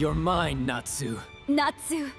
You're mine, Natsu. NatsuxErza.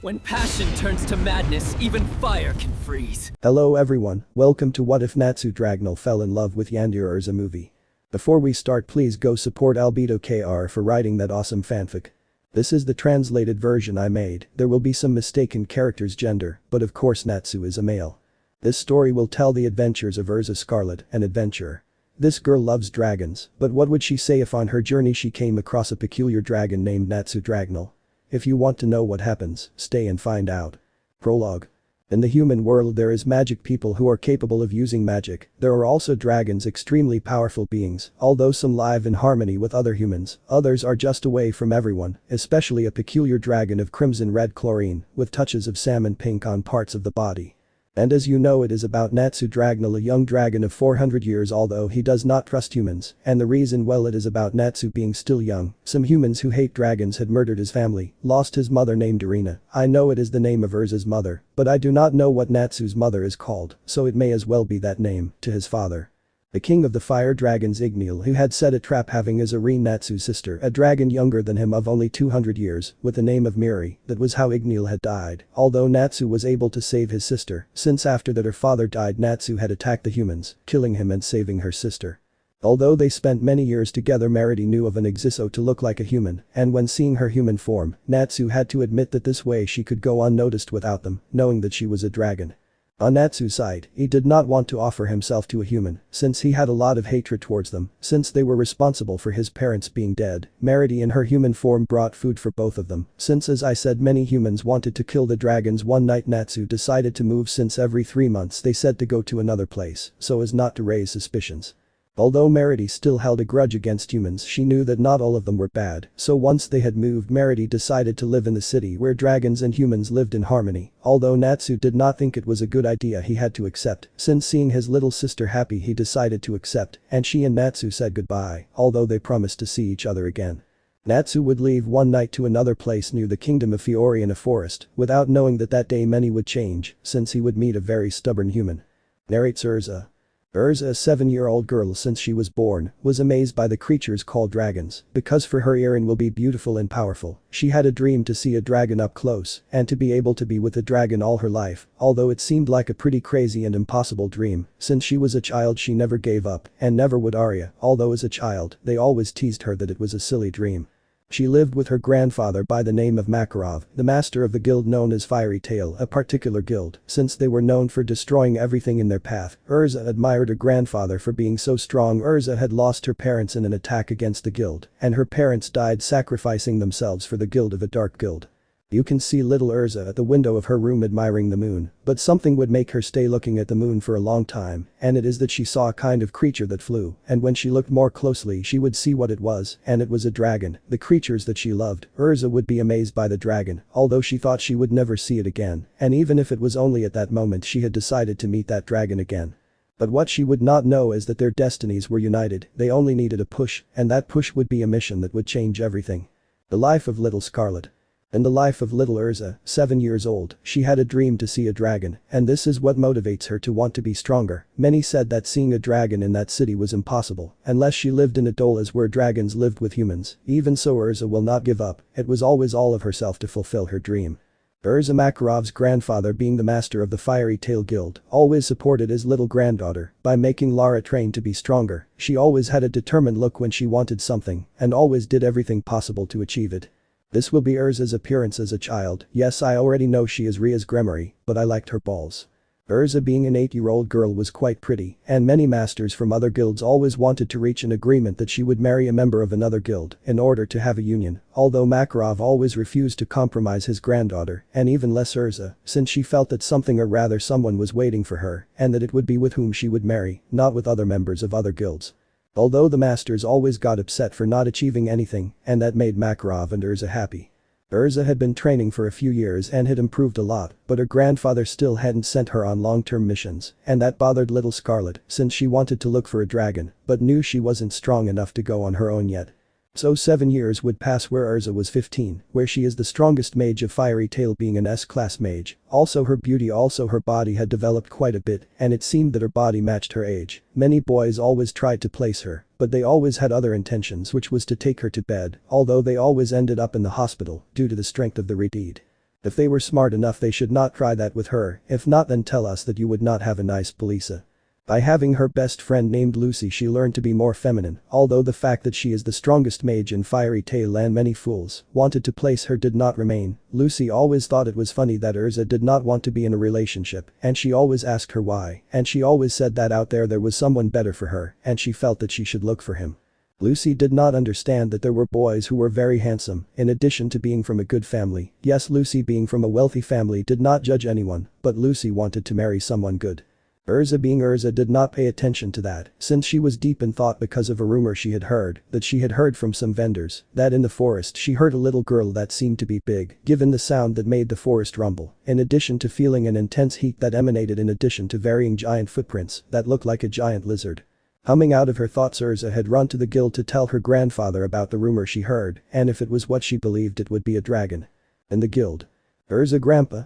When passion turns to madness, even fire can freeze. Hello everyone, welcome to What If Natsu Dragnel Fell in Love with Yandere Erza movie. Before we start, please go support AlbedoKr for writing that awesome fanfic. This is the translated version I made. There will be some mistaken characters' gender, but of course Natsu is a male. This story will tell the adventures of Erza Scarlet, an adventurer. This girl loves dragons, but what would she say if on her journey she came across a peculiar dragon named Natsu Dragnel? If you want to know what happens, stay and find out. Prologue. In the human world there is magic people who are capable of using magic. There are also dragons, extremely powerful beings, although some live in harmony with other humans, others are just away from everyone, especially a peculiar dragon of crimson red chlorine, with touches of salmon pink on parts of the body. And as you know, it is about Natsu Dragnel, a young dragon of 400 years, although he does not trust humans, and the reason, well, it is about Natsu being still young. Some humans who hate dragons had murdered his family, lost his mother named Irina. I know it is the name of Erza's mother, but I do not know what Natsu's mother is called, so it may as well be that name, to his father. The king of the fire dragons, Igneal, who had set a trap having as Irene Natsu's sister, a dragon younger than him of only 200 years, with the name of Miri. That was how Igneal had died, although Natsu was able to save his sister, since after that her father died Natsu had attacked the humans, killing him and saving her sister. Although they spent many years together, Merity knew of an Exiso to look like a human, and when seeing her human form, Natsu had to admit that this way she could go unnoticed without them, knowing that she was a dragon. On Natsu's side, he did not want to offer himself to a human, since he had a lot of hatred towards them, since they were responsible for his parents being dead. Merity in her human form brought food for both of them, since as I said many humans wanted to kill the dragons. One night Natsu decided to move, since every 3 months they said to go to another place, so as not to raise suspicions. Although Merity still held a grudge against humans, she knew that not all of them were bad, so once they had moved, Merity decided to live in the city where dragons and humans lived in harmony. Although Natsu did not think it was a good idea, he had to accept, since seeing his little sister happy he decided to accept, and she and Natsu said goodbye, although they promised to see each other again. Natsu would leave one night to another place near the kingdom of Fiori in a forest, without knowing that day many would change, since he would meet a very stubborn human. Narrates Erza. Erza, a 7-year-old girl since she was born, was amazed by the creatures called dragons, because for her Eren will be beautiful and powerful. She had a dream to see a dragon up close, and to be able to be with a dragon all her life, although it seemed like a pretty crazy and impossible dream. Since she was a child she never gave up, and never would Arya, although as a child, they always teased her that it was a silly dream. She lived with her grandfather by the name of Makarov, the master of the guild known as Fiery Tail, a particular guild, since they were known for destroying everything in their path. Erza admired her grandfather for being so strong. Erza had lost her parents in an attack against the guild, and her parents died sacrificing themselves for the guild of a dark guild. You can see little Erza at the window of her room admiring the moon, but something would make her stay looking at the moon for a long time, and it is that she saw a kind of creature that flew, and when she looked more closely she would see what it was, and it was a dragon, the creatures that she loved. Erza would be amazed by the dragon, although she thought she would never see it again, and even if it was only at that moment she had decided to meet that dragon again. But what she would not know is that their destinies were united. They only needed a push, and that push would be a mission that would change everything. The life of little Scarlet. In the life of little Erza, 7 years old, she had a dream to see a dragon, and this is what motivates her to want to be stronger. Many said that seeing a dragon in that city was impossible, unless she lived in Adolas where dragons lived with humans. Even so, Erza will not give up. It was always all of herself to fulfill her dream. Erza Makarov's grandfather, being the master of the Fiery Tail Guild, always supported his little granddaughter by making Lara train to be stronger. She always had a determined look when she wanted something, and always did everything possible to achieve it. This will be Erza's appearance as a child. Yes, I already know she is Ria's Gremory, but I liked her balls. Erza, being an 8-year-old girl, was quite pretty, and many masters from other guilds always wanted to reach an agreement that she would marry a member of another guild in order to have a union, although Makarov always refused to compromise his granddaughter, and even less Erza, since she felt that something, or rather someone, was waiting for her, and that it would be with whom she would marry, not with other members of other guilds. Although the masters always got upset for not achieving anything, and that made Makarov and Erza happy. Erza had been training for a few years and had improved a lot, but her grandfather still hadn't sent her on long-term missions, and that bothered little Scarlet, since she wanted to look for a dragon, but knew she wasn't strong enough to go on her own yet. So 7 years would pass where Erza was 15, where she is the strongest mage of Fairy Tail being an S-class mage. Also her beauty, also her body had developed quite a bit, and it seemed that her body matched her age. Many boys always tried to place her, but they always had other intentions, which was to take her to bed, although they always ended up in the hospital due to the strength of the Redeed. If they were smart enough they should not try that with her, if not then tell us that you would not have a nice Belisa. By having her best friend named Lucy she learned to be more feminine, although the fact that she is the strongest mage in Fairy Tail and many fools wanted to place her did not remain. Lucy always thought it was funny that Erza did not want to be in a relationship, and she always asked her why, and she always said that out there was someone better for her, and she felt that she should look for him. Lucy did not understand that there were boys who were very handsome, in addition to being from a good family. Yes, Lucy being from a wealthy family did not judge anyone, but Lucy wanted to marry someone good. Erza being Erza did not pay attention to that, since she was deep in thought because of a rumor she had heard from some vendors, that in the forest she heard a little girl that seemed to be big, given the sound that made the forest rumble, in addition to feeling an intense heat that emanated in addition to varying giant footprints that looked like a giant lizard. Humming out of her thoughts, Erza had run to the guild to tell her grandfather about the rumor she heard, and if it was what she believed it would be a dragon. In the guild. Erza,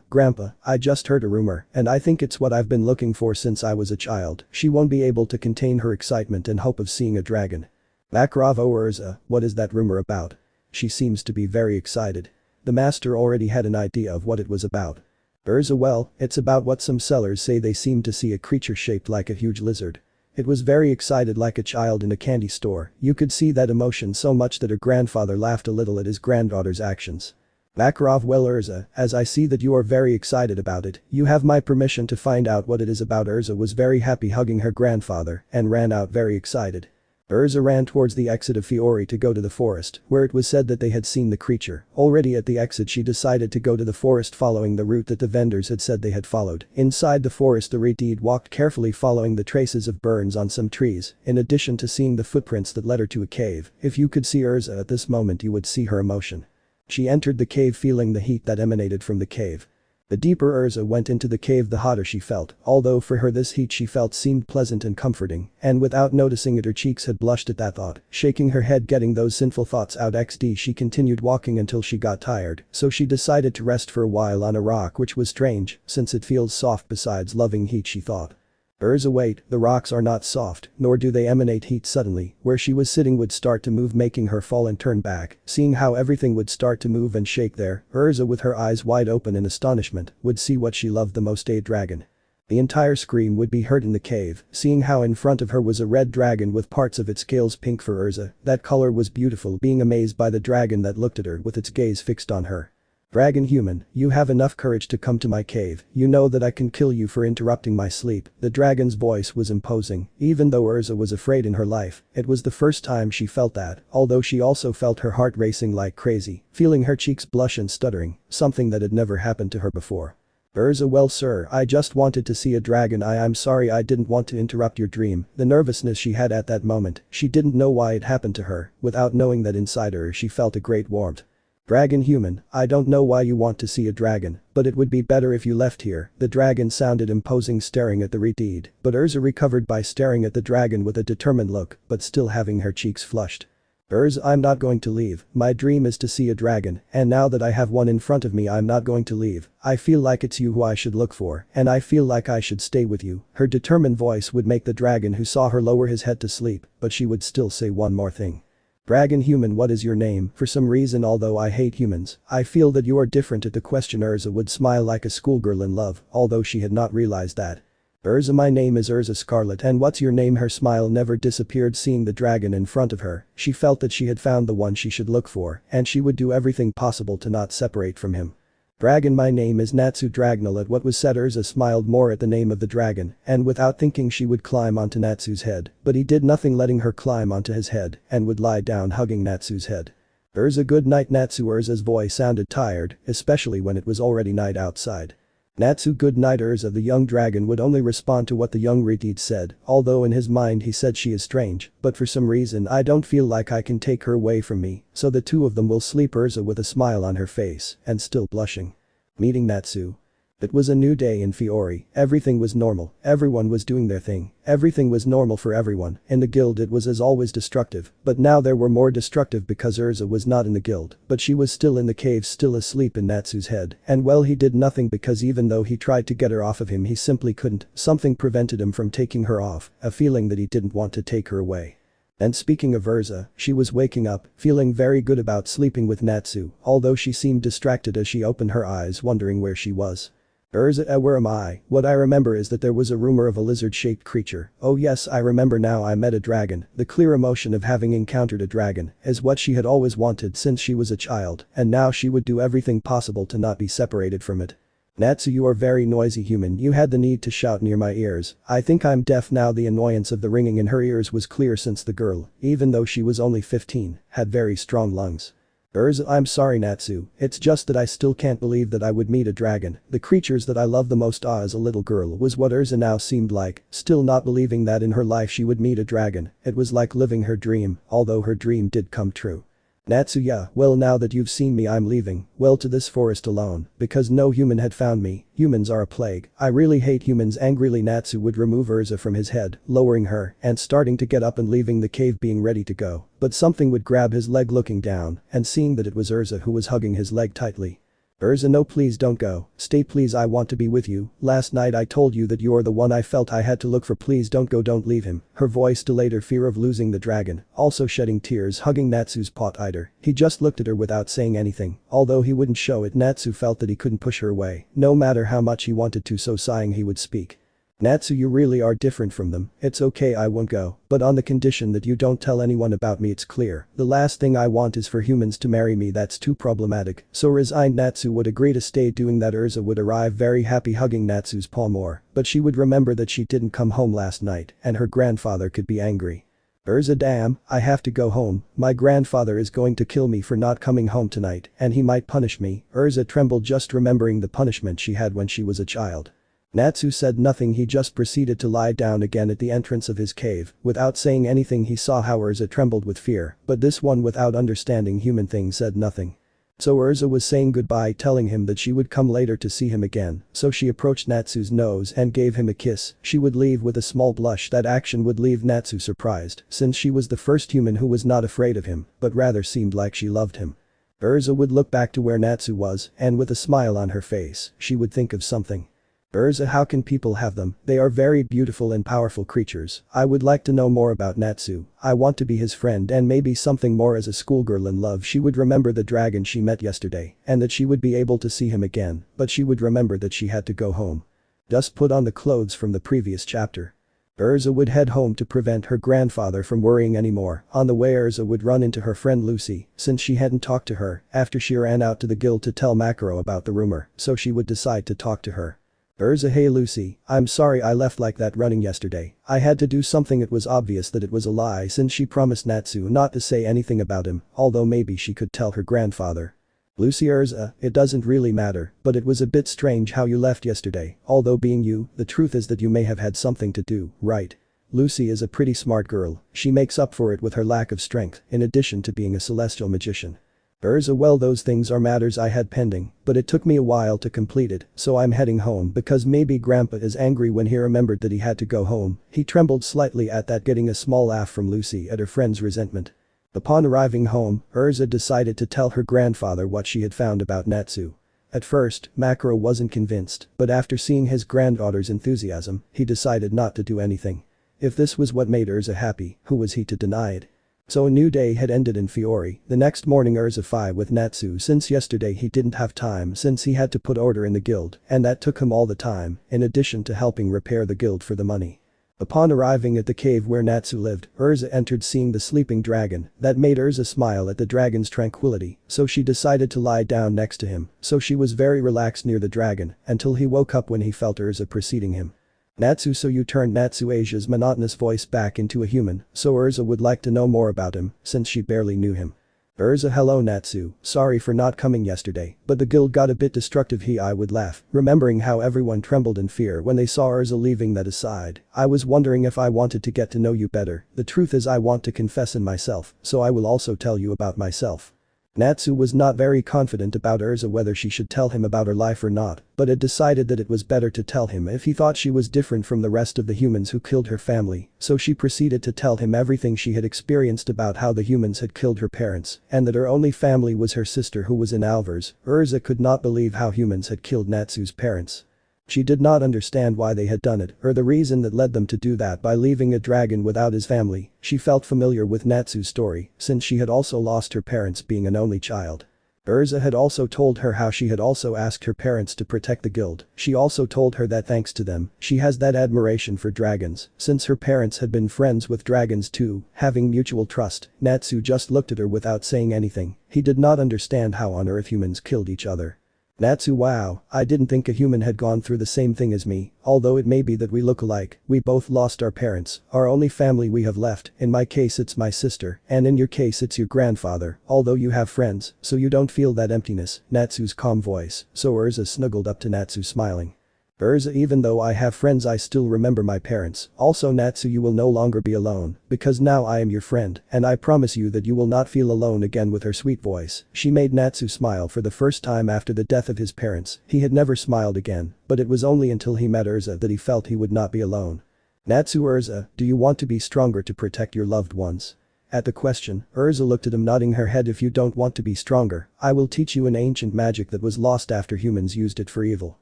Grandpa, I just heard a rumor, and I think it's what I've been looking for since I was a child. She won't be able to contain her excitement and hope of seeing a dragon. Makarov, oh Erza, what is that rumor about? She seems to be very excited. The master already had an idea of what it was about. Erza, well, it's about what some sellers say they seem to see a creature shaped like a huge lizard. It was very excited like a child in a candy store. You could see that emotion so much that her grandfather laughed a little at his granddaughter's actions. Makarov, well Erza, as I see that you are very excited about it, you have my permission to find out what it is about. Erza was very happy hugging her grandfather and ran out very excited. Erza ran towards the exit of Fiori to go to the forest, where it was said that they had seen the creature. Already at the exit she decided to go to the forest following the route that the vendors had said they had followed. Inside the forest the Redeed walked carefully following the traces of burns on some trees, in addition to seeing the footprints that led her to a cave. If you could see Erza at this moment you would see her emotion. She entered the cave feeling the heat that emanated from the cave. The deeper Erza went into the cave the hotter she felt, although for her this heat she felt seemed pleasant and comforting, and without noticing it her cheeks had blushed at that thought. Shaking her head getting those sinful thoughts out XD she continued walking until she got tired, so she decided to rest for a while on a rock, which was strange, since it feels soft besides loving heat she thought. Erza, wait, the rocks are not soft, nor do they emanate heat suddenly. Where she was sitting would start to move making her fall and turn back. Seeing how everything would start to move and shake there, Erza with her eyes wide open in astonishment would see what she loved the most, a dragon. The entire scream would be heard in the cave, seeing how in front of her was a red dragon with parts of its scales pink for Erza. That color was beautiful, being amazed by the dragon that looked at her with its gaze fixed on her. Dragon human, you have enough courage to come to my cave, you know that I can kill you for interrupting my sleep. The dragon's voice was imposing, even though Erza was afraid in her life, it was the first time she felt that, although she also felt her heart racing like crazy, feeling her cheeks blush and stuttering, something that had never happened to her before. Erza, well sir, I just wanted to see a dragon. I'm sorry I didn't want to interrupt your dream. The nervousness she had at that moment, she didn't know why it happened to her, without knowing that inside her she felt a great warmth. Dragon human, I don't know why you want to see a dragon, but it would be better if you left here. The dragon sounded imposing staring at the Redeed, but Erza recovered by staring at the dragon with a determined look, but still having her cheeks flushed. Erza, I'm not going to leave, my dream is to see a dragon, and now that I have one in front of me I'm not going to leave. I feel like it's you who I should look for, and I feel like I should stay with you. Her determined voice would make the dragon who saw her lower his head to sleep, but she would still say one more thing. Dragon human, what is your name? For some reason, although I hate humans, I feel that you are different at the question. Erza would smile like a schoolgirl in love, although she had not realized that. Erza, my name is Erza Scarlet, and what's your name? Her smile never disappeared seeing the dragon in front of her. She felt that she had found the one she should look for, and she would do everything possible to not separate from him. Dragon, my name is Natsu Dragnel. At what was said Erza smiled more at the name of the dragon, and without thinking she would climb onto Natsu's head, but he did nothing, letting her climb onto his head and would lie down hugging Natsu's head. Erza, good night Natsu. Erza's voice sounded tired, especially when it was already night outside. Natsu, good night Erza. The young dragon would only respond to what the young Redeed said, although in his mind he said she is strange, but for some reason I don't feel like I can take her away from me, so the two of them will sleep. Erza with a smile on her face and still blushing. Meeting Natsu. It was a new day in Fiore, everything was normal, everyone was doing their thing, everything was normal for everyone, in the guild it was as always destructive, but now there were more destructive because Erza was not in the guild, but she was still in the cave still asleep in Natsu's head, and well he did nothing because even though he tried to get her off of him he simply couldn't, something prevented him from taking her off, a feeling that he didn't want to take her away. And speaking of Erza, she was waking up, feeling very good about sleeping with Natsu, although she seemed distracted as she opened her eyes wondering where she was. Erza, where am I? What I remember is that there was a rumor of a lizard-shaped creature. Oh yes, I remember now, I met a dragon. The clear emotion of having encountered a dragon is what she had always wanted since she was a child, and now she would do everything possible to not be separated from it. Natsu, you are very noisy human, you had the need to shout near my ears. I think I'm deaf now. The annoyance of the ringing in her ears was clear since the girl, even though she was only 15, had very strong lungs. Erza, I'm sorry Natsu, it's just that I still can't believe that I would meet a dragon. The creatures that I love the most as a little girl was what Erza now seemed like, still not believing that in her life she would meet a dragon. It was like living her dream, although her dream did come true. Natsu, yeah, well now that you've seen me I'm leaving, well to this forest alone, because no human had found me, humans are a plague, I really hate humans. Angrily Natsu would remove Erza from his head, lowering her, and starting to get up and leaving the cave being ready to go, but something would grab his leg looking down, and seeing that it was Erza who was hugging his leg tightly. Erza, no please don't go, stay please, I want to be with you, last night I told you that you're the one I felt I had to look for, please don't go, don't leave him. Her voice delayed her fear of losing the dragon, also shedding tears hugging Natsu's pot either. He just looked at her without saying anything, although he wouldn't show it. Natsu felt that he couldn't push her away, no matter how much he wanted to, so sighing he would speak. Natsu, you really are different from them, it's okay I won't go, but on the condition that you don't tell anyone about me, it's clear. The last thing I want is for humans to marry me, that's too problematic. So resigned Natsu would agree to stay. Doing that Erza would arrive very happy hugging Natsu's paw more, but she would remember that she didn't come home last night and her grandfather could be angry. Erza, damn, I have to go home, my grandfather is going to kill me for not coming home tonight and he might punish me. Erza trembled just remembering the punishment she had when she was a child. Natsu said nothing, he just proceeded to lie down again at the entrance of his cave. Without saying anything he saw how Erza trembled with fear, but this one without understanding human things said nothing. So Erza was saying goodbye, telling him that she would come later to see him again, so she approached Natsu's nose and gave him a kiss. She would leave with a small blush. That action would leave Natsu surprised, since she was the first human who was not afraid of him, but rather seemed like she loved him. Erza would look back to where Natsu was, and with a smile on her face, she would think of something. Erza, how can people have them? They are very beautiful and powerful creatures. I would like to know more about Natsu. I want to be his friend and maybe something more. As a schoolgirl in love, she would remember the dragon she met yesterday and that she would be able to see him again, but she would remember that she had to go home. Just put on the clothes from the previous chapter. Erza would head home to prevent her grandfather from worrying anymore. On the way Erza would run into her friend Lucy, since she hadn't talked to her after she ran out to the guild to tell Makaro about the rumor, so she would decide to talk to her. Erza, hey Lucy, I'm sorry I left like that running yesterday. I had to do something. It was obvious that it was a lie since she promised Natsu not to say anything about him, although maybe she could tell her grandfather. Lucy, Erza, it doesn't really matter, but it was a bit strange how you left yesterday, although being you, the truth is that you may have had something to do, right? Lucy is a pretty smart girl, she makes up for it with her lack of strength, in addition to being a celestial magician. Erza, well those things are matters I had pending, but it took me a while to complete it, so I'm heading home because maybe Grandpa is angry. When he remembered that he had to go home, he trembled slightly at that, getting a small laugh from Lucy at her friend's resentment. Upon arriving home, Erza decided to tell her grandfather what she had found about Natsu. At first, Makaro wasn't convinced, but after seeing his granddaughter's enthusiasm, he decided not to do anything. If this was what made Erza happy, who was he to deny it? So a new day had ended in Fiore. The next morning Erza fought with Natsu since yesterday he didn't have time since he had to put order in the guild, and that took him all the time, in addition to helping repair the guild for the money. Upon arriving at the cave where Natsu lived, Erza entered seeing the sleeping dragon. That made Erza smile at the dragon's tranquility, so she decided to lie down next to him, so she was very relaxed near the dragon, until he woke up when he felt Erza preceding him. Natsu, so you turned NatsuxErza's monotonous voice back into a human, so Erza would like to know more about him, since she barely knew him. Erza, hello Natsu, sorry for not coming yesterday, but the guild got a bit destructive. I would laugh, remembering how everyone trembled in fear when they saw Erza leaving. That aside, I was wondering if I wanted to get to know you better. The truth is I want to confess in myself, so I will also tell you about myself. Natsu was not very confident about Erza whether she should tell him about her life or not, but had decided that it was better to tell him if he thought she was different from the rest of the humans who killed her family, so she proceeded to tell him everything she had experienced about how the humans had killed her parents, and that her only family was her sister who was in Alvars. Erza could not believe how humans had killed Natsu's parents. She did not understand why they had done it or the reason that led them to do that by leaving a dragon without his family. She felt familiar with Natsu's story since she had also lost her parents being an only child. Erza had also told her how she had also asked her parents to protect the guild. She also told her that thanks to them, she has that admiration for dragons since her parents had been friends with dragons too, having mutual trust. Natsu just looked at her without saying anything. He did not understand how on earth humans killed each other. Natsu, wow, I didn't think a human had gone through the same thing as me, although it may be that we look alike, we both lost our parents, our only family we have left, in my case it's my sister, and in your case it's your grandfather, although you have friends, so you don't feel that emptiness. Natsu's calm voice, so Erza snuggled up to Natsu smiling. Erza, even though I have friends I still remember my parents, also Natsu you will no longer be alone, because now I am your friend, and I promise you that you will not feel alone again. With her sweet voice, she made Natsu smile for the first time after the death of his parents. He had never smiled again, but it was only until he met Erza that he felt he would not be alone. Natsu, Erza, do you want to be stronger to protect your loved ones? At the question, Erza looked at him, nodding her head. If you don't want to be stronger, I will teach you an ancient magic that was lost after humans used it for evil.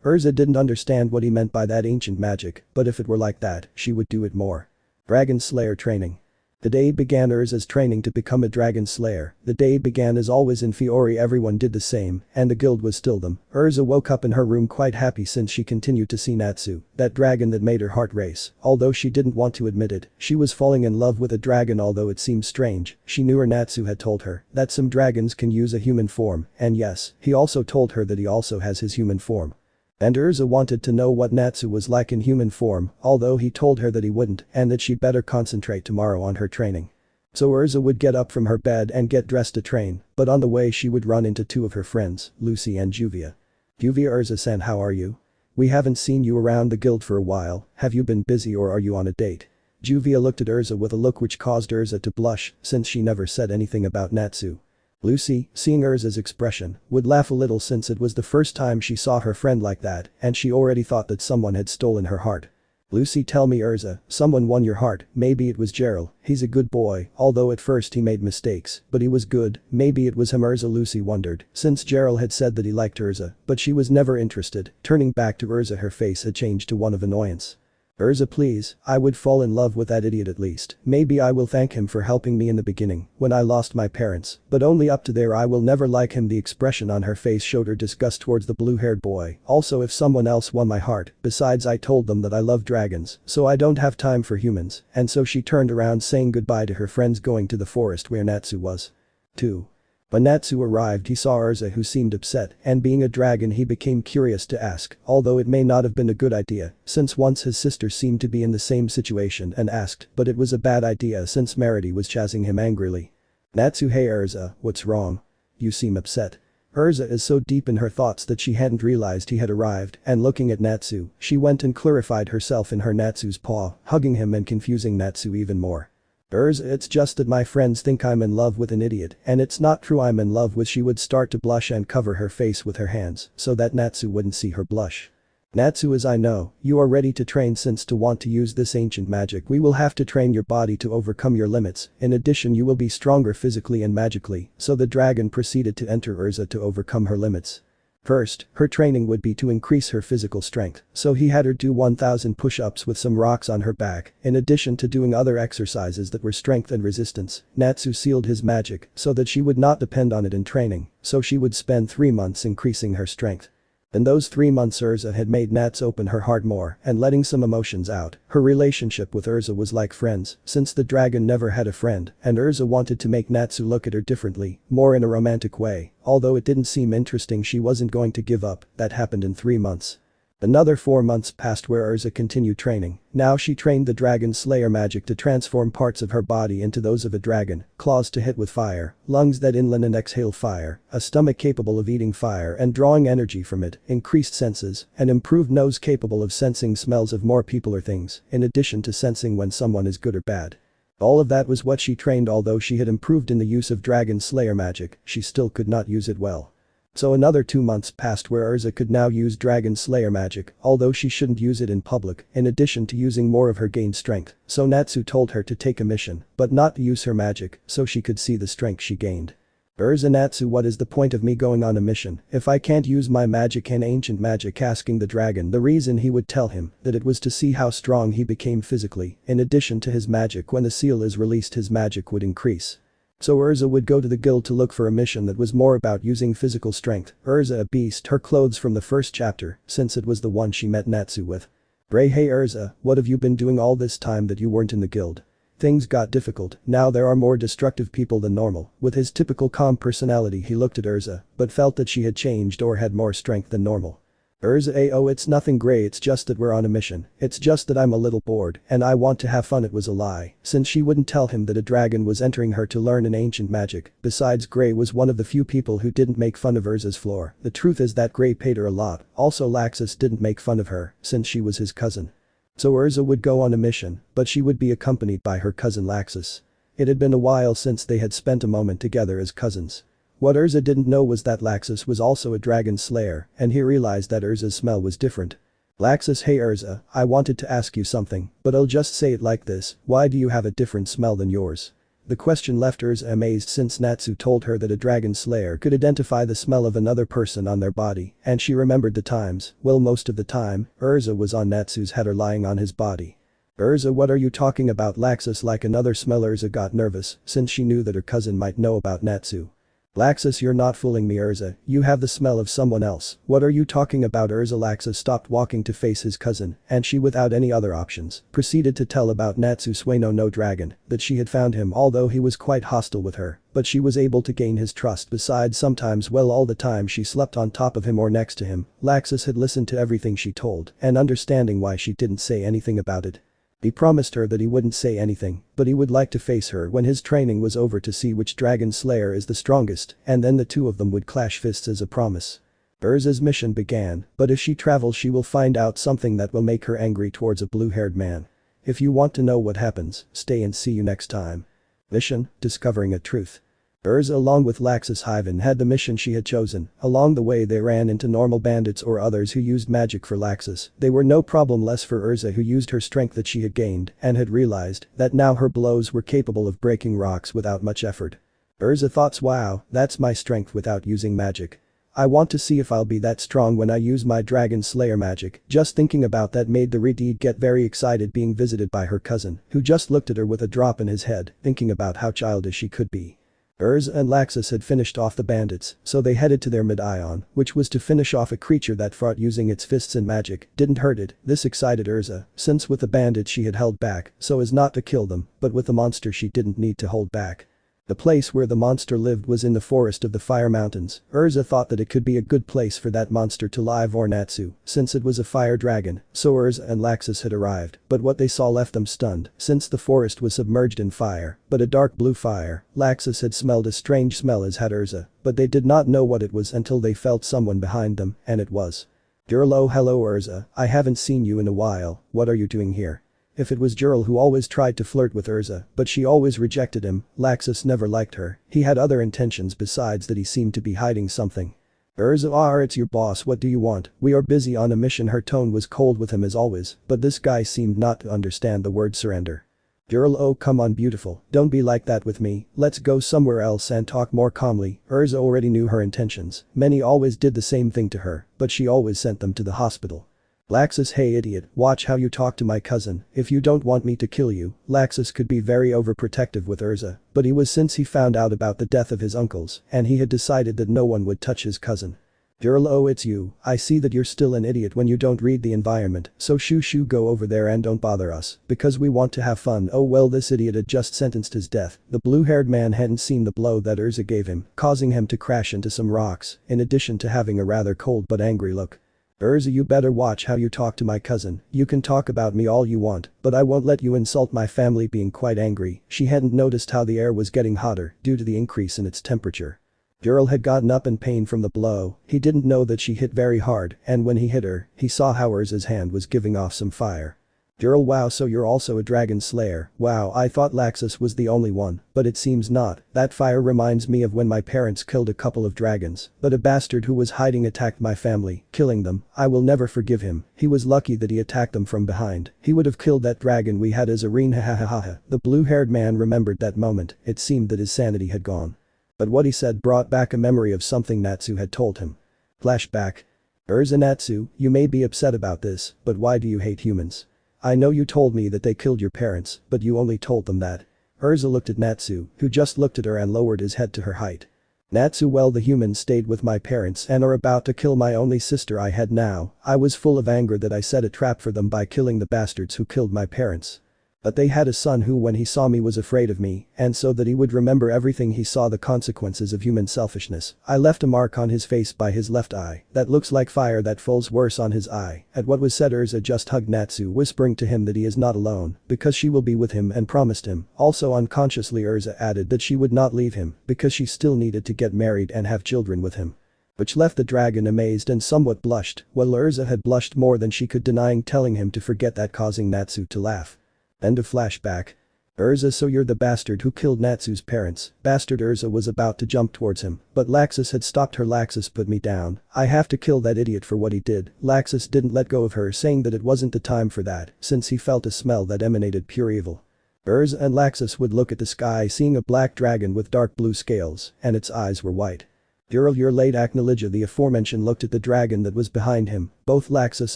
Erza didn't understand what he meant by that ancient magic, but if it were like that, she would do it more. Dragon Slayer training. The day began Erza's training to become a Dragon Slayer. The day began as always in Fiori. Everyone did the same, and the guild was still them. Erza woke up in her room quite happy since she continued to see Natsu, that dragon that made her heart race. Although she didn't want to admit it, she was falling in love with a dragon. Although it seemed strange, she knew her Natsu had told her that some dragons can use a human form, and yes, he also told her that he also has his human form. And Erza wanted to know what Natsu was like in human form, although he told her that he wouldn't and that she'd better concentrate tomorrow on her training. So Erza would get up from her bed and get dressed to train, but on the way she would run into two of her friends, Lucy and Juvia. Juvia, Erza-san, how are you? We haven't seen you around the guild for a while, have you been busy or are you on a date? Juvia looked at Erza with a look which caused Erza to blush since she never said anything about Natsu. Lucy, seeing Erza's expression, would laugh a little since it was the first time she saw her friend like that and she already thought that someone had stolen her heart. Lucy, tell me, Erza, someone won your heart. Maybe it was Gerald, he's a good boy, although at first he made mistakes, but he was good. Maybe it was him, Erza. Lucy wondered, since Gerald had said that he liked Erza, but she was never interested. Turning back to Erza, her face had changed to one of annoyance. Erza, please, I would fall in love with that idiot at least. Maybe I will thank him for helping me in the beginning, when I lost my parents, but only up to there. I will never like him. The expression on her face showed her disgust towards the blue-haired boy. Also, if someone else won my heart, besides I told them that I love dragons, so I don't have time for humans, and so she turned around saying goodbye to her friends, going to the forest where Natsu was. 2. When Natsu arrived, he saw Erza, who seemed upset, and being a dragon he became curious to ask, although it may not have been a good idea, since once his sister seemed to be in the same situation and asked, but it was a bad idea since Merity was chasing him angrily. Natsu, hey Erza, what's wrong? You seem upset. Erza is so deep in her thoughts that she hadn't realized he had arrived, and looking at Natsu, she went and clarified herself in her Natsu's paw, hugging him and confusing Natsu even more. Erza, it's just that my friends think I'm in love with an idiot, and it's not true. I'm in love with. She would start to blush and cover her face with her hands so that Natsu wouldn't see her blush. Natsu, as I know, you are ready to train. Since to want to use this ancient magic we will have to train your body to overcome your limits. In addition, you will be stronger physically and magically. So the dragon proceeded to enter Erza to overcome her limits. First, her training would be to increase her physical strength, so he had her do 1000 push-ups with some rocks on her back, in addition to doing other exercises that were strength and resistance. Natsu sealed his magic so that she would not depend on it in training, so she would spend 3 months increasing her strength. In those 3 months Erza had made Natsu open her heart more and letting some emotions out. Her relationship with Erza was like friends, since the dragon never had a friend, and Erza wanted to make Natsu look at her differently, more in a romantic way. Although it didn't seem interesting, she wasn't going to give up. That happened in 3 months. Another 4 months passed where Erza continued training. Now she trained the Dragon Slayer magic to transform parts of her body into those of a dragon, claws to hit with fire, lungs that inhale and exhale fire, a stomach capable of eating fire and drawing energy from it, increased senses, an improved nose capable of sensing smells of more people or things, in addition to sensing when someone is good or bad. All of that was what she trained. Although she had improved in the use of Dragon Slayer magic, she still could not use it well. So another 2 months passed where Erza could now use Dragon Slayer magic, although she shouldn't use it in public, in addition to using more of her gained strength, so Natsu told her to take a mission, but not to use her magic, so she could see the strength she gained. Erza: Natsu, what is the point of me going on a mission if I can't use my magic and ancient magic? Asking the dragon the reason, he would tell him that it was to see how strong he became physically, in addition to his magic. When the seal is released, his magic would increase. So Erza would go to the guild to look for a mission that was more about using physical strength. Erza, a beast, her clothes from the first chapter, since it was the one she met Natsu with. Bray: hey Erza, what have you been doing all this time that you weren't in the guild? Things got difficult, now there are more destructive people than normal. With his typical calm personality, he looked at Erza, but felt that she had changed or had more strength than normal. Erza: oh, it's nothing Gray, it's just that we're on a mission, it's just that I'm a little bored and I want to have fun. It was a lie, since she wouldn't tell him that a dragon was entering her to learn an ancient magic. Besides, Gray was one of the few people who didn't make fun of Erza's floor. The truth is that Gray paid her a lot, also Laxus didn't make fun of her, since she was his cousin. So Erza would go on a mission, but she would be accompanied by her cousin Laxus. It had been a while since they had spent a moment together as cousins. What Erza didn't know was that Laxus was also a dragon slayer, and he realized that Erza's smell was different. Laxus: hey Erza, I wanted to ask you something, but I'll just say it like this, why do you have a different smell than yours? The question left Erza amazed, since Natsu told her that a dragon slayer could identify the smell of another person on their body, and she remembered the times, well, most of the time, Erza was on Natsu's head or lying on his body. Erza: what are you talking about? Laxus like another smell. Erza got nervous, since she knew that her cousin might know about Natsu. Laxus: you're not fooling me Erza, you have the smell of someone else, what are you talking about? Erza. Laxus stopped walking to face his cousin, and she, without any other options, proceeded to tell about Natsu Sueno no Dragon, that she had found him although he was quite hostile with her, but she was able to gain his trust. Besides, sometimes, well, all the time she slept on top of him or next to him. Laxus had listened to everything she told, and understanding why she didn't say anything about it. He promised her that he wouldn't say anything, but he would like to face her when his training was over to see which dragon slayer is the strongest, and then the two of them would clash fists as a promise. Erza's mission began, but if she travels she will find out something that will make her angry towards a blue-haired man. If you want to know what happens, stay and see you next time. Mission: discovering a truth. Erza along with Laxus Hyven had the mission she had chosen. Along the way they ran into normal bandits or others who used magic. For Laxus, they were no problem less for Erza, who used her strength that she had gained and had realized that now her blows were capable of breaking rocks without much effort. Erza thought, wow, that's my strength without using magic. I want to see if I'll be that strong when I use my Dragon Slayer magic. Just thinking about that made the Redeed get very excited, being visited by her cousin, who just looked at her with a drop in his head, thinking about how childish she could be. Erza and Laxus had finished off the bandits, so they headed to their mid-ion, which was to finish off a creature that fought using its fists and magic didn't hurt it. This excited Erza, since with the bandits she had held back so as not to kill them, but with the monster she didn't need to hold back. The place where the monster lived was in the forest of the Fire Mountains. Erza thought that it could be a good place for that monster to live, or Natsu, since it was a fire dragon. So Erza and Laxus had arrived, but what they saw left them stunned, since the forest was submerged in fire, but a dark blue fire. Laxus had smelled a strange smell, as had Erza, but they did not know what it was until they felt someone behind them, and it was Jurl. Oh, hello Erza, I haven't seen you in a while, what are you doing here? If it was Jurl, who always tried to flirt with Erza, but she always rejected him. Laxus never liked her, he had other intentions besides that. He seemed to be hiding something. Erza: it's your boss, what do you want? We are busy on a mission. Her tone was cold with him as always, but this guy seemed not to understand the word surrender. Jurl: oh come on beautiful, don't be like that with me, let's go somewhere else and talk more calmly. Erza already knew her intentions, many always did the same thing to her, but she always sent them to the hospital. Laxus: hey idiot, watch how you talk to my cousin, if you don't want me to kill you. Laxus could be very overprotective with Erza, but he was, since he found out about the death of his uncles, and he had decided that no one would touch his cousin. Jurl: oh it's you, I see that you're still an idiot when you don't read the environment, so shoo go over there and don't bother us, because we want to have fun. Oh well, this idiot had just sentenced his death. The blue-haired man hadn't seen the blow that Erza gave him, causing him to crash into some rocks, in addition to having a rather cold but angry look. Erza: you better watch how you talk to my cousin, you can talk about me all you want, but I won't let you insult my family. Being quite angry, she hadn't noticed how the air was getting hotter due to the increase in its temperature. Jurl had gotten up in pain from the blow, he didn't know that she hit very hard, and when he hit her, he saw how Erza's hand was giving off some fire. Girl, wow, so you're also a dragon slayer. Wow, I thought Laxus was the only one, but it seems not. That fire reminds me of when my parents killed a couple of dragons, but a bastard who was hiding attacked my family, killing them. I will never forgive him. He was lucky that he attacked them from behind. He would have killed that dragon we had as a reign, ha ha ha ha ha. The blue-haired man remembered that moment. It seemed that his sanity had gone. But what he said brought back a memory of something Natsu had told him. Flashback. Erza, Natsu, you may be upset about this, but why do you hate humans? I know you told me that they killed your parents, but you only told them that. Erza looked at Natsu, who just looked at her and lowered his head to her height. Natsu, well, the humans stayed with my parents and are about to kill my only sister I had now. I was full of anger that I set a trap for them by killing the bastards who killed my parents. But they had a son who when he saw me was afraid of me, and so that he would remember everything he saw the consequences of human selfishness. I left a mark on his face by his left eye, that looks like fire that falls worse on his eye. At what was said, Erza just hugged Natsu, whispering to him that he is not alone, because she will be with him and promised him. Also unconsciously Erza added that she would not leave him, because she still needed to get married and have children with him. Which left the dragon amazed and somewhat blushed, while Erza had blushed more than she could, denying telling him to forget that, causing Natsu to laugh. End of flashback. Erza, so you're the bastard who killed Natsu's parents. Bastard. Erza was about to jump towards him, but Laxus had stopped her. Laxus, put me down. I have to kill that idiot for what he did. Laxus didn't let go of her, saying that it wasn't the time for that, since he felt a smell that emanated pure evil. Erza and Laxus would look at the sky, seeing a black dragon with dark blue scales, and its eyes were white. Girl, you're late. Acknowledge. The aforementioned looked at the dragon that was behind him. Both Laxus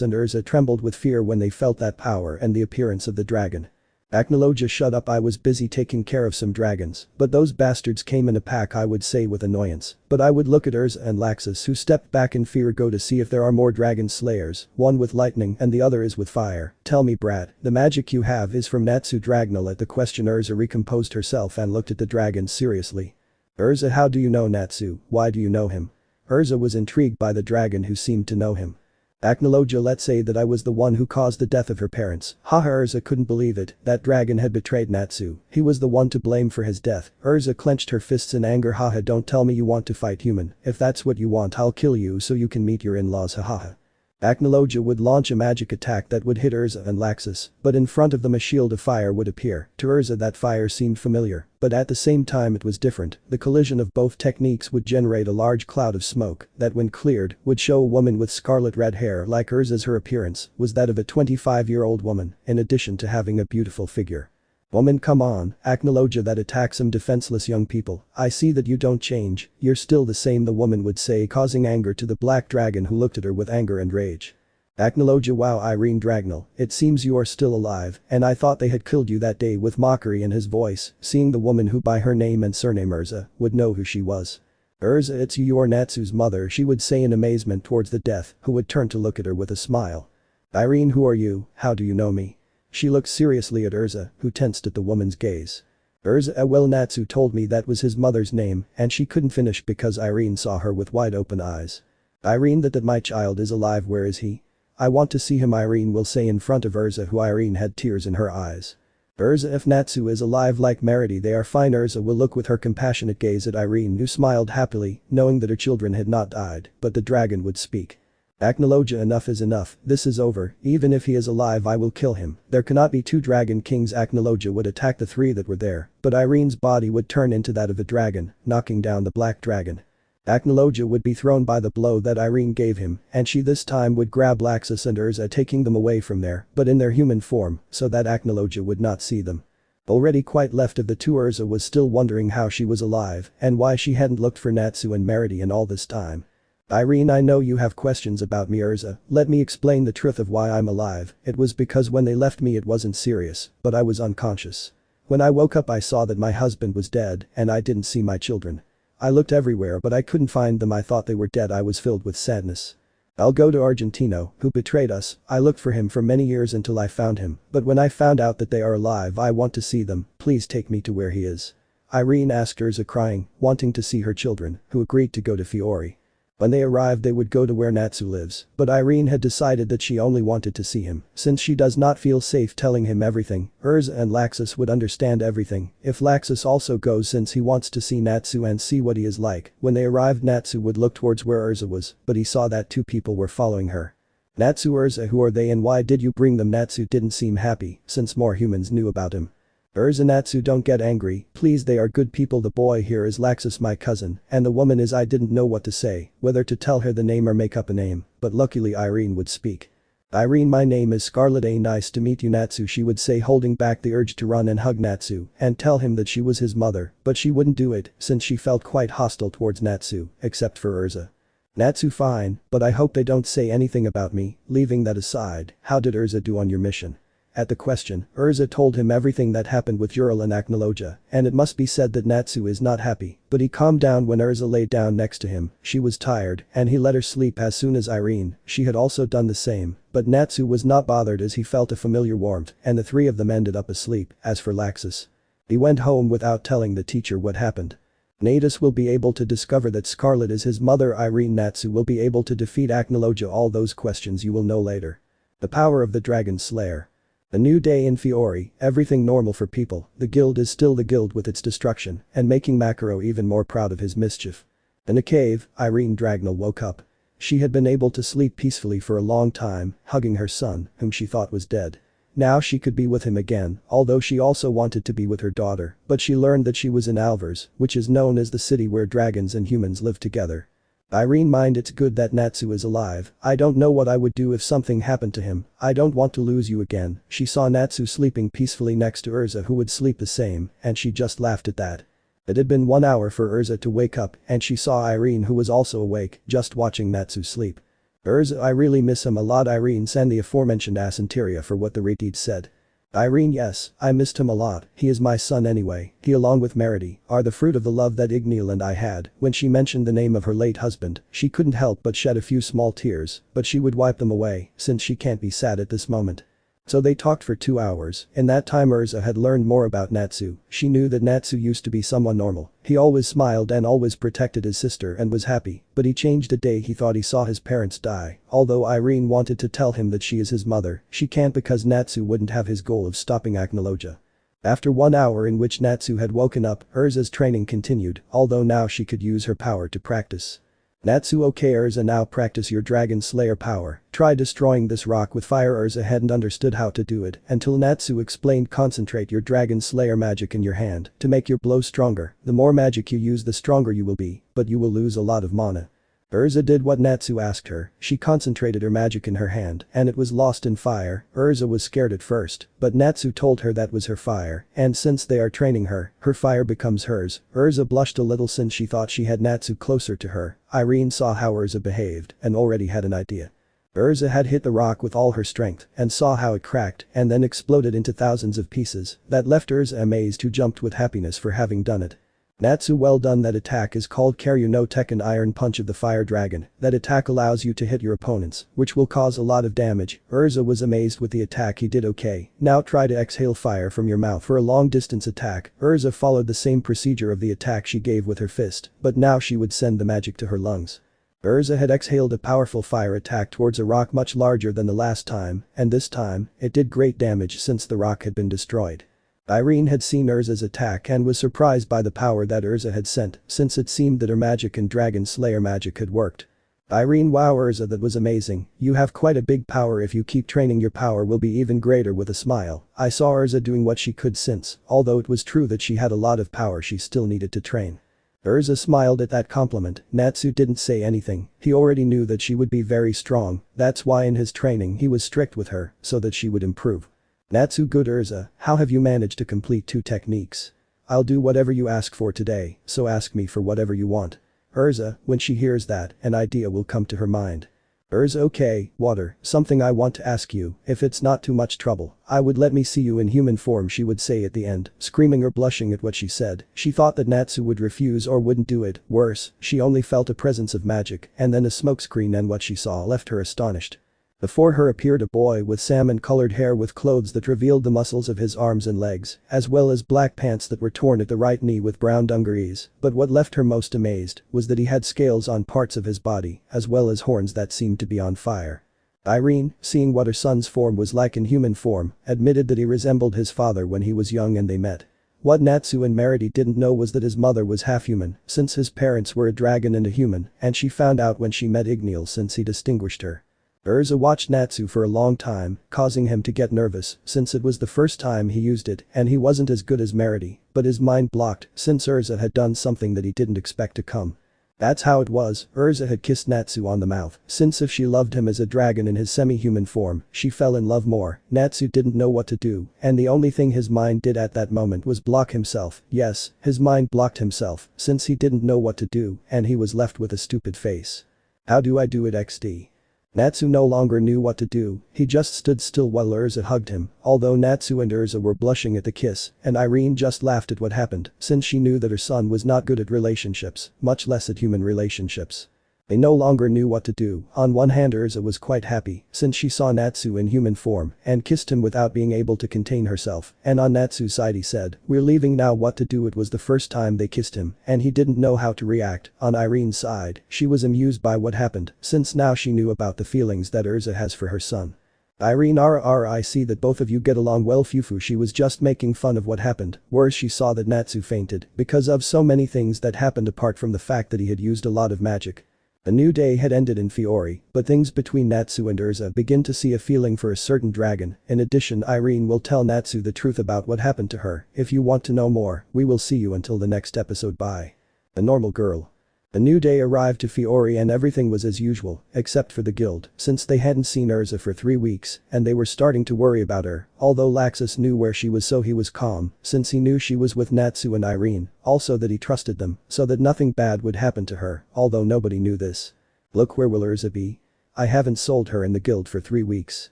and Erza trembled with fear when they felt that power and the appearance of the dragon. Acknowledge. Shut up, I was busy taking care of some dragons, but those bastards came in a pack, I would say with annoyance. But I would look at Erza and Laxus, who stepped back in fear. Go to see if there are more dragon slayers, one with lightning and the other is with fire. Tell me, brat, the magic you have is from Natsu Dragnel. At the question Erza recomposed herself and looked at the dragon seriously. Erza, how do you know Natsu? Why do you know him? Erza was intrigued by the dragon who seemed to know him. Acknowledge. Let's say that I was the one who caused the death of her parents. Haha. Erza couldn't believe it, that dragon had betrayed Natsu. He was the one to blame for his death. Erza clenched her fists in anger. Haha, don't tell me you want to fight human. If that's what you want, I'll kill you so you can meet your in-laws. Haha. Acknowledge would launch a magic attack that would hit Erza and Laxus, but in front of them a shield of fire would appear. To Erza that fire seemed familiar, but at the same time it was different. The collision of both techniques would generate a large cloud of smoke that when cleared would show a woman with scarlet red hair. Like Erza's, her appearance was that of a 25-year-old woman, in addition to having a beautiful figure. Woman, come on. Acknowledge that attack some defenseless young people. I see that you don't change, you're still the same, the woman would say, causing anger to the black dragon, who looked at her with anger and rage. Acknowledge. Wow, Irene Dragnel, it seems you are still alive, and I thought they had killed you that day, with mockery in his voice, seeing the woman who by her name and surname Erza would know who she was. Erza, it's you, you're Natsu's mother, she would say in amazement towards the death, who would turn to look at her with a smile. Irene, who are you? How do you know me? She looked seriously at Erza, who tensed at the woman's gaze. Erza, well, Natsu told me that was his mother's name, and she couldn't finish because Irene saw her with wide open eyes. Irene, that my child is alive, where is he? I want to see him, Irene will say in front of Erza, who Irene had tears in her eyes. Erza, if Natsu is alive like Merity, they are fine. Erza will look with her compassionate gaze at Irene, who smiled happily, knowing that her children had not died, but the dragon would speak. Acknowledge. Enough is enough, this is over, even if he is alive I will kill him. There cannot be two dragon kings. Acknowledge would attack the three that were there, but Irene's body would turn into that of a dragon, knocking down the black dragon. Acknowledge would be thrown by the blow that Irene gave him, and she this time would grab Laxus and Erza, taking them away from there, but in their human form, so that Acknowledge would not see them. Already quite left of the two, Erza was still wondering how she was alive and why she hadn't looked for Natsu and Merity in all this time. Irene, I know you have questions about me, Erza, let me explain the truth of why I'm alive. It was because when they left me it wasn't serious, but I was unconscious. When I woke up I saw that my husband was dead and I didn't see my children. I looked everywhere but I couldn't find them, I thought they were dead, I was filled with sadness. I'll go to Argentino, who betrayed us, I looked for him for many years until I found him, but when I found out that they are alive I want to see them, please take me to where he is. Irene asked Erza, crying, wanting to see her children, who agreed to go to Fiori. When they arrived they would go to where Natsu lives, but Irene had decided that she only wanted to see him, since she does not feel safe telling him everything. Erza and Laxus would understand everything if Laxus also goes, since he wants to see Natsu and see what he is like. When they arrived Natsu would look towards where Erza was, but he saw that two people were following her. NatsuxErza, who are they and why did you bring them? Natsu didn't seem happy since more humans knew about him. Erza, Natsu, don't get angry, please, they are good people. The boy here is Laxus, my cousin, and the woman is I didn't know what to say, whether to tell her the name or make up a name, but luckily Irene would speak. Irene, my name is Scarlet, nice to meet you, Natsu, she would say, holding back the urge to run and hug Natsu and tell him that she was his mother, but she wouldn't do it since she felt quite hostile towards Natsu, except for Erza. Natsu, fine, but I hope they don't say anything about me. Leaving that aside, how did Erza do on your mission? At the question, Erza told him everything that happened with Ural and Acnologia, and it must be said that Natsu is not happy, but he calmed down when Erza lay down next to him. She was tired, and he let her sleep as soon as Irene, she had also done the same, but Natsu was not bothered as he felt a familiar warmth, and the three of them ended up asleep. As for Laxus, he went home without telling the teacher what happened. Natus will be able to discover that Scarlet is his mother. Irene, Natsu will be able to defeat Acnologia. All those questions you will know later. The power of the Dragon Slayer. A new day in Fiore, everything normal for people, the guild is still the guild with its destruction, and making Makaro even more proud of his mischief. In a cave, Irene Dragnel woke up. She had been able to sleep peacefully for a long time, hugging her son, whom she thought was dead. Now she could be with him again, although she also wanted to be with her daughter, but she learned that she was in Alvars, which is known as the city where dragons and humans live together. Irene, mind, it's good that Natsu is alive. I don't know what I would do if something happened to him. I don't want to lose you again. She saw Natsu sleeping peacefully next to Erza, who would sleep the same, and she just laughed at that. It had been 1 hour for Erza to wake up, and she saw Irene, who was also awake, just watching Natsu sleep. Erza, I really miss him a lot. Irene sent the aforementioned Asenteria for what the Retid said. Irene, yes, I missed him a lot. He is my son anyway. He along with Merity are the fruit of the love that Igneal and I had. When she mentioned the name of her late husband, she couldn't help but shed a few small tears, but she would wipe them away since she can't be sad at this moment. So they talked for 2 hours. In that time Erza had learned more about Natsu. She knew that Natsu used to be someone normal. He always smiled and always protected his sister and was happy, but he changed the day he thought he saw his parents die. Although Irene wanted to tell him that she is his mother, she can't because Natsu wouldn't have his goal of stopping Acnologia. After 1 hour in which Natsu had woken up, Erza's training continued, although now she could use her power to practice. Natsu, okay Erza, now practice your Dragon Slayer power. Try destroying this rock with fire. Erza hadn't understood how to do it until Natsu explained, concentrate your Dragon Slayer magic in your hand to make your blow stronger. The more magic you use the stronger you will be, but you will lose a lot of mana. Erza did what Natsu asked her. She concentrated her magic in her hand and it was lost in fire. Erza was scared at first, but Natsu told her that was her fire, and since they are training her, her fire becomes hers. Erza blushed a little since she thought she had Natsu closer to her. Irene saw how Erza behaved and already had an idea. Erza had hit the rock with all her strength and saw how it cracked and then exploded into thousands of pieces. That left Erza amazed, who jumped with happiness for having done it. Natsu, well done. That attack is called Karyu no Tekken, Iron Punch of the Fire Dragon. That attack allows you to hit your opponents, which will cause a lot of damage. Erza was amazed with the attack. He did okay. Now try to exhale fire from your mouth for a long distance attack. Erza followed the same procedure of the attack she gave with her fist, but now she would send the magic to her lungs. Erza had exhaled a powerful fire attack towards a rock much larger than the last time, and this time, it did great damage since the rock had been destroyed. Irene had seen Erza's attack and was surprised by the power that Erza had sent, since it seemed that her magic and Dragon Slayer magic had worked. Irene, wow Erza, that was amazing. You have quite a big power. If you keep training your power will be even greater. With a smile, I saw Erza doing what she could since, although it was true that she had a lot of power, she still needed to train. Erza smiled at that compliment. Natsu didn't say anything. He already knew that she would be very strong. That's why in his training he was strict with her, so that she would improve. Natsu, good Erza, how have you managed to complete 2 techniques? I'll do whatever you ask for today, so ask me for whatever you want. Erza, when she hears that, an idea will come to her mind. Erza, okay, water, something I want to ask you. If it's not too much trouble, I would let me see you in human form, she would say at the end, screaming or blushing at what she said. She thought that Natsu would refuse or wouldn't do it. Worse, she only felt a presence of magic, and then a smokescreen, and what she saw left her astonished. Before her appeared a boy with salmon-colored hair with clothes that revealed the muscles of his arms and legs, as well as black pants that were torn at the right knee with brown dungarees, but what left her most amazed was that he had scales on parts of his body, as well as horns that seemed to be on fire. Irene, seeing what her son's form was like in human form, admitted that he resembled his father when he was young and they met. What Natsu and Merity didn't know was that his mother was half-human, since his parents were a dragon and a human, and she found out when she met Igneal since he distinguished her. Erza watched Natsu for a long time, causing him to get nervous since it was the first time he used it and he wasn't as good as Merity, but his mind blocked since Erza had done something that he didn't expect to come. That's how it was, Erza had kissed Natsu on the mouth, since if she loved him as a dragon in his semi-human form, she fell in love more. Natsu didn't know what to do, and the only thing his mind did at that moment was block himself. Yes, his mind blocked himself, since he didn't know what to do, and he was left with a stupid face. How do I do it XD? Natsu no longer knew what to do, he just stood still while Erza hugged him, although Natsu and Erza were blushing at the kiss, and Irene just laughed at what happened, since she knew that her son was not good at relationships, much less at human relationships. They no longer knew what to do. On one hand Erza was quite happy, since she saw Natsu in human form, and kissed him without being able to contain herself, and on Natsu's side he said, "We're leaving now, what to do?" It was the first time they kissed him, and he didn't know how to react. On Irene's side, she was amused by what happened, since now she knew about the feelings that Erza has for her son. Irene, I see that both of you get along well. Fufu, she was just making fun of what happened, whereas she saw that Natsu fainted because of so many things that happened apart from the fact that he had used a lot of magic. The new day had ended in Fiori, but things between Natsu and Erza begin to see a feeling for a certain dragon. In addition, Irene will tell Natsu the truth about what happened to her. If you want to know more, we will see you until the next episode. Bye. The normal girl. The new day arrived to Fiori and everything was as usual, except for the guild, since they hadn't seen Erza for 3 weeks, and they were starting to worry about her, although Laxus knew where she was, so he was calm, since he knew she was with Natsu and Irene, also that he trusted them, so that nothing bad would happen to her, although nobody knew this. Look, where will Erza be? I haven't sold her in the guild for 3 weeks.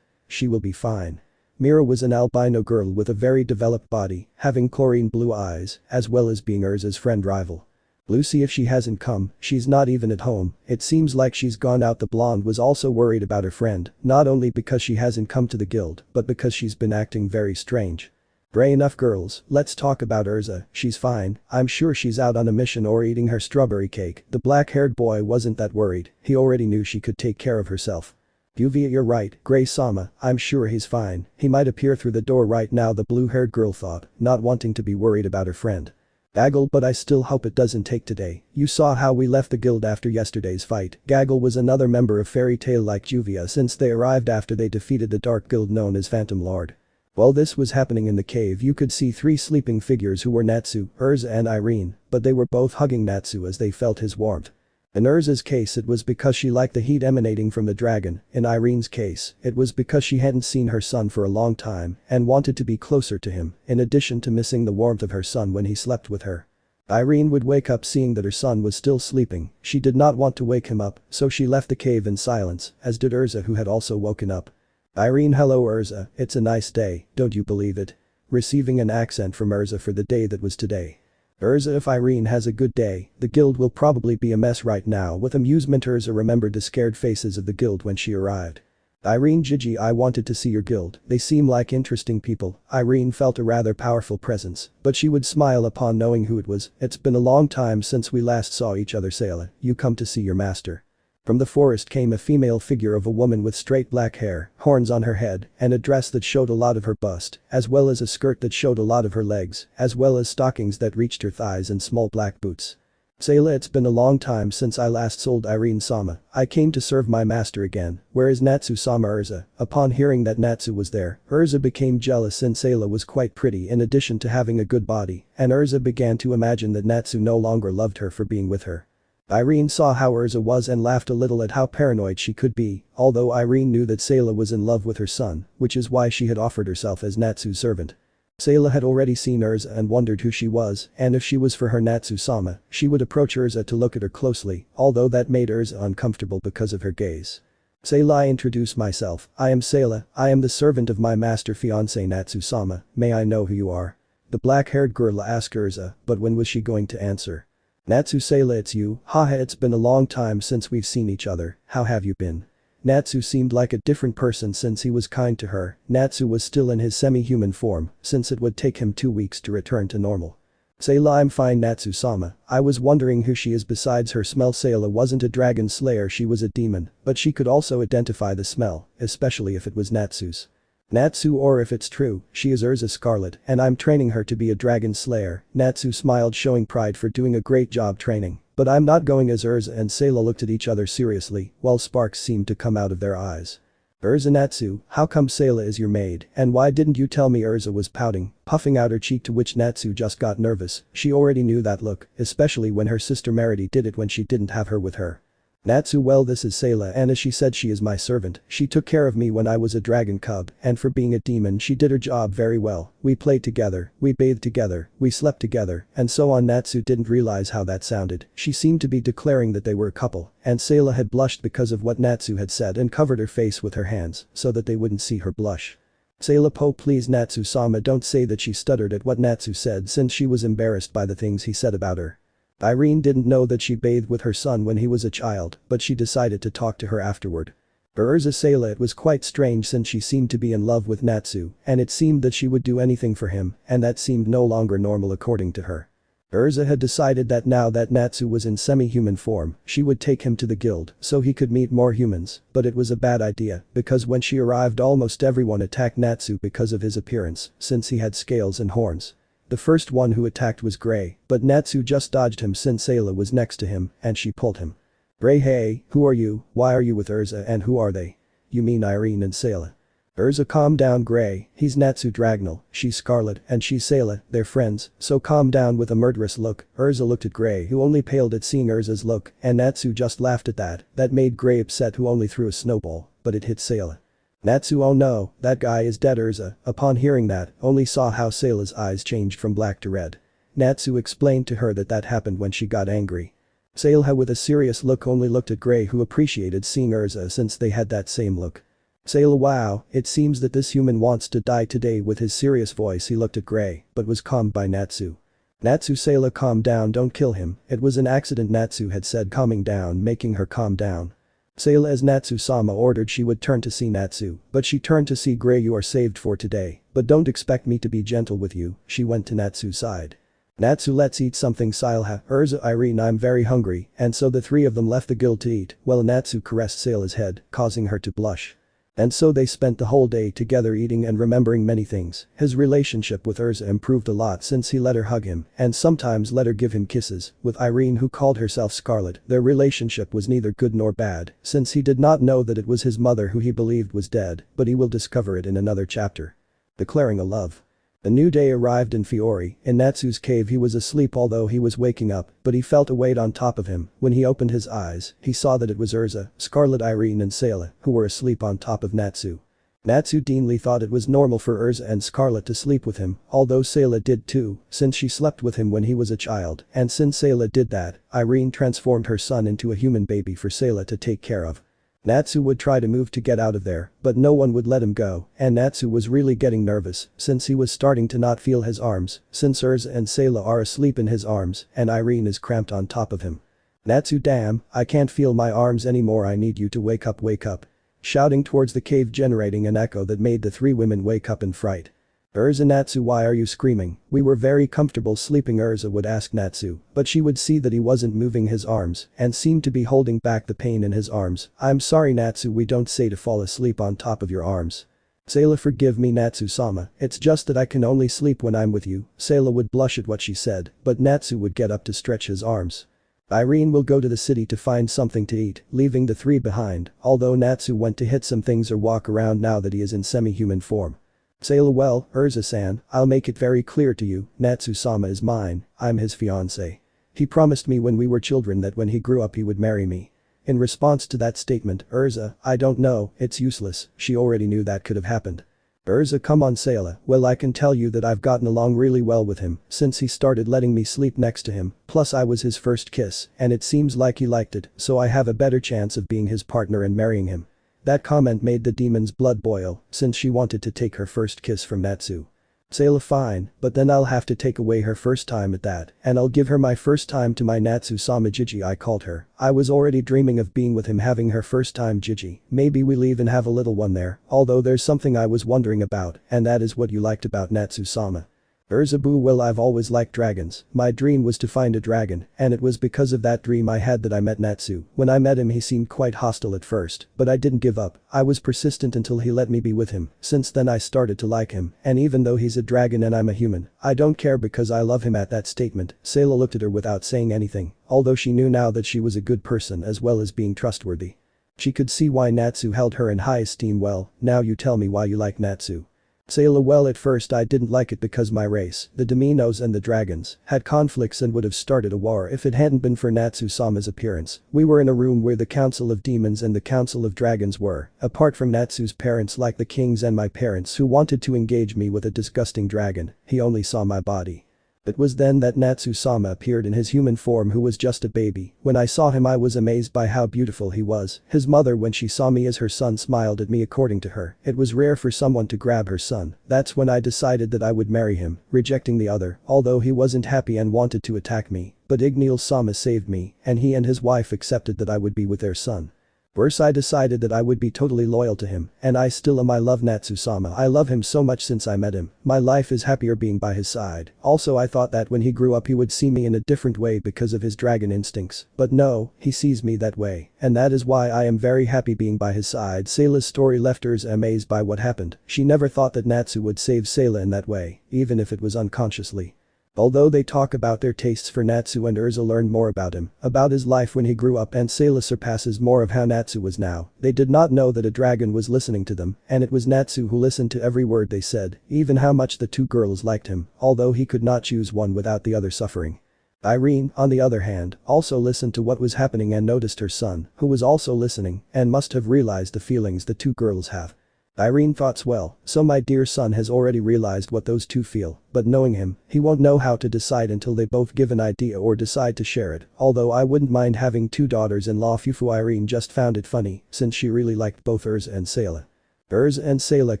She will be fine. Mira was an albino girl with a very developed body, having chlorine blue eyes, as well as being Erza's friend rival. Lucy, if she hasn't come, she's not even at home, it seems like she's gone out. The blonde was also worried about her friend, not only because she hasn't come to the guild, but because she's been acting very strange. Gray enough girls, let's talk about Erza. She's fine, I'm sure she's out on a mission or eating her strawberry cake. The black-haired boy wasn't that worried, he already knew she could take care of herself. Yuvia, you're right, Gray-sama, I'm sure he's fine, he might appear through the door right now, the blue-haired girl thought, not wanting to be worried about her friend. Gaggle, but I still hope it doesn't take today. You saw how we left the guild after yesterday's fight. Gaggle was another member of Fairy Tail like Juvia, since they arrived after they defeated the dark guild known as Phantom Lord. While this was happening in the cave, you could see 3 sleeping figures who were Natsu, Erza and Irene, but they were both hugging Natsu as they felt his warmth. In Erza's case it was because she liked the heat emanating from the dragon, in Irene's case, it was because she hadn't seen her son for a long time and wanted to be closer to him, in addition to missing the warmth of her son when he slept with her. Irene would wake up seeing that her son was still sleeping, she did not want to wake him up, so she left the cave in silence, as did Erza, who had also woken up. Irene, hello Erza, it's a nice day, don't you believe it? Receiving an accent from Erza for the day that was today. Erza, if Irene has a good day, the guild will probably be a mess right now. With amusement Erza remembered the scared faces of the guild when she arrived. Irene, Gigi, I wanted to see your guild, they seem like interesting people. Irene felt a rather powerful presence, but she would smile upon knowing who it was. It's been a long time since we last saw each other. Sayla, you come to see your master. From the forest came a female figure of a woman with straight black hair, horns on her head, and a dress that showed a lot of her bust, as well as a skirt that showed a lot of her legs, as well as stockings that reached her thighs and small black boots. Sayla, it's been a long time since I last sold Irene-sama, I came to serve my master again. Where is Natsu-sama? Erza. Upon hearing that Natsu was there, Erza became jealous since Sayla was quite pretty in addition to having a good body, and Erza began to imagine that Natsu no longer loved her for being with her. Irene saw how Erza was and laughed a little at how paranoid she could be, although Irene knew that Sayla was in love with her son, which is why she had offered herself as Natsu's servant. Sayla had already seen Erza and wondered who she was, and if she was for her Natsu-sama, she would approach Erza to look at her closely, although that made Erza uncomfortable because of her gaze. Sayla, I introduce myself, I am Sayla, I am the servant of my master fiancé Natsu-sama, may I know who you are? The black-haired girl asked Erza, but when was she going to answer? Natsu. Sayla, it's you, haha, it's been a long time since we've seen each other, how have you been? Natsu seemed like a different person since he was kind to her. Natsu was still in his semi-human form, since it would take him 2 weeks to return to normal. Sayla, I'm fine Natsu-sama, I was wondering who she is besides her smell. Sayla wasn't a dragon slayer, she was a demon, but she could also identify the smell, especially if it was Natsu's. Natsu, or if it's true, she is Erza Scarlet and I'm training her to be a dragon slayer. Natsu smiled, showing pride for doing a great job training, But I'm not going as Erza and Sayla looked at each other seriously, while sparks seemed to come out of their eyes. Erza Natsu, how come Sayla is your maid, and why didn't you tell me? Erza was pouting, puffing out her cheek, to which Natsu just got nervous. She already knew that look, especially when her sister Merity did it when she didn't have her with her. Natsu, well, this is Sayla, and as she said, she is my servant. She took care of me when I was a dragon cub, and for being a demon she did her job very well. We played together, we bathed together, we slept together, and so on. Natsu didn't realize how that sounded. She seemed to be declaring that they were a couple, and Sayla had blushed because of what Natsu had said and covered her face with her hands so that they wouldn't see her blush. Sayla, po, please Natsu-sama, don't say that. She stuttered at what Natsu said since she was embarrassed by the things he said about her. Irene didn't know that she bathed with her son when he was a child, but she decided to talk to her afterward. For Erza Sayla, it was quite strange since she seemed to be in love with Natsu, and it seemed that she would do anything for him, and that seemed no longer normal according to her. Erza had decided that now that Natsu was in semi-human form, she would take him to the guild so he could meet more humans, but it was a bad idea because when she arrived almost everyone attacked Natsu because of his appearance, since he had scales and horns. The first one who attacked was Gray, but Natsu just dodged him since Sayla was next to him and she pulled him. Gray, hey, who are you, why are you with Erza, and who are they? You mean Irene and Sayla? Erza, calm down Gray, he's Natsu Dragnel, she's Scarlet, and she's Sayla, they're friends, so calm down. With a murderous look, Erza looked at Gray, who only paled at seeing Erza's look, and Natsu just laughed at that. That made Gray upset, who only threw a snowball, but it hit Sayla. Natsu, oh no, that guy is dead. Erza, upon hearing that, only saw how Sayla's eyes changed from black to red. Natsu explained to her that that happened when she got angry. Sayla with a serious look only looked at Gray, who appreciated seeing Erza since they had that same look. Sayla, wow, it seems that this human wants to die today. With his serious voice he looked at Gray, but was calmed by Natsu. Natsu, Sayla, calm down, don't kill him, it was an accident, Natsu had said, calming down, making her calm down. Sayla, as Natsu-sama ordered, she would turn to see Natsu, but she turned to see Gray. You are saved for today, but don't expect me to be gentle with you. She went to Natsu's side. Natsu, let's eat something. Sayla, Erza, Irene, I'm very hungry, and so the three of them left the guild to eat. Well, Natsu caressed Sayla's head, causing her to blush. And so they spent the whole day together eating and remembering many things. His relationship with Erza improved a lot since he let her hug him and sometimes let her give him kisses. With Irene, who called herself Scarlet, their relationship was neither good nor bad since he did not know that it was his mother who he believed was dead, but he will discover it in another chapter. Declaring a love. A new day arrived in Fiori. In Natsu's cave he was asleep, although he was waking up, but he felt a weight on top of him. When he opened his eyes, he saw that it was Erza, Scarlet, Irene and Sayla, who were asleep on top of Natsu. Natsu Deanly thought it was normal for Erza and Scarlet to sleep with him, although Sayla did too, since she slept with him when he was a child, and since Sayla did that, Irene transformed her son into a human baby for Sayla to take care of. Natsu would try to move to get out of there, but no one would let him go, and Natsu was really getting nervous since he was starting to not feel his arms, since Erza and Sayla are asleep in his arms and Irene is cramped on top of him. Natsu, damn, I can't feel my arms anymore, I need you to wake up, shouting towards the cave, generating an echo that made the three women wake up in fright. Erza, Natsu, why are you screaming? We were very comfortable sleeping, Erza would ask Natsu, but she would see that he wasn't moving his arms and seemed to be holding back the pain in his arms. I'm sorry Natsu, we don't say to fall asleep on top of your arms. Sayla, forgive me Natsu-sama, it's just that I can only sleep when I'm with you. Sayla would blush at what she said, but Natsu would get up to stretch his arms. Irene will go to the city to find something to eat, leaving the three behind, although Natsu went to hit some things or walk around now that he is in semi-human form. Sayla, well, Erza-san, I'll make it very clear to you, Natsu-sama is mine, I'm his fiancé. He promised me when we were children that when he grew up he would marry me. In response to that statement, Erza, I don't know, it's useless, she already knew that could have happened. Erza, come on Sayla, well I can tell you that I've gotten along really well with him since he started letting me sleep next to him, plus I was his first kiss and it seems like he liked it, so I have a better chance of being his partner and marrying him. That comment made the demon's blood boil since she wanted to take her first kiss from Natsu. Sayla, fine, but then I'll have to take away her first time at that, and I'll give her my first time to my Natsu-sama Jiji, I called her. I was already dreaming of being with him, having her first time Jiji. Maybe we leave and have a little one there, although there's something I was wondering about, and that is what you liked about Natsu-sama. Erza boo, well, I've always liked dragons. My dream was to find a dragon, and it was because of that dream I had that I met Natsu. When I met him he seemed quite hostile at first, but I didn't give up. I was persistent until he let me be with him. Since then I started to like him, and even though he's a dragon and I'm a human, I don't care because I love him. At that statement, Sayla looked at her without saying anything, although she knew now that she was a good person as well as being trustworthy. She could see why Natsu held her in high esteem. Well, now you tell me why you like Natsu. Sayla, well, at first I didn't like it because my race, the Dominos and the dragons, had conflicts and would have started a war if it hadn't been for Natsu-sama's appearance. We were in a room where the Council of Demons and the Council of Dragons were, apart from Natsu's parents like the kings and my parents who wanted to engage me with a disgusting dragon, he only saw my body. It was then that Natsu-sama appeared in his human form, who was just a baby. When I saw him I was amazed by how beautiful he was. His mother, when she saw me as her son, smiled at me. According to her, it was rare for someone to grab her son. That's when I decided that I would marry him, rejecting the other, although he wasn't happy and wanted to attack me. But Igneel-sama saved me, and he and his wife accepted that I would be with their son. Worse, I decided that I would be totally loyal to him, and I still am. I love Natsu-sama. I love him so much since I met him. My life is happier being by his side. Also, I thought that when he grew up he would see me in a different way because of his dragon instincts, but no, he sees me that way, and that is why I am very happy being by his side. Sayla's story left Erza amazed by what happened. She never thought that Natsu would save Sayla in that way, even if it was unconsciously. Although they talk about their tastes for Natsu, and Erza learned more about him, about his life when he grew up, and Sayla surpasses more of how Natsu was now. They did not know that a dragon was listening to them, and it was Natsu who listened to every word they said, even how much the two girls liked him, although he could not choose one without the other suffering. Irene, on the other hand, also listened to what was happening and noticed her son, who was also listening, and must have realized the feelings the two girls have. Irene thought, well, so my dear son has already realized what those two feel, but knowing him, he won't know how to decide until they both give an idea or decide to share it, although I wouldn't mind having two daughters-in-law. Fufu. Irene just found it funny, since she really liked both Erza and Sayla. Erza and Sayla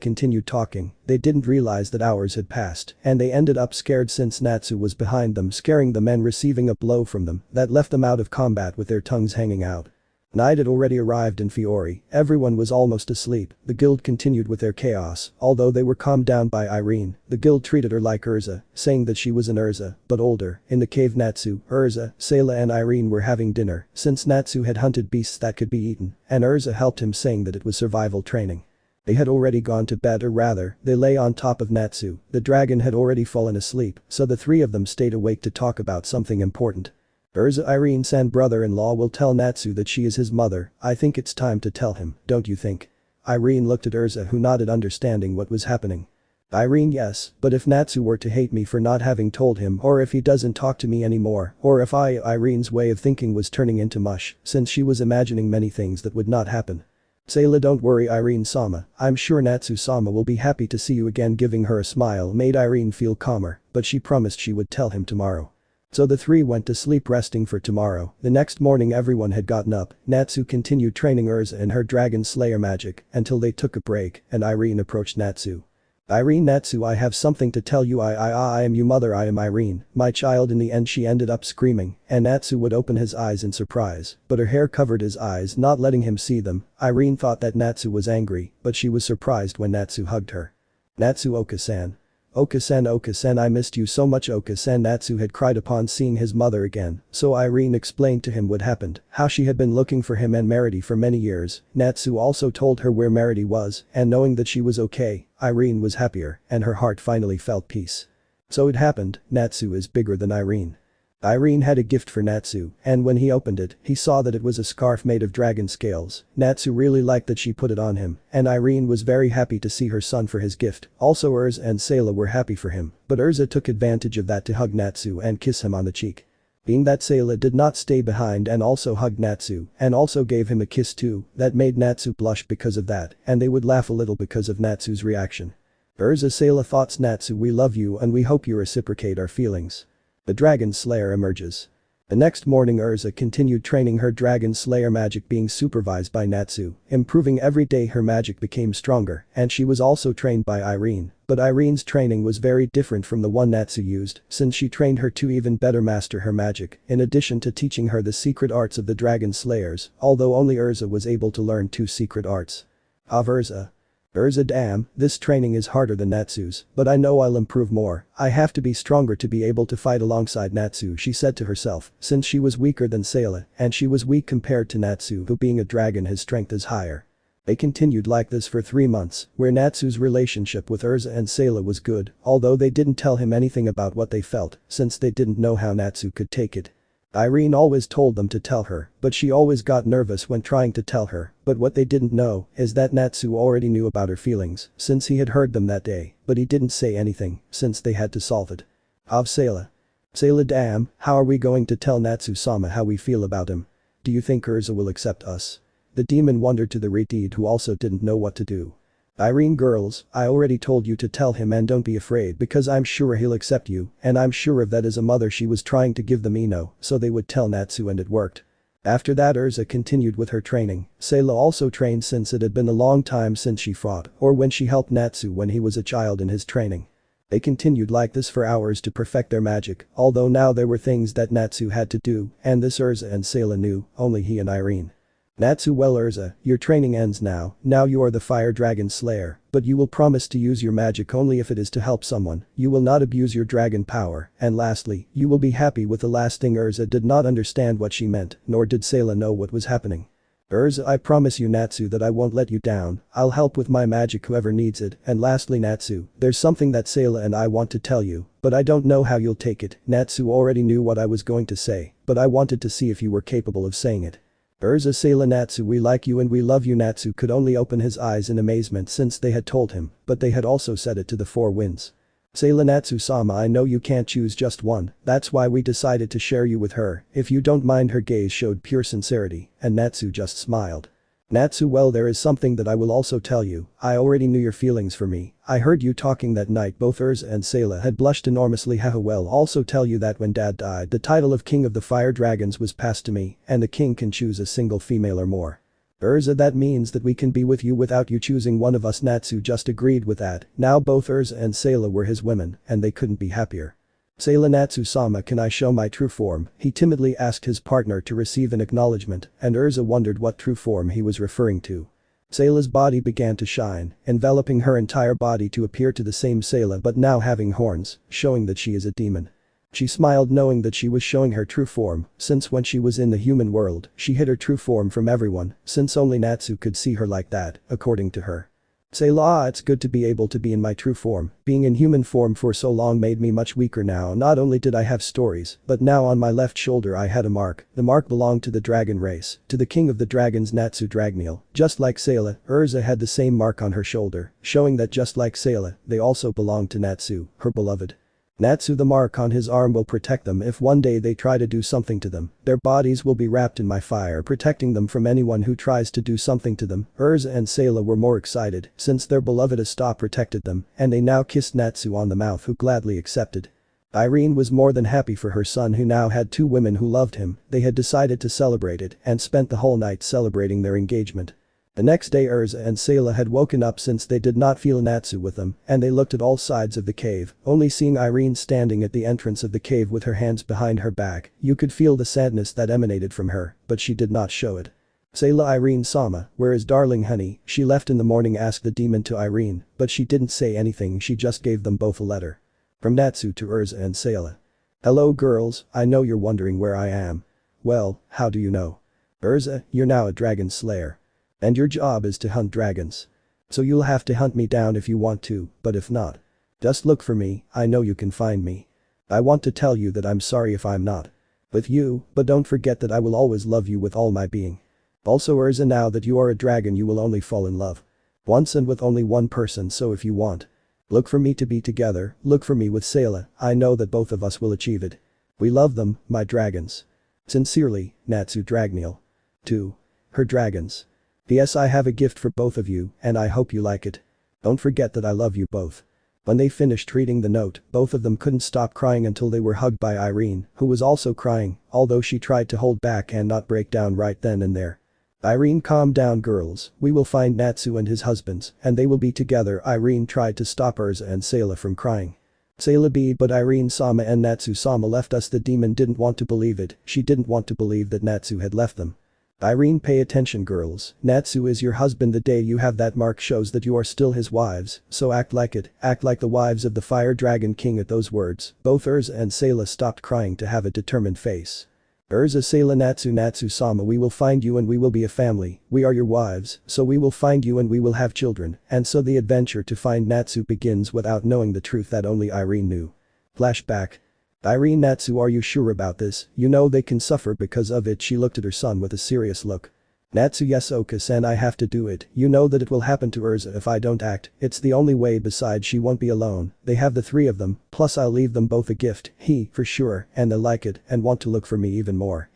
continued talking. They didn't realize that hours had passed, and they ended up scared since Natsu was behind them, scaring them and receiving a blow from them that left them out of combat with their tongues hanging out. Night had already arrived in Fiore. Everyone was almost asleep. The guild continued with their chaos, although they were calmed down by Irene. The guild treated her like Erza, saying that she was an Erza, but older. In the cave, Natsu, Erza, Sayla and Irene were having dinner, since Natsu had hunted beasts that could be eaten, and Erza helped him, saying that it was survival training. They had already gone to bed, or rather, they lay on top of Natsu. The dragon had already fallen asleep, so the three of them stayed awake to talk about something important. Erza, Irene's brother-in-law, will tell Natsu that she is his mother. I think it's time to tell him, don't you think? Irene looked at Erza, who nodded, understanding what was happening. Irene, yes, but if Natsu were to hate me for not having told him, or if he doesn't talk to me anymore, or if Irene's way of thinking was turning into mush, since she was imagining many things that would not happen. Sayla, don't worry Irene-sama, I'm sure Natsu-sama will be happy to see you again. Giving her a smile made Irene feel calmer, but she promised she would tell him tomorrow. So the three went to sleep, resting for tomorrow. The next morning everyone had gotten up. Natsu continued training Erza in her Dragon Slayer magic until they took a break and Irene approached Natsu. Irene, Natsu, I have something to tell you. I am your mother. I am Irene, my child. In the end she ended up screaming, and Natsu would open his eyes in surprise, but her hair covered his eyes, not letting him see them. Irene thought that Natsu was angry, but she was surprised when Natsu hugged her. Natsu, Oka-san. Oka-san, I missed you so much. Oka-san. Natsu had cried upon seeing his mother again, so Irene explained to him what happened, how she had been looking for him and Merity for many years. Natsu also told her where Merity was, and knowing that she was okay, Irene was happier, and her heart finally felt peace. So it happened, Natsu is bigger than Irene. Irene had a gift for Natsu, and when he opened it, he saw that it was a scarf made of dragon scales. Natsu really liked that she put it on him, and Irene was very happy to see her son for his gift. Also Erza and Sayla were happy for him, but Erza took advantage of that to hug Natsu and kiss him on the cheek. Being that Sayla did not stay behind and also hugged Natsu, and also gave him a kiss too, that made Natsu blush because of that, and they would laugh a little because of Natsu's reaction. Erza, Sayla thoughts, Natsu, we love you and we hope you reciprocate our feelings. The Dragon Slayer emerges. The next morning Erza continued training her Dragon Slayer magic, being supervised by Natsu. Improving every day, her magic became stronger, and she was also trained by Irene, but Irene's training was very different from the one Natsu used, since she trained her to even better master her magic, in addition to teaching her the secret arts of the Dragon Slayers, although only Erza was able to learn 2 secret arts. Of Erza. Erza, damn, this training is harder than Natsu's, but I know I'll improve more. I have to be stronger to be able to fight alongside Natsu, she said to herself, since she was weaker than Sayla, and she was weak compared to Natsu, who being a dragon his strength is higher. They continued like this for 3 months, where Natsu's relationship with Erza and Sayla was good, although they didn't tell him anything about what they felt, since they didn't know how Natsu could take it. Irene always told them to tell her, but she always got nervous when trying to tell her, but what they didn't know is that Natsu already knew about her feelings, since he had heard them that day, but he didn't say anything, since they had to solve it. Of Sayla. Sayla, damn, how are we going to tell Natsu-sama how we feel about him? Do you think Erza will accept us? The demon wondered to the Redeed, who also didn't know what to do. Irene, girls, I already told you to tell him, and don't be afraid, because I'm sure he'll accept you, and I'm sure of that. As a mother she was trying to give them Ino so they would tell Natsu, and it worked. After that Erza continued with her training. Sayla also trained since it had been a long time since she fought or when she helped Natsu when he was a child in his training. They continued like this for hours to perfect their magic, although now there were things that Natsu had to do, and this Erza and Sayla knew, only he and Irene. Natsu, well Erza, your training ends now you are the fire dragon slayer, but you will promise to use your magic only if it is to help someone, you will not abuse your dragon power, and lastly, you will be happy with the last thing. Erza did not understand what she meant, nor did Sayla know what was happening. Erza, I promise you Natsu that I won't let you down, I'll help with my magic whoever needs it, and lastly Natsu, there's something that Sayla and I want to tell you, but I don't know how you'll take it. Natsu already knew what I was going to say, but I wanted to see if you were capable of saying it. Erza, Sayla, Natsu, we like you and we love you. Natsu could only open his eyes in amazement since they had told him, but they had also said it to the 4 winds. Sayla, Natsu-sama, I know you can't choose just one, that's why we decided to share you with her, if you don't mind. Her gaze showed pure sincerity, and Natsu just smiled. Natsu, well there is something that I will also tell you, I already knew your feelings for me, I heard you talking that night. Both Erza and Sayla had blushed enormously. Haha, well also tell you that when dad died the title of king of the fire dragons was passed to me, and the king can choose a single female or more. Erza, that means that we can be with you without you choosing one of us. Natsu just agreed with that, now both Erza and Sayla were his women, and they couldn't be happier. Sayla, Natsu-sama, can I show my true form? He timidly asked his partner to receive an acknowledgement, and Erza wondered what true form he was referring to. Sayla's body began to shine, enveloping her entire body to appear to the same Sayla but now having horns, showing that she is a demon. She smiled knowing that she was showing her true form, since when she was in the human world, she hid her true form from everyone, since only Natsu could see her like that, according to her. Sayla, it's good to be able to be in my true form, being in human form for so long made me much weaker now. Not only did I have stories, but now on my left shoulder I had a mark, the mark belonged to the dragon race, to the king of the dragons Natsu Dragnel, just like Sayla, Erza had the same mark on her shoulder, showing that just like Sayla, they also belonged to Natsu, her beloved. Natsu, the mark on his arm will protect them if one day they try to do something to them, their bodies will be wrapped in my fire protecting them from anyone who tries to do something to them. Erza and Sayla were more excited since their beloved Asta protected them, and they now kissed Natsu on the mouth, who gladly accepted. Irene was more than happy for her son, who now had 2 women who loved him. They had decided to celebrate it and spent the whole night celebrating their engagement. The next day Erza and Sayla had woken up since they did not feel Natsu with them, and they looked at all sides of the cave, only seeing Irene standing at the entrance of the cave with her hands behind her back. You could feel the sadness that emanated from her, but she did not show it. Sayla, Irene-sama, where is darling honey? She left in the morning, asked the demon to Irene, but she didn't say anything, she just gave them both a letter. From Natsu to Erza and Sayla. Hello girls, I know you're wondering where I am. Well, how do you know? Erza, you're now a dragon slayer. And your job is to hunt dragons. So you'll have to hunt me down if you want to, but if not, just look for me, I know you can find me. I want to tell you that I'm sorry if I'm not with you, but don't forget that I will always love you with all my being. Also Erza, now that you are a dragon you will only fall in love once and with only one person, so if you want, look for me to be together, look for me with Sayla, I know that both of us will achieve it. We love them, my dragons. Sincerely, Natsu Dragnel. To her dragons. P.S. I have a gift for both of you, and I hope you like it. Don't forget that I love you both. When they finished reading the note, both of them couldn't stop crying until they were hugged by Irene, who was also crying, although she tried to hold back and not break down right then and there. Irene, calm down girls, we will find Natsu and his husbands, and they will be together. Irene tried to stop Erza and Sayla from crying. Sayla B, but Irene-sama and Natsu-sama left us. The demon didn't want to believe it, she didn't want to believe that Natsu had left them. Irene, pay attention girls, Natsu is your husband. The day you have that mark shows that you are still his wives, so act like it, act like the wives of the Fire Dragon King. At those words, both Erza and Sayla stopped crying to have a determined face. Erza, Sayla, Natsu-sama, we will find you and we will be a family, we are your wives, so we will find you and we will have children, and so the adventure to find Natsu begins without knowing the truth that only Irene knew. Flashback. Irene, Natsu, are you sure about this? You know they can suffer because of it. She looked at her son with a serious look. Natsu, yes Oka-san, I have to do it. You know that it will happen to Erza if I don't act, it's the only way. Besides, she won't be alone, they have the three of them, plus I'll leave them both a gift, for sure, and they'll like it and want to look for me even more,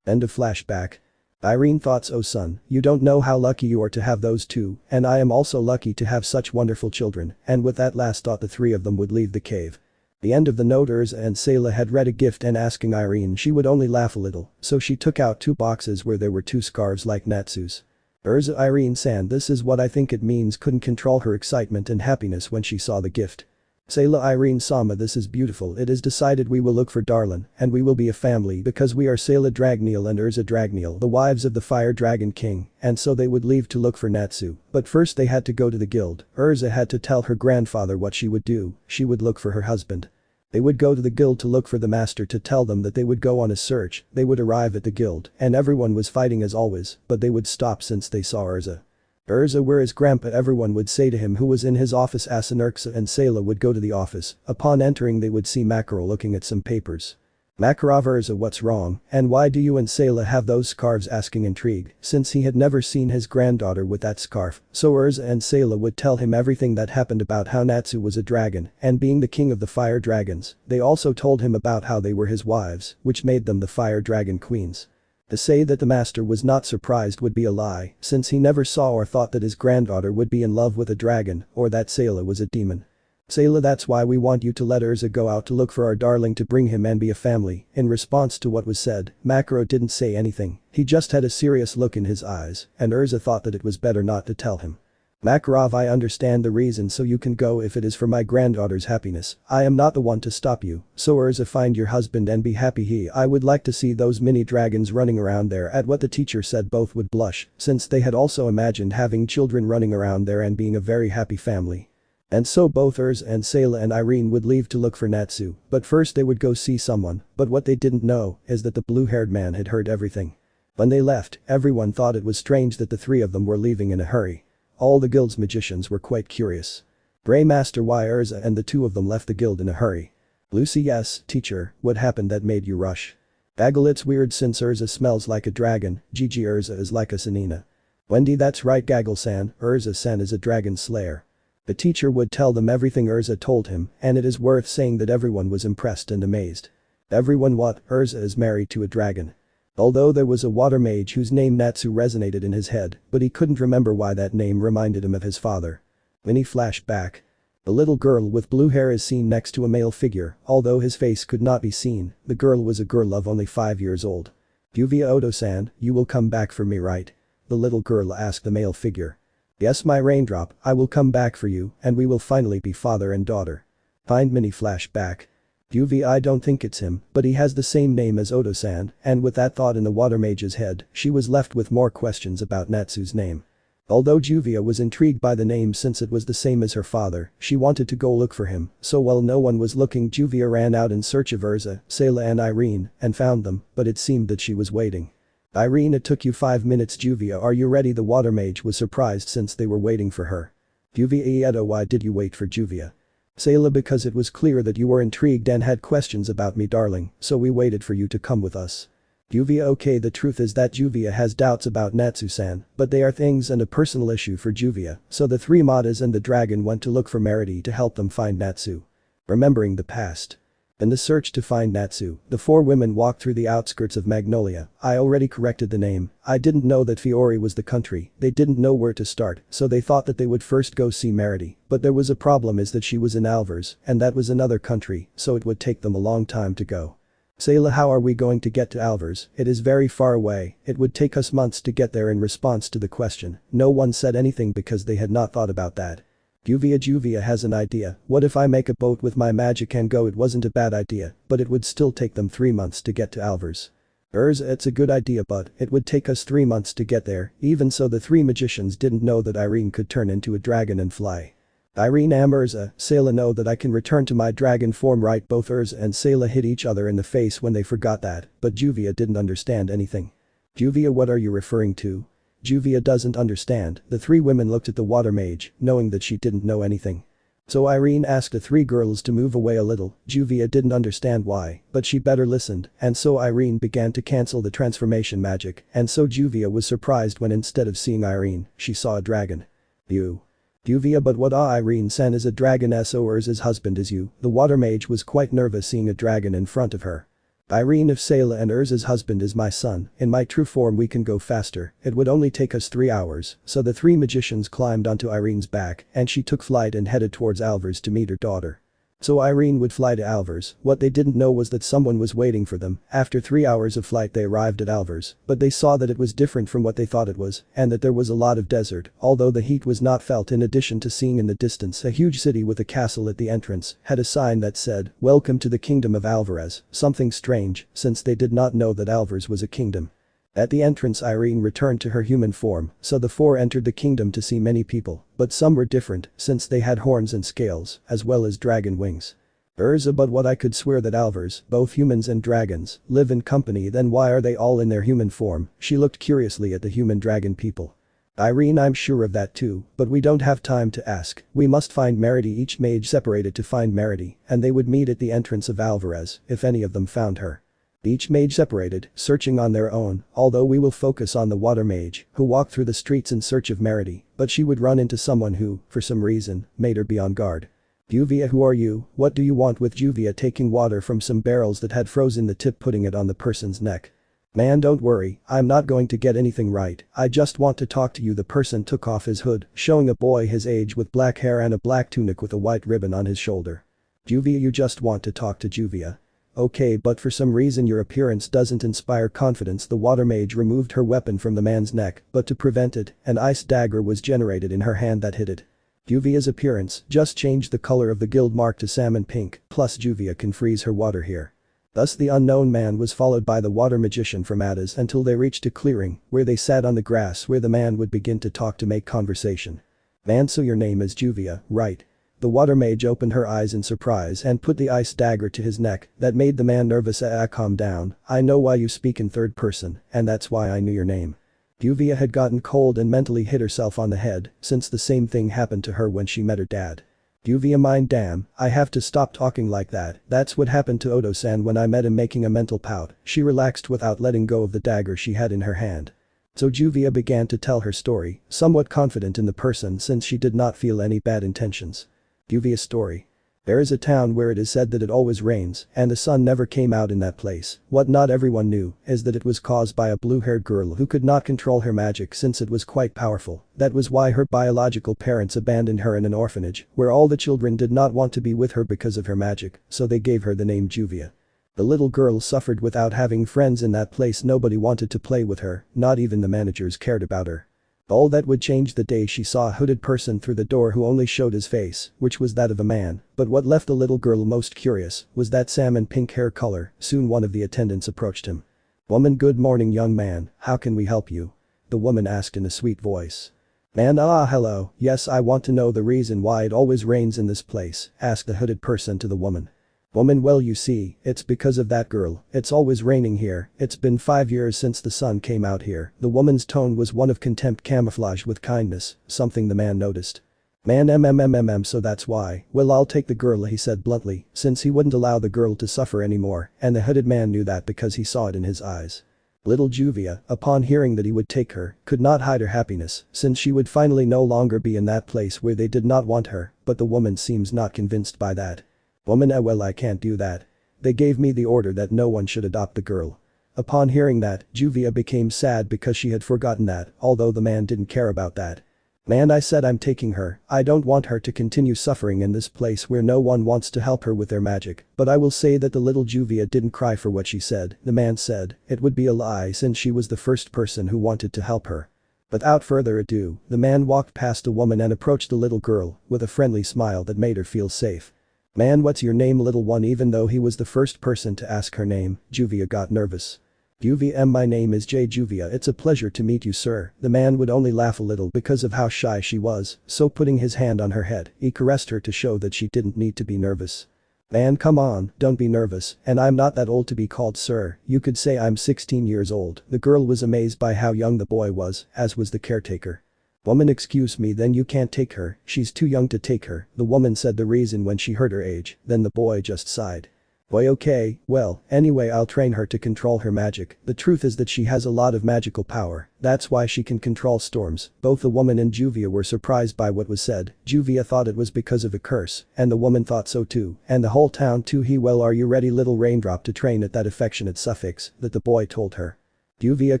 End of flashback. Irene thoughts, oh son, you don't know how lucky you are to have those two, and I am also lucky to have such wonderful children, and with that last thought the three of them would leave the cave. The end of the note. Erza and Sayla had read a gift and asking Irene she would only laugh a little, so she took out 2 boxes where there were 2 scarves like Natsu's. Erza, Irene-san, this is what I think it means. Couldn't control her excitement and happiness when she saw the gift. Sayla, Irene-sama, this is beautiful. It is decided we will look for Darlin, and we will be a family because we are Sayla Dragnel and Erza Dragnel, the wives of the Fire Dragon King, and so they would leave to look for Natsu, but first they had to go to the guild. Erza had to tell her grandfather what she would do, she would look for her husband. They would go to the guild to look for the master to tell them that they would go on a search. They would arrive at the guild and everyone was fighting as always, but they would stop since they saw Erza. Erza, where is grandpa? Everyone would say to him who was in his office. Erza and Sayla would go to the office. Upon entering they would see Makarov looking at some papers. Makarov, Erza, what's wrong, and why do you and Sayla have those scarves? Asking intrigued, since he had never seen his granddaughter with that scarf, so Erza and Sayla would tell him everything that happened about how Natsu was a dragon, and being the king of the fire dragons, they also told him about how they were his wives, which made them the fire dragon queens. To say that the master was not surprised would be a lie, since he never saw or thought that his granddaughter would be in love with a dragon, or that Sayla was a demon. Sayla, that's why we want you to let Erza go out to look for our darling to bring him and be a family. In response to what was said, Makarov didn't say anything, he just had a serious look in his eyes, and Erza thought that it was better not to tell him. Makarov, I understand the reason, so you can go if it is for my granddaughter's happiness. I am not the one to stop you, so Erza, find your husband and be happy. I would like to see those mini dragons running around there. At what the teacher said, both would blush, since they had also imagined having children running around there and being a very happy family. And so both Erza and Sayla and Irene would leave to look for Natsu, but first they would go see someone, but what they didn't know is that the blue-haired man had heard everything. When they left, everyone thought it was strange that the three of them were leaving in a hurry. All the guild's magicians were quite curious. Grey Master, why Erza and the two of them left the guild in a hurry? Lucy, yes, teacher, what happened that made you rush? Gaggle, it's weird since Erza smells like a dragon, Gigi, Erza is like a Sanina. Wendy, that's right Gaggle-san, Erza-san is a dragon slayer. The teacher would tell them everything Erza told him, and it is worth saying that everyone was impressed and amazed. Everyone, what? Erza is married to a dragon. Although there was a water mage whose name Natsu resonated in his head, but he couldn't remember why that name reminded him of his father. When he flashed back, the little girl with blue hair is seen next to a male figure, although his face could not be seen, the girl was a girl of only 5 years old. Yuvia Oto-san, you will come back for me, right? The little girl asked the male figure. Yes, my raindrop, I will come back for you, and we will finally be father and daughter. Find Mini flashback. Yuvia, I don't think it's him, but he has the same name as Oto-san, and with that thought in the water mage's head, she was left with more questions about Natsu's name. Although Juvia was intrigued by the name since it was the same as her father, she wanted to go look for him, so while no one was looking Juvia ran out in search of Erza, Sayla and Irene, and found them, but it seemed that she was waiting. Irene, it took you 5 minutes. Juvia, are you ready? The water mage was surprised since they were waiting for her. Juvia, Edo, why did you wait for Juvia? Sayla, because it was clear that you were intrigued and had questions about me, darling, so we waited for you to come with us. Juvia, okay, the truth is that Juvia has doubts about Natsu-san, but they are things and a personal issue for Juvia, so the three Madas and the dragon went to look for Merity to help them find Natsu. Remembering the past. In the search to find Natsu, the 4 women walked through the outskirts of Magnolia. I already corrected the name, I didn't know that Fiori was the country, they didn't know where to start, so they thought that they would first go see Merity, but there was a problem is that she was in Alvers, and that was another country, so it would take them a long time to go. Sayla, how are we going to get to Alvers? It is very far away, it would take us months to get there. In response to the question, no one said anything because they had not thought about that. Juvia has an idea, what if I make a boat with my magic and go? It wasn't a bad idea, but it would still take them 3 months to get to Alvers. Erza, it's a good idea but it would take us 3 months to get there, even so the three magicians didn't know that Irene could turn into a dragon and fly. Irene Erza, Sayla know that I can return to my dragon form right? Both Erza and Sayla hit each other in the face when they forgot that, but Juvia didn't understand anything. Juvia, what are you referring to? Juvia doesn't understand. The three women looked at the water mage, knowing that she didn't know anything. So Irene asked the three girls to move away a little. Juvia didn't understand why, but she better listened, and so Irene began to cancel the transformation magic, and so Juvia was surprised when instead of seeing Irene, she saw a dragon. You. Juvia, but what? Irene-san is a dragon, so Erza's husband is you. The water mage was quite nervous seeing a dragon in front of her. Irene, if Sayla and Erza's husband is my son, in my true form we can go faster, it would only take us 3 hours, so the three magicians climbed onto Irene's back and she took flight and headed towards Alvars to meet her daughter. So Irene would fly to Alvars. What they didn't know was that someone was waiting for them. After 3 hours of flight they arrived at Alvars, but they saw that it was different from what they thought it was, and that there was a lot of desert, although the heat was not felt. In addition to seeing in the distance a huge city with a castle at the entrance, had a sign that said, "Welcome to the kingdom of Alvarez," something strange, since they did not know that Alvars was a kingdom. At the entrance Irene returned to her human form, so the four entered the kingdom to see many people, but some were different since they had horns and scales, as well as dragon wings. Erza, but what? I could swear that Alvars, both humans and dragons, live in company, then why are they all in their human form? She looked curiously at the human dragon people. Irene, I'm sure of that too, but we don't have time to ask, we must find Merity. Each mage separated to find Merity, and they would meet at the entrance of Alvarez, if any of them found her. Each mage separated, searching on their own, although we will focus on the water mage, who walked through the streets in search of Merity, but she would run into someone who, for some reason, made her be on guard. Juvia, who are you? What do you want? With Juvia taking water from some barrels that had frozen the tip, putting it on the person's neck. Man, don't worry, I'm not going to get anything right, I just want to talk to you. The person took off his hood, showing a boy his age with black hair and a black tunic with a white ribbon on his shoulder. Juvia, you just want to talk to Juvia. Okay, but for some reason your appearance doesn't inspire confidence. The water mage removed her weapon from the man's neck, but to prevent it, an ice dagger was generated in her hand that hit it. Juvia's appearance just changed the color of the guild mark to salmon pink, plus Juvia can freeze her water here. Thus the unknown man was followed by the water magician from Adas until they reached a clearing, where they sat on the grass where the man would begin to talk to make conversation. Man, so your name is Juvia, right? The water mage opened her eyes in surprise and put the ice dagger to his neck. That made the man nervous. Calm down, I know why you speak in third person, and that's why I knew your name. Juvia had gotten cold and mentally hit herself on the head, since the same thing happened to her when she met her dad. Juvia, mind, damn, I have to stop talking like that. That's what happened to Odo-san when I met him. Making a mental pout, she relaxed without letting go of the dagger she had in her hand. So Juvia began to tell her story, somewhat confident in the person since she did not feel any bad intentions. Juvia's story. There is a town where it is said that it always rains, and the sun never came out in that place. What not everyone knew is that it was caused by a blue-haired girl who could not control her magic since it was quite powerful. That was why her biological parents abandoned her in an orphanage, where all the children did not want to be with her because of her magic, so they gave her the name Juvia. The little girl suffered without having friends in that place. Nobody wanted to play with her, not even the managers cared about her. All that would change the day she saw a hooded person through the door who only showed his face, which was that of a man, but what left the little girl most curious was that salmon pink hair color. Soon one of the attendants approached him. Woman, good morning young man, how can we help you? The woman asked in a sweet voice. Man, hello, yes, I want to know the reason why it always rains in this place, asked the hooded person to the woman. Woman, well you see, it's because of that girl, it's always raining here, it's been 5 years since the sun came out here. The woman's tone was one of contempt camouflaged with kindness, something the man noticed. Man, so that's why. Well, I'll take the girl, he said bluntly, since he wouldn't allow the girl to suffer anymore, and the hooded man knew that because he saw it in his eyes. Little Juvia, upon hearing that he would take her, could not hide her happiness, since she would finally no longer be in that place where they did not want her, but the woman seems not convinced by that. Woman, well, I can't do that. They gave me the order that no one should adopt the girl. Upon hearing that, Juvia became sad because she had forgotten that, although the man didn't care about that. Man, I said I'm taking her, I don't want her to continue suffering in this place where no one wants to help her with their magic, but I will say that the little Juvia didn't cry for what she said. The man said it would be a lie since she was the first person who wanted to help her. Without further ado, the man walked past the woman and approached the little girl with a friendly smile that made her feel safe. Man, what's your name, little one? Even though he was the first person to ask her name, Juvia got nervous. Juvia, my name is Juvia, it's a pleasure to meet you sir. The man would only laugh a little because of how shy she was, so putting his hand on her head, he caressed her to show that she didn't need to be nervous. Man, come on, don't be nervous, and I'm not that old to be called sir, you could say I'm 16 years old. The girl was amazed by how young the boy was, as was the caretaker. Woman, excuse me, then you can't take her, she's too young to take her, the woman said the reason when she heard her age, then the boy just sighed. Boy, okay, well, anyway I'll train her to control her magic, the truth is that she has a lot of magical power, that's why she can control storms. Both the woman and Juvia were surprised by what was said. Juvia thought it was because of a curse, and the woman thought so too, and the whole town too. Well, are you ready little raindrop to train at that affectionate suffix that the boy told her. Juvia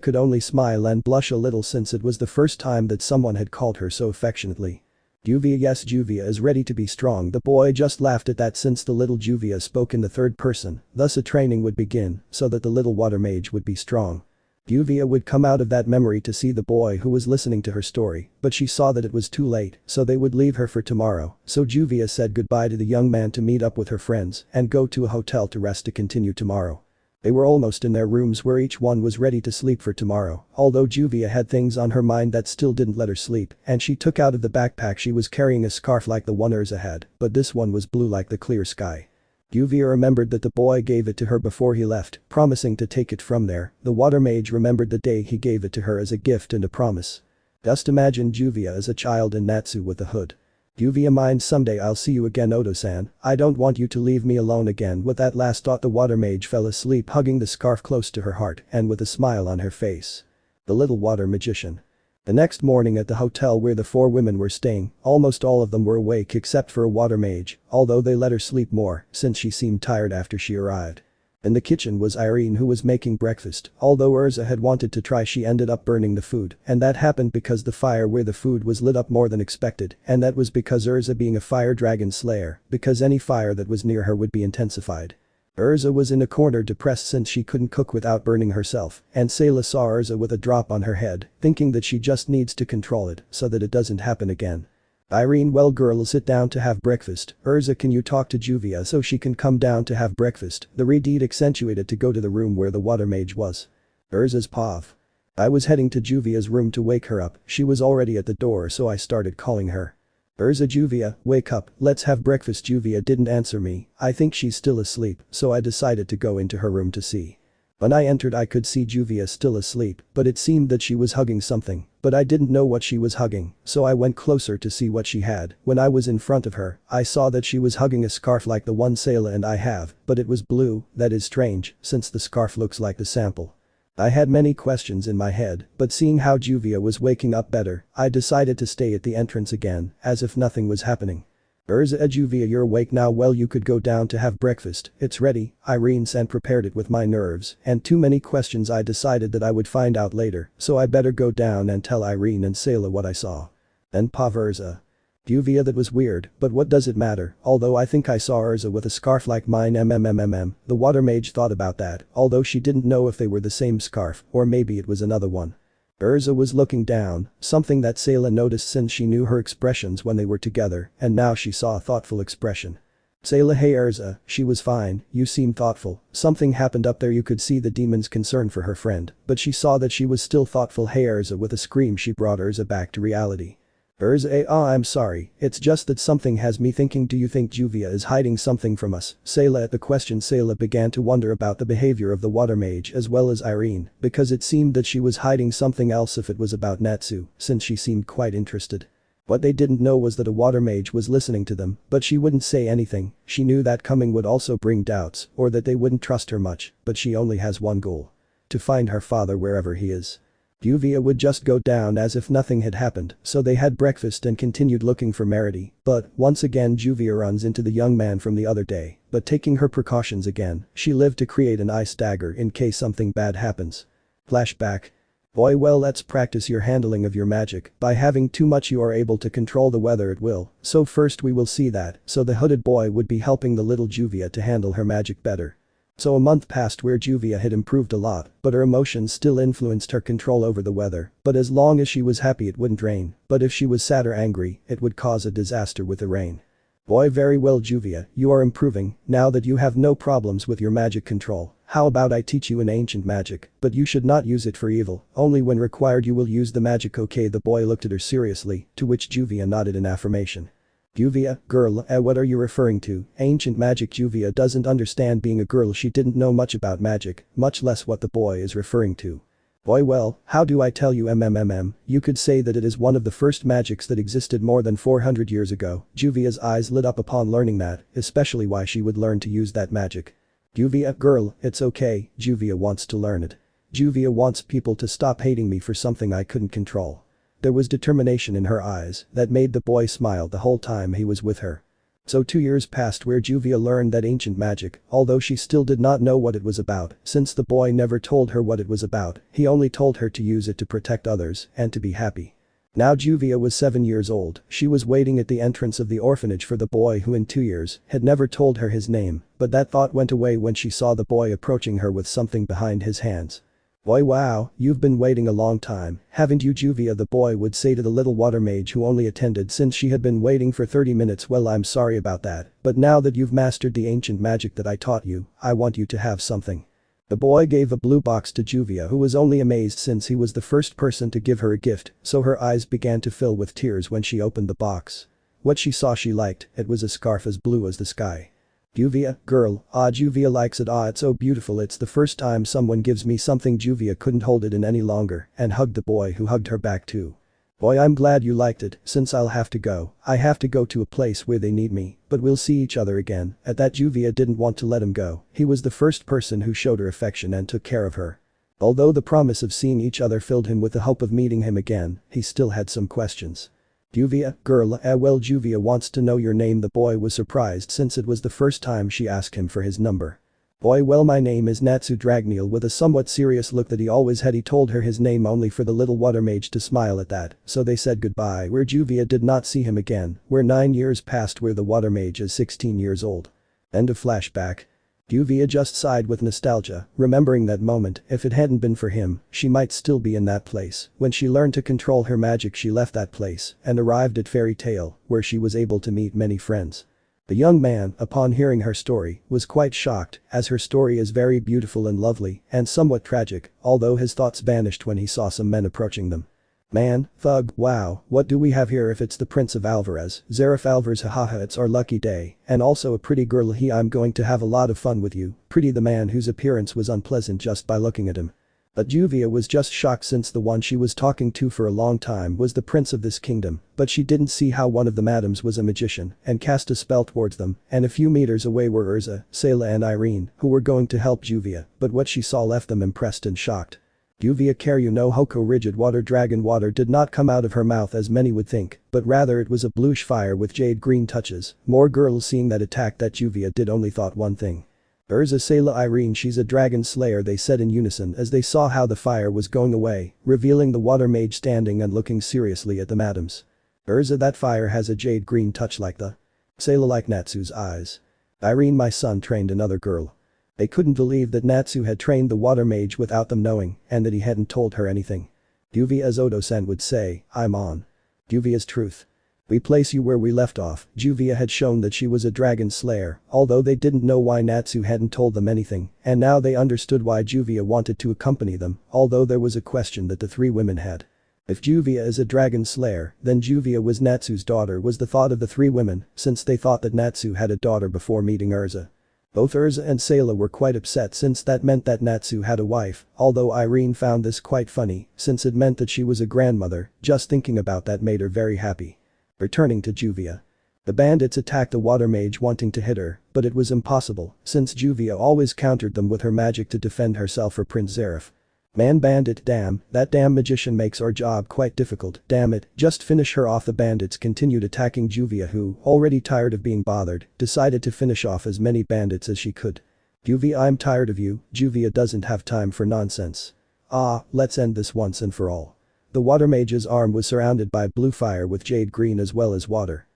could only smile and blush a little since it was the first time that someone had called her so affectionately. Juvia, yes, Juvia is ready to be strong. The boy just laughed at that since the little Juvia spoke in the third person, thus a training would begin, so that the little water mage would be strong. Juvia would come out of that memory to see the boy who was listening to her story, but she saw that it was too late, so they would leave her for tomorrow, so Juvia said goodbye to the young man to meet up with her friends and go to a hotel to rest to continue tomorrow. They were almost in their rooms where each one was ready to sleep for tomorrow, although Juvia had things on her mind that still didn't let her sleep, and she took out of the backpack she was carrying a scarf like the one Erza had, but this one was blue like the clear sky. Juvia remembered that the boy gave it to her before he left, promising to take it from there. The water mage remembered the day he gave it to her as a gift and a promise. Just imagine Juvia as a child in Natsu with a hood. Juvia, mind, someday I'll see you again, Oto-san, I don't want you to leave me alone again. With that last thought the water mage fell asleep, hugging the scarf close to her heart and with a smile on her face. The little water magician. The next morning at the hotel where the four women were staying, almost all of them were awake except for a water mage, although they let her sleep more since she seemed tired after she arrived. In the kitchen was Irene, who was making breakfast. Although Erza had wanted to try, she ended up burning the food, and that happened because the fire where the food was lit up more than expected, and that was because Erza, being a fire dragon slayer, because any fire that was near her would be intensified. Erza was in a corner depressed since she couldn't cook without burning herself, and Sayla saw Erza with a drop on her head, thinking that she just needs to control it so that it doesn't happen again. Irene, well girl, sit down to have breakfast. Erza, can you talk to Juvia so she can come down to have breakfast? The redeed accentuated to go to the room where the water mage was. Erza's pav. I was heading to Juvia's room to wake her up, she was already at the door so I started calling her. Erza, Juvia, wake up, let's have breakfast. Juvia didn't answer me, I think she's still asleep, so I decided to go into her room to see. When I entered I could see Juvia still asleep, but it seemed that she was hugging something, but I didn't know what she was hugging, so I went closer to see what she had. When I was in front of her, I saw that she was hugging a scarf like the one Sayla and I have, but it was blue. That is strange, since the scarf looks like the sample. I had many questions in my head, but seeing how Juvia was waking up better, I decided to stay at the entrance again, as if nothing was happening. Erza, Juvia, you're awake now, well you could go down to have breakfast, it's ready. Irene and prepared it with my nerves, and too many questions. I decided that I would find out later, so I better go down and tell Irene and Sayla what I saw. Then pav Erza. Juvia, that was weird, but what does it matter, although I think I saw Erza with a scarf like mine. The water mage thought about that, although she didn't know if they were the same scarf, or maybe it was another one. Erza was looking down, something that Sayla noticed since she knew her expressions when they were together, and now she saw a thoughtful expression. Sayla, hey Erza, she was fine, you seem thoughtful, something happened up there. You could see the demon's concern for her friend, but she saw that she was still thoughtful. Hey Erza, with a scream she brought Erza back to reality. Erza, I'm sorry, it's just that something has me thinking. Do you think Juvia is hiding something from us? Sayla. At the question, Sayla began to wonder about the behavior of the water mage as well as Irene, because it seemed that she was hiding something else if it was about Natsu, since she seemed quite interested. What they didn't know was that a water mage was listening to them, but she wouldn't say anything. She knew that coming would also bring doubts, or that they wouldn't trust her much, but she only has one goal. To find her father wherever he is. Juvia would just go down as if nothing had happened, so they had breakfast and continued looking for Merity, but once again Juvia runs into the young man from the other day, but taking her precautions again, she lived to create an ice dagger in case something bad happens. Flashback. Boy, well, let's practice your handling of your magic. By having too much you are able to control the weather at will, so first we will see that, so the hooded boy would be helping the little Juvia to handle her magic better. So a month passed where Juvia had improved a lot, but her emotions still influenced her control over the weather, but as long as she was happy it wouldn't rain, but if she was sad or angry, it would cause a disaster with the rain. Boy, very well Juvia, you are improving, now that you have no problems with your magic control, how about I teach you an ancient magic, but you should not use it for evil, only when required you will use the magic, okay? The boy looked at her seriously, to which Juvia nodded in affirmation. Juvia, girl, what are you referring to? Ancient magic? Juvia doesn't understand, being a girl she didn't know much about magic, much less what the boy is referring to. Boy, well, how do I tell you? You could say that it is one of the first magics that existed more than 400 years ago. Juvia's eyes lit up upon learning that, especially why she would learn to use that magic. Juvia, girl, it's okay, Juvia wants to learn it. Juvia wants people to stop hating me for something I couldn't control. There was determination in her eyes that made the boy smile the whole time he was with her. So 2 years passed where Juvia learned that ancient magic, although she still did not know what it was about, since the boy never told her what it was about, he only told her to use it to protect others and to be happy. Now Juvia was 7 years old, she was waiting at the entrance of the orphanage for the boy who in 2 years had never told her his name, but that thought went away when she saw the boy approaching her with something behind his hands. Boy, wow, you've been waiting a long time, haven't you? Juvia, the boy would say to the little water mage who only attended since she had been waiting for 30 minutes. Well, I'm sorry about that, but now that you've mastered the ancient magic that I taught you, I want you to have something. The boy gave a blue box to Juvia, who was only amazed since he was the first person to give her a gift, so her eyes began to fill with tears when she opened the box. What she saw she liked, it was a scarf as blue as the sky. Juvia, girl, Juvia likes it, it's so beautiful, it's the first time someone gives me something. Juvia couldn't hold it in any longer and hugged the boy, who hugged her back too. Boy, I'm glad you liked it, since I'll have to go, I have to go to a place where they need me, but we'll see each other again. At that Juvia didn't want to let him go, he was the first person who showed her affection and took care of her. Although the promise of seeing each other filled him with the hope of meeting him again, he still had some questions. Juvia, girl, well, Juvia wants to know your name. The boy was surprised since it was the first time she asked him for his number. Boy, well, my name is Natsu Dragnel. With a somewhat serious look that he always had, he told her his name, only for the little water mage to smile at that, so they said goodbye. Where Juvia did not see him again, where 9 years passed, where the water mage is 16 years old. End of flashback. Juvia just sighed with nostalgia, remembering that moment. If it hadn't been for him, she might still be in that place. When she learned to control her magic, she left that place and arrived at Fairy Tale, where she was able to meet many friends. The young man, upon hearing her story, was quite shocked, as her story is very beautiful and lovely and somewhat tragic, although his thoughts vanished when he saw some men approaching them. Man, thug, wow, what do we have here? If it's the Prince of Alvarez, Zarif Alvarez, hahaha, it's our lucky day, and also a pretty girl. I'm going to have a lot of fun with you. Pretty, the man whose appearance was unpleasant just by looking at him. But Juvia was just shocked since the one she was talking to for a long time was the prince of this kingdom, but she didn't see how one of the madams was a magician and cast a spell towards them, and a few meters away were Erza, Sayla and Irene, who were going to help Juvia, but what she saw left them impressed and shocked. Juvia Karyu no Hoko, rigid water dragon. Water did not come out of her mouth as many would think, but rather it was a bluish fire with jade green touches. More girls seeing that attack that Juvia did only thought one thing. Erza, Sayla, Irene, she's a dragon slayer, they said in unison as they saw how the fire was going away, revealing the water mage standing and looking seriously at the madams. Erza, that fire has a jade green touch like the Sayla, like Natsu's eyes. Irene, my son trained another girl. They couldn't believe that Natsu had trained the water mage without them knowing and that he hadn't told her anything. Juvia, as Odo-san would say, I'm on. Juvia's truth. We place you where we left off. Juvia had shown that she was a dragon slayer, although they didn't know why Natsu hadn't told them anything, and now they understood why Juvia wanted to accompany them, although there was a question that the three women had. If Juvia is a dragon slayer, then Juvia was Natsu's daughter, was the thought of the three women, since they thought that Natsu had a daughter before meeting Erza. Both Erza and Sayla were quite upset since that meant that Natsu had a wife, although Irene found this quite funny since it meant that she was a grandmother. Just thinking about that made her very happy. Returning to Juvia. The bandits attacked the water mage wanting to hit her, but it was impossible since Juvia always countered them with her magic to defend herself for Prince Zarif. Man, bandit, damn, that damn magician makes our job quite difficult, damn it, just finish her off. The bandits continued attacking Juvia, who, already tired of being bothered, decided to finish off as many bandits as she could. Juvia, I'm tired of you. Juvia doesn't have time for nonsense. Let's end this once and for all. The water mage's arm was surrounded by blue fire with jade green as well as water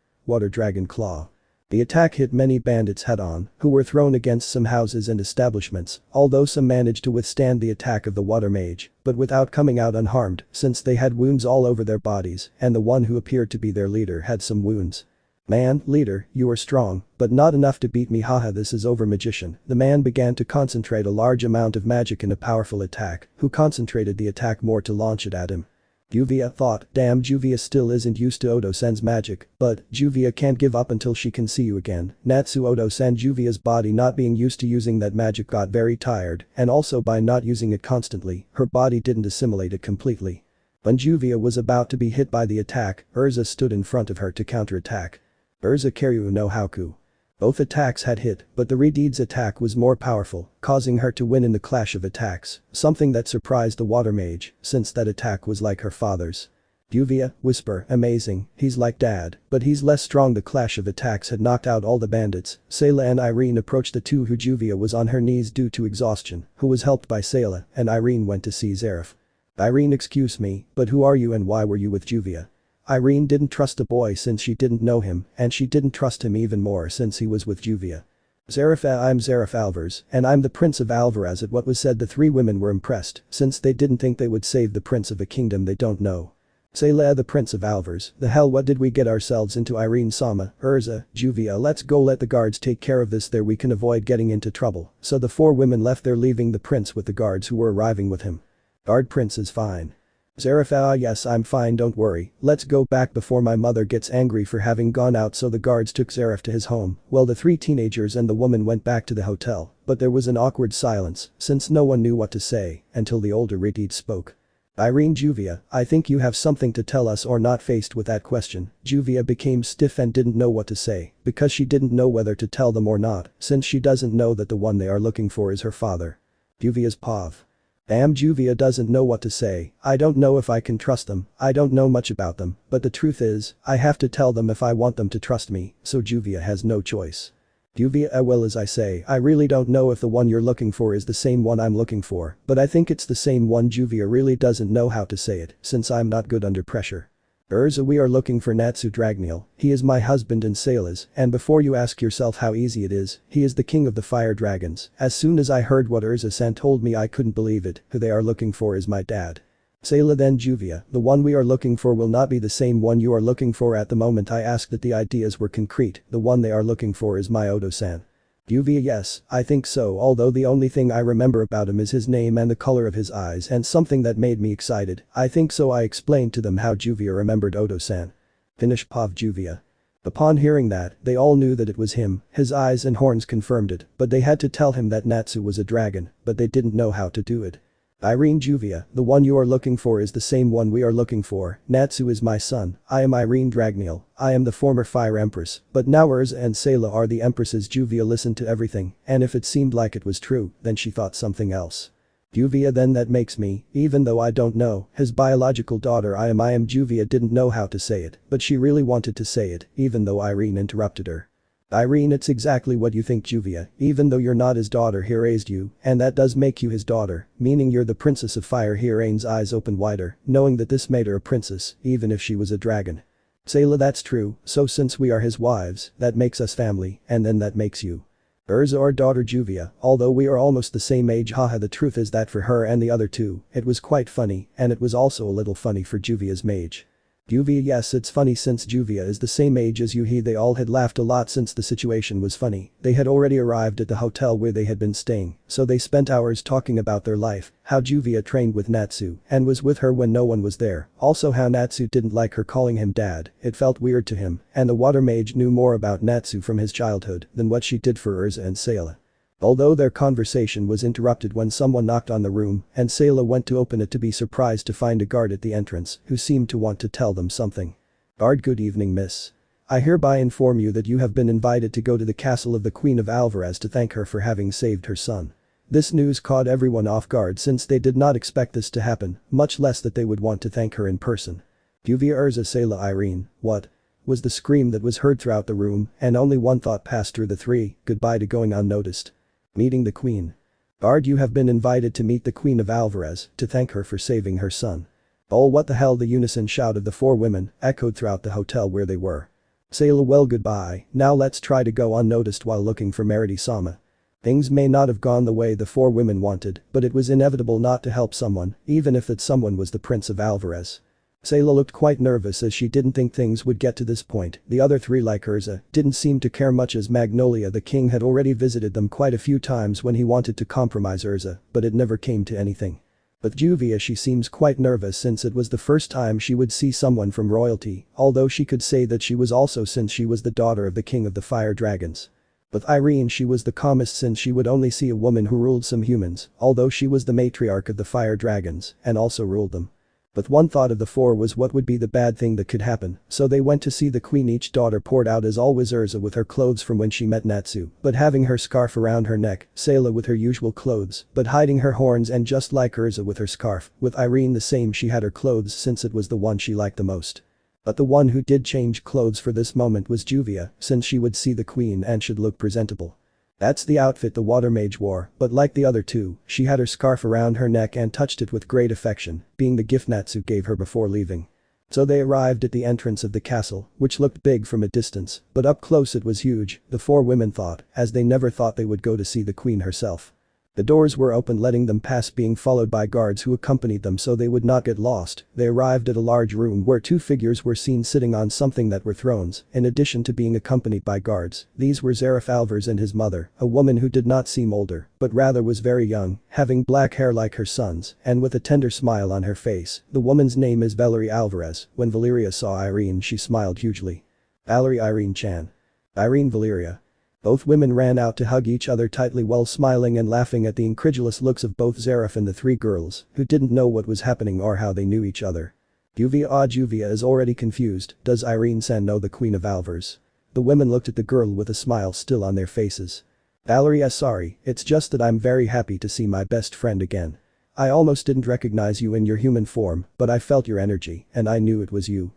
dragon claw. The attack hit many bandits head-on, who were thrown against some houses and establishments, although some managed to withstand the attack of the water mage, but without coming out unharmed since they had wounds all over their bodies and the one who appeared to be their leader had some wounds. Man, leader, you are strong, but not enough to beat me, haha, this is over, magician. The man began to concentrate a large amount of magic in a powerful attack, who concentrated the attack more to launch it at him. Juvia thought, damn, Juvia still isn't used to Odo-san's magic, but Juvia can't give up until she can see you again. Natsu Odo-san, Juvia's body not being used to using that magic got very tired, and also by not using it constantly, her body didn't assimilate it completely. When Juvia was about to be hit by the attack, Erza stood in front of her to counterattack. Erza Kiryu no Haku. Both attacks had hit, but the Redeed's attack was more powerful, causing her to win in the clash of attacks, something that surprised the water mage, since that attack was like her father's. Juvia, whisper, amazing, he's like dad, but he's less strong. The clash of attacks had knocked out all the bandits. Sayla and Irene approached the two who Juvia was on her knees due to exhaustion, who was helped by Sayla, and Irene went to see Zareth. Irene, excuse me, but who are you and why were you with Juvia? Irene didn't trust the boy since she didn't know him, and she didn't trust him even more since he was with Juvia. Zareth, I'm Zareth Alvarez, and I'm the Prince of Alvarez. At what was said, the three women were impressed, since they didn't think they would save the prince of a kingdom they don't know. Sayla, the Prince of Alvarez, the hell, what did we get ourselves into? Irene, Sama, Erza, Juvia, let's go, let the guards take care of this, there we can avoid getting into trouble. So the four women left there, leaving the prince with the guards who were arriving with him. Guard, prince is fine. Zareth, yes, I'm fine, don't worry, let's go back before my mother gets angry for having gone out. So the guards took Zareth to his home, while the three teenagers and the woman went back to the hotel, but there was an awkward silence, since no one knew what to say, until the older Redeed spoke. Irene, Juvia, I think you have something to tell us or not. Faced with that question, Juvia became stiff and didn't know what to say, because she didn't know whether to tell them or not, since she doesn't know that the one they are looking for is her father. Juvia's pav. Damn, Juvia doesn't know what to say. I don't know if I can trust them, I don't know much about them, but the truth is, I have to tell them if I want them to trust me, so Juvia has no choice. Juvia, well, as I say, I really don't know if the one you're looking for is the same one I'm looking for, but I think it's the same one. Juvia really doesn't know how to say it, since I'm not good under pressure. Erza, we are looking for Natsu Dragnel, he is my husband and Sayla's, and before you ask yourself how easy it is, he is the king of the fire dragons. As soon as I heard what Erza-san told me, I couldn't believe it. Who they are looking for is my dad. Sayla, then Juvia, the one we are looking for will not be the same one you are looking for at the moment. I asked that the ideas were concrete, the one they are looking for is my Odo-san. Juvia, yes, I think so, although the only thing I remember about him is his name and the color of his eyes and something that made me excited. I think so. I explained to them how Juvia remembered Odo-san. Finish pav Juvia. Upon hearing that, they all knew that it was him, his eyes and horns confirmed it, but they had to tell him that Natsu was a dragon, but they didn't know how to do it. Irene, Juvia, the one you are looking for is the same one we are looking for. Natsu is my son, I am Irene Dragnel, I am the former Fire Empress, but now Erza and Sayla are the empresses. Juvia listened to everything, and if it seemed like it was true, then she thought something else. Juvia, then that makes me, even though I don't know, his biological daughter. I am. Juvia didn't know how to say it, but she really wanted to say it, even though Irene interrupted her. Irene, it's exactly what you think, Juvia, even though you're not his daughter, he raised you, and that does make you his daughter, meaning you're the princess of fire. Irane's eyes opened wider, knowing that this made her a princess, even if she was a dragon. Sayla, that's true, so since we are his wives, that makes us family, and then that makes you Erza, our daughter Juvia, although we are almost the same age. Haha, the truth is that for her and the other two, it was quite funny, and it was also a little funny for Juvia's mage. Juvia, yes, it's funny since Juvia is the same age as you. They all had laughed a lot since the situation was funny. They had already arrived at the hotel where they had been staying, so they spent hours talking about their life, how Juvia trained with Natsu and was with her when no one was there, also how Natsu didn't like her calling him dad, it felt weird to him, and the water mage knew more about Natsu from his childhood than what she did for Erza and Sayla. Although their conversation was interrupted when someone knocked on the room and Sayla went to open it to be surprised to find a guard at the entrance who seemed to want to tell them something. Guard, good evening, miss. I hereby inform you that you have been invited to go to the castle of the Queen of Alvarez to thank her for having saved her son. This news caught everyone off guard since they did not expect this to happen, much less that they would want to thank her in person. Juvia, Erza, Sayla, Irene, what? Was the scream that was heard throughout the room, and only one thought passed through the three, goodbye to going unnoticed. Meeting the Queen. Guard, you have been invited to meet the Queen of Alvarez, to thank her for saving her son. Oh, what the hell, the unison shout of the four women echoed throughout the hotel where they were. Sayla, well, goodbye, now let's try to go unnoticed while looking for Merity-sama. Things may not have gone the way the four women wanted, but it was inevitable not to help someone, even if that someone was the Prince of Alvarez. Sayla looked quite nervous as she didn't think things would get to this point. The other three, like Erza, didn't seem to care much as Magnolia the king had already visited them quite a few times when he wanted to compromise Erza, but it never came to anything. With Juvia she seems quite nervous since it was the first time she would see someone from royalty, although she could say that she was also since she was the daughter of the king of the fire dragons. With Irene she was the calmest since she would only see a woman who ruled some humans, although she was the matriarch of the fire dragons and also ruled them. But one thought of the four was what would be the bad thing that could happen, so they went to see the queen. Each daughter poured out as always, Erza with her clothes from when she met Natsu, but having her scarf around her neck, Sayla with her usual clothes, but hiding her horns, and just like Erza with her scarf, with Irene the same, she had her clothes since it was the one she liked the most. But the one who did change clothes for this moment was Juvia, since she would see the queen and should look presentable. That's the outfit the water mage wore, but like the other two, she had her scarf around her neck and touched it with great affection, being the gift Natsu gave her before leaving. So they arrived at the entrance of the castle, which looked big from a distance, but up close it was huge, the four women thought, as they never thought they would go to see the queen herself. The doors were open letting them pass, being followed by guards who accompanied them so they would not get lost. They arrived at a large room where two figures were seen sitting on something that were thrones, in addition to being accompanied by guards. These were Zareth Alvars and his mother, a woman who did not seem older, but rather was very young, having black hair like her son's, and with a tender smile on her face. The woman's name is Valerie Alvarez. When Valeria saw Irene she smiled hugely. Valerie, Irene-chan. Irene, Valeria. Both women ran out to hug each other tightly while smiling and laughing at the incredulous looks of both Zareth and the three girls, who didn't know what was happening or how they knew each other. Juvia is already confused. Does Irene-san know the Queen of Alvars? The women looked at the girl with a smile still on their faces. Valerie, sorry, it's just that I'm very happy to see my best friend again. I almost didn't recognize you in your human form, but I felt your energy, and I knew it was you.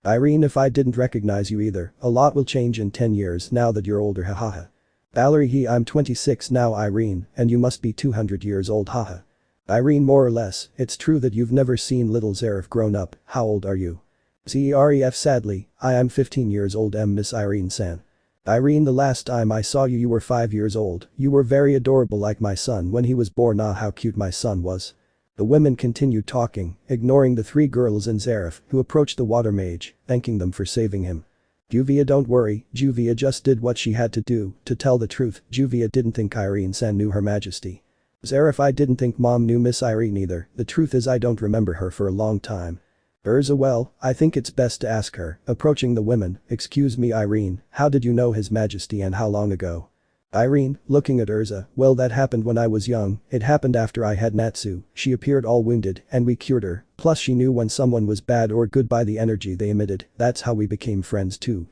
Irene, if I didn't recognize you either, a lot will change in 10 years now that you're older, hahaha. Valerie, I'm 26 now, Irene, and you must be 200 years old, haha. Irene, more or less. It's true that you've never seen little Zareth grown up. How old are you? Zeref, sadly, I am 15 years old, Miss Irene-san. Irene, the last time I saw you were 5 years old. You were very adorable like my son when he was born. Ah, how cute my son was. The women continued talking, ignoring the three girls and Zareth, who approached the water mage, thanking them for saving him. Juvia, don't worry, Juvia just did what she had to do. To tell the truth, Juvia didn't think Irene-san knew Her Majesty. Zareth, I didn't think Mom knew Miss Irene either. The truth is I don't remember her for a long time. Erza, well, I think it's best to ask her. Approaching the women, excuse me Irene, how did you know His Majesty and how long ago? Irene, looking at Erza, well that happened when I was young, it happened after I had Natsu, she appeared all wounded and we cured her, plus she knew when someone was bad or good by the energy they emitted, that's how we became friends too,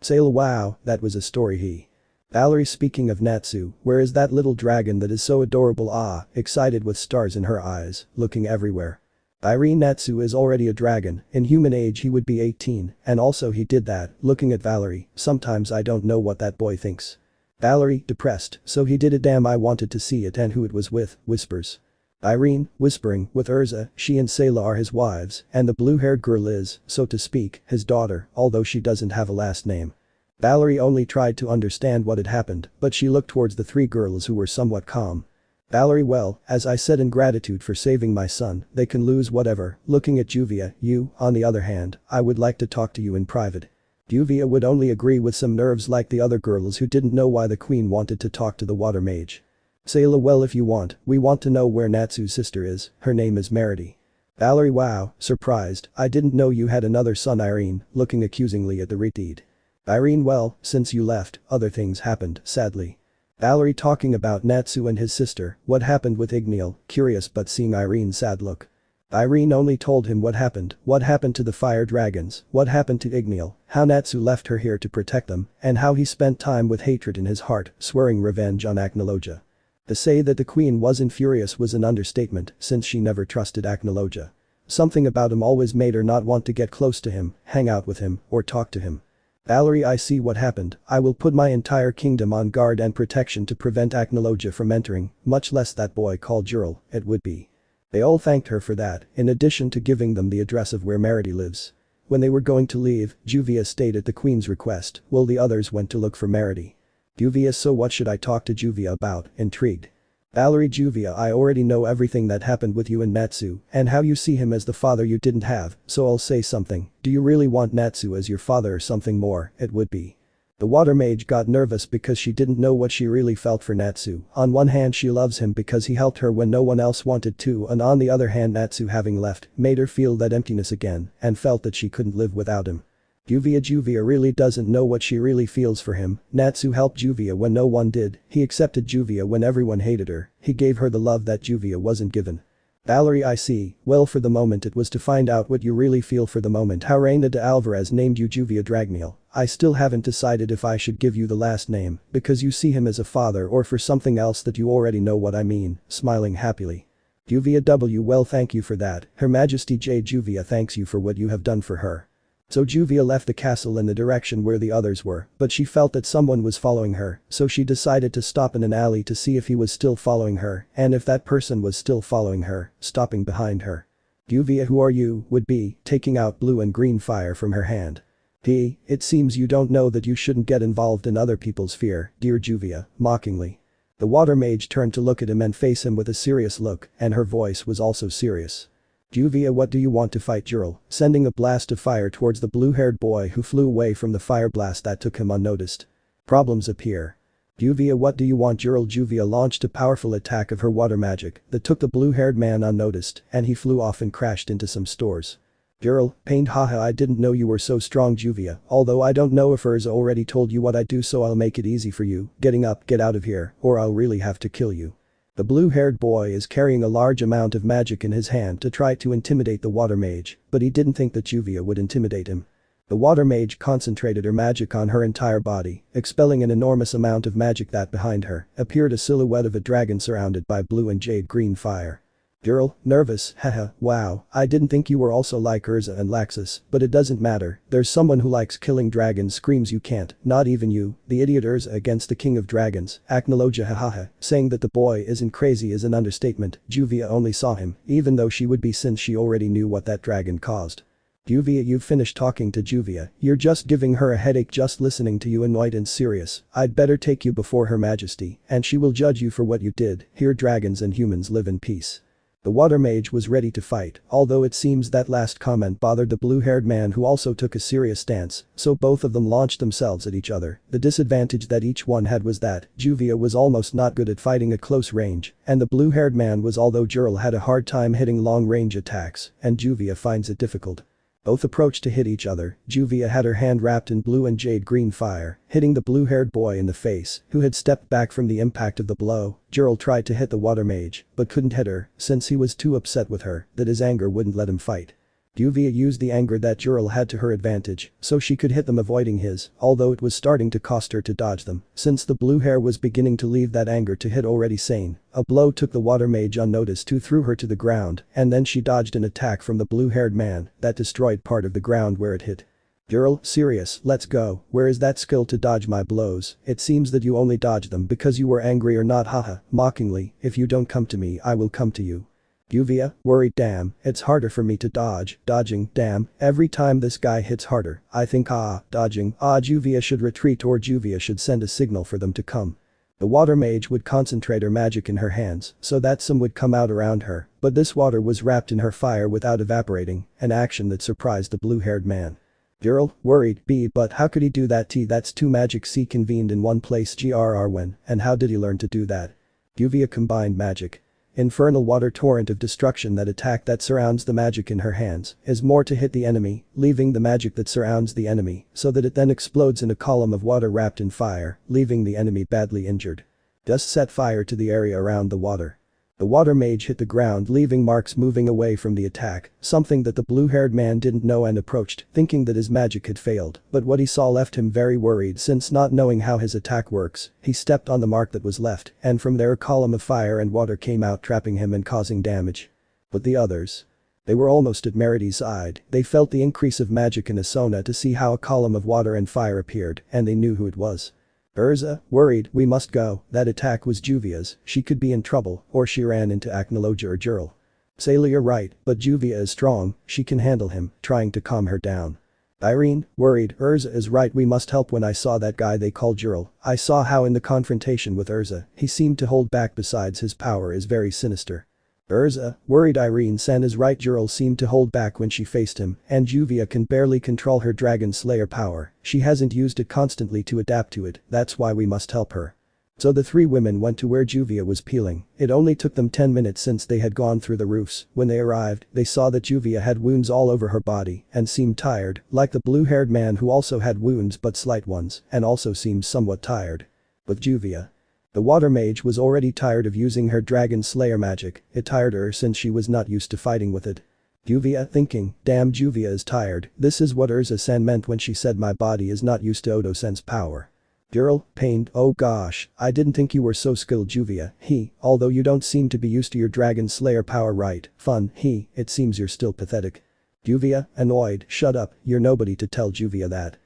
Sayla, wow, that was a story, Valerie, speaking of Natsu, where is that little dragon that is so adorable? Ah, excited with stars in her eyes, looking everywhere. Irene, Natsu is already a dragon, in human age he would be 18, and also he did that, looking at Valerie, sometimes I don't know what that boy thinks. Valerie, depressed, so he did it, damn I wanted to see it and who it was with, whispers. Irene, whispering, with Erza, she and Sayla are his wives, and the blue-haired girl is, so to speak, his daughter, although she doesn't have a last name. Valerie only tried to understand what had happened, but she looked towards the three girls who were somewhat calm. Valerie, well, as I said, in gratitude for saving my son, they can lose whatever. Looking at Juvia, you, on the other hand, I would like to talk to you in private. Juvia would only agree with some nerves like the other girls who didn't know why the queen wanted to talk to the water mage. Sayla, well if you want, we want to know where Natsu's sister is, her name is Merity. Valerie, wow, surprised, I didn't know you had another son. Irene, looking accusingly at the retreat. Irene, well, since you left, other things happened, sadly. Valerie, talking about Natsu and his sister, what happened with Igniel, curious but seeing Irene's sad look. Irene only told him what happened to the fire dragons, what happened to Igniel, how Natsu left her here to protect them, and how he spent time with hatred in his heart, swearing revenge on Acnologia. To say that the queen wasn't furious was an understatement, since she never trusted Acnologia. Something about him always made her not want to get close to him, hang out with him, or talk to him. Valerie, I see what happened. I will put my entire kingdom on guard and protection to prevent Acnologia from entering, much less that boy called Jurel, it would be. They all thanked her for that, in addition to giving them the address of where Merity lives. When they were going to leave, Juvia stayed at the queen's request, while the others went to look for Merity. Juvia, so what should I talk to Juvia about? Intrigued. Valerie Juvia, I already know everything that happened with you and Natsu, and how you see him as the father you didn't have, so I'll say something. Do you really want Natsu as your father or something more? It would be. The water mage got nervous because she didn't know what she really felt for Natsu. On one hand she loves him because he helped her when no one else wanted to, and on the other hand Natsu having left made her feel that emptiness again and felt that she couldn't live without him. Juvia really doesn't know what she really feels for him. Natsu helped Juvia when no one did, he accepted Juvia when everyone hated her, he gave her the love that Juvia wasn't given. Valerie, I see. Well, for the moment it was to find out what you really feel for the moment. How Reina de Alvarez named you Juvia Dragnel. I still haven't decided if I should give you the last name, because you see him as a father or for something else that you already know what I mean, smiling happily. Juvia W. Well, thank you for that. Her Majesty J. Juvia thanks you for what you have done for her. So Juvia left the castle in the direction where the others were, but she felt that someone was following her, so she decided to stop in an alley to see if he was still following her, and if that person was still following her, stopping behind her. Juvia, who are you? Would be, taking out blue and green fire from her hand. It seems you don't know that you shouldn't get involved in other people's fear, dear Juvia, mockingly. The water mage turned to look at him and face him with a serious look, and her voice was also serious. Juvia, what do you want to fight? Jurl, sending a blast of fire towards the blue-haired boy who flew away from the fire blast that took him unnoticed. Problems appear. Juvia, what do you want? Juvia launched a powerful attack of her water magic that took the blue-haired man unnoticed, and he flew off and crashed into some stores. Jurl, pained, haha, I didn't know you were so strong, Juvia, although I don't know if Erza already told you what I do, so I'll make it easy for you. Getting up, get out of here, or I'll really have to kill you. The blue-haired boy is carrying a large amount of magic in his hand to try to intimidate the water mage, but he didn't think that Juvia would intimidate him. The water mage concentrated her magic on her entire body, expelling an enormous amount of magic that behind her appeared a silhouette of a dragon surrounded by blue and jade green fire. Jurl, nervous, haha, wow, I didn't think you were also like Erza and Laxus, but it doesn't matter, there's someone who likes killing dragons. Screams, you can't, not even you, the idiot Erza against the king of dragons, acknowledge, hahaha, saying that the boy isn't crazy is an understatement. Juvia only saw him, even though she would be since she already knew what that dragon caused. Juvia, you've finished talking to Juvia, you're just giving her a headache just listening to you, annoyed and serious. I'd better take you before Her Majesty, and she will judge you for what you did. Here dragons and humans live in peace. The water mage was ready to fight, although it seems that last comment bothered the blue-haired man who also took a serious stance, so both of them launched themselves at each other. The disadvantage that each one had was that Juvia was almost not good at fighting at close range, and the blue-haired man was, although Jurl had a hard time hitting long-range attacks, and Juvia finds it difficult. Both approached to hit each other. Juvia had her hand wrapped in blue and jade green fire, hitting the blue-haired boy in the face, who had stepped back from the impact of the blow. Jurl tried to hit the water mage, but couldn't hit her, since he was too upset with her that his anger wouldn't let him fight. Juvia used the anger that Jurl had to her advantage, so she could hit them, avoiding his, although it was starting to cost her to dodge them, since the blue hair was beginning to leave that anger to hit already sane. A blow took the water mage unnoticed, who threw her to the ground, and then she dodged an attack from the blue-haired man that destroyed part of the ground where it hit. Jurl, serious, let's go, where is that skill to dodge my blows? It seems that you only dodged them because you were angry or not, haha, mockingly, if you don't come to me I will come to you. Juvia, worried, damn, it's harder for me to dodge, dodging, damn, every time this guy hits harder, I think dodging, Juvia should retreat or Juvia should send a signal for them to come. The water mage would concentrate her magic in her hands so that some would come out around her, but this water was wrapped in her fire without evaporating, an action that surprised the blue-haired man. Jurl, worried, but how could he do that? That's two magic convened in one place. When, and how did he learn to do that? Juvia combined magic. Infernal water torrent of destruction that attack that surrounds the magic in her hands is more to hit the enemy, leaving the magic that surrounds the enemy so that it then explodes in a column of water wrapped in fire, leaving the enemy badly injured. Just set fire to the area around the water. The water mage hit the ground, leaving marks moving away from the attack, something that the blue-haired man didn't know, and approached, thinking that his magic had failed, but what he saw left him very worried, since not knowing how his attack works, he stepped on the mark that was left, and from there a column of fire and water came out, trapping him and causing damage. But the others? They were almost at Merity's side. They felt the increase of magic in Asona to see how a column of water and fire appeared, and they knew who it was. Erza, worried, we must go, that attack was Juvia's, she could be in trouble, or she ran into Aknoloja or Jurl. Sailor, you're right, but Juvia is strong, she can handle him, trying to calm her down. Irene, worried, Erza is right, we must help. When I saw that guy they called Jurel, I saw how in the confrontation with Erza, he seemed to hold back, besides his power is very sinister. Erza, worried, Irene-san is right, Jurel seemed to hold back when she faced him, and Juvia can barely control her Dragon Slayer power, she hasn't used it constantly to adapt to it, that's why we must help her. So the three women went to where Juvia was peeling. It only took them 10 minutes since they had gone through the roofs. When they arrived, they saw that Juvia had wounds all over her body and seemed tired, like the blue-haired man who also had wounds but slight ones and also seemed somewhat tired. With Juvia, the water mage was already tired of using her Dragon Slayer magic, it tired her since she was not used to fighting with it. Juvia, thinking, damn, Juvia is tired, this is what Erza-san meant when she said my body is not used to Odo-san's power. Jurel, pained, oh gosh, I didn't think you were so skilled, Juvia, although you don't seem to be used to your Dragon Slayer power, right, fun, it seems you're still pathetic. Juvia, annoyed, shut up, you're nobody to tell Juvia that.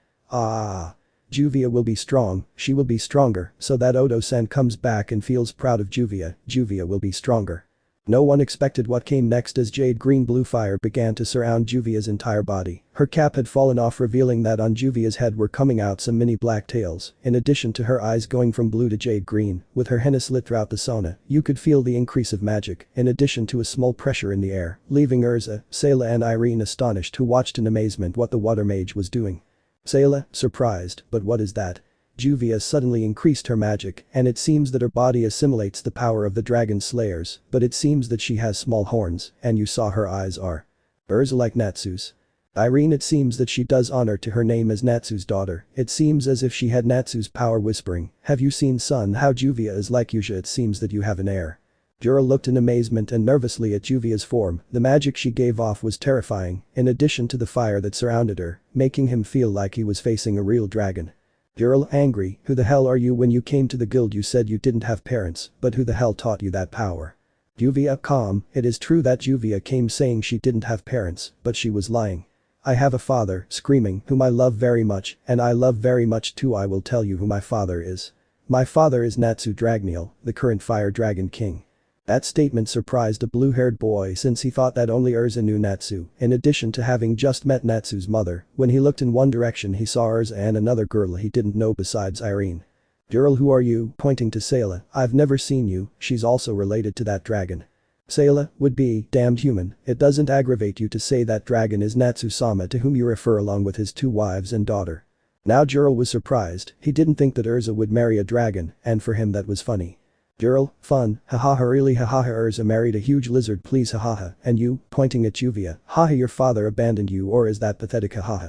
Juvia will be strong, she will be stronger, so that Odo-san comes back and feels proud of Juvia, Juvia will be stronger. No one expected what came next as jade green blue fire began to surround Juvia's entire body. Her cap had fallen off, revealing that on Juvia's head were coming out some mini black tails, in addition to her eyes going from blue to jade green. With her henna slit throughout the sauna, you could feel the increase of magic, in addition to a small pressure in the air, leaving Erza, Sayla and Irene astonished, who watched in amazement what the water mage was doing. Sayla, surprised, but what is that? Juvia suddenly increased her magic, and it seems that her body assimilates the power of the Dragon Slayers, but it seems that she has small horns, and you saw her eyes are Erza like Natsu's. Irene, it seems that she does honor to her name as Natsu's daughter, it seems as if she had Natsu's power, whispering, have you seen, son, how Juvia is like Yusha? It seems that you have an heir. Jurel looked in amazement and nervously at Juvia's form, the magic she gave off was terrifying, in addition to the fire that surrounded her, making him feel like he was facing a real dragon. Jurel, angry, who the hell are you? When you came to the guild you said you didn't have parents, but who the hell taught you that power? Juvia, calm, it is true that Juvia came saying she didn't have parents, but she was lying. I have a father, screaming, whom I love very much, and I love very much too. I will tell you who my father is. My father is Natsu Dragnel, the current Fire Dragon King. That statement surprised a blue-haired boy since he thought that only Erza knew Natsu, in addition to having just met Natsu's mother. When he looked in one direction he saw Erza and another girl he didn't know besides Irene. Jurel, who are you? Pointing to Sayla, I've never seen you, she's also related to that dragon. Sayla, would be, damned human, it doesn't aggravate you to say that dragon is Natsu-sama, to whom you refer, along with his 2 wives and daughter. Now Jurel was surprised, he didn't think that Erza would marry a dragon, and for him that was funny. Jurel, fun, haha, really, haha, Erza married a huge lizard, please, haha, and you, pointing at Juvia, haha, your father abandoned you, or is that pathetic, haha.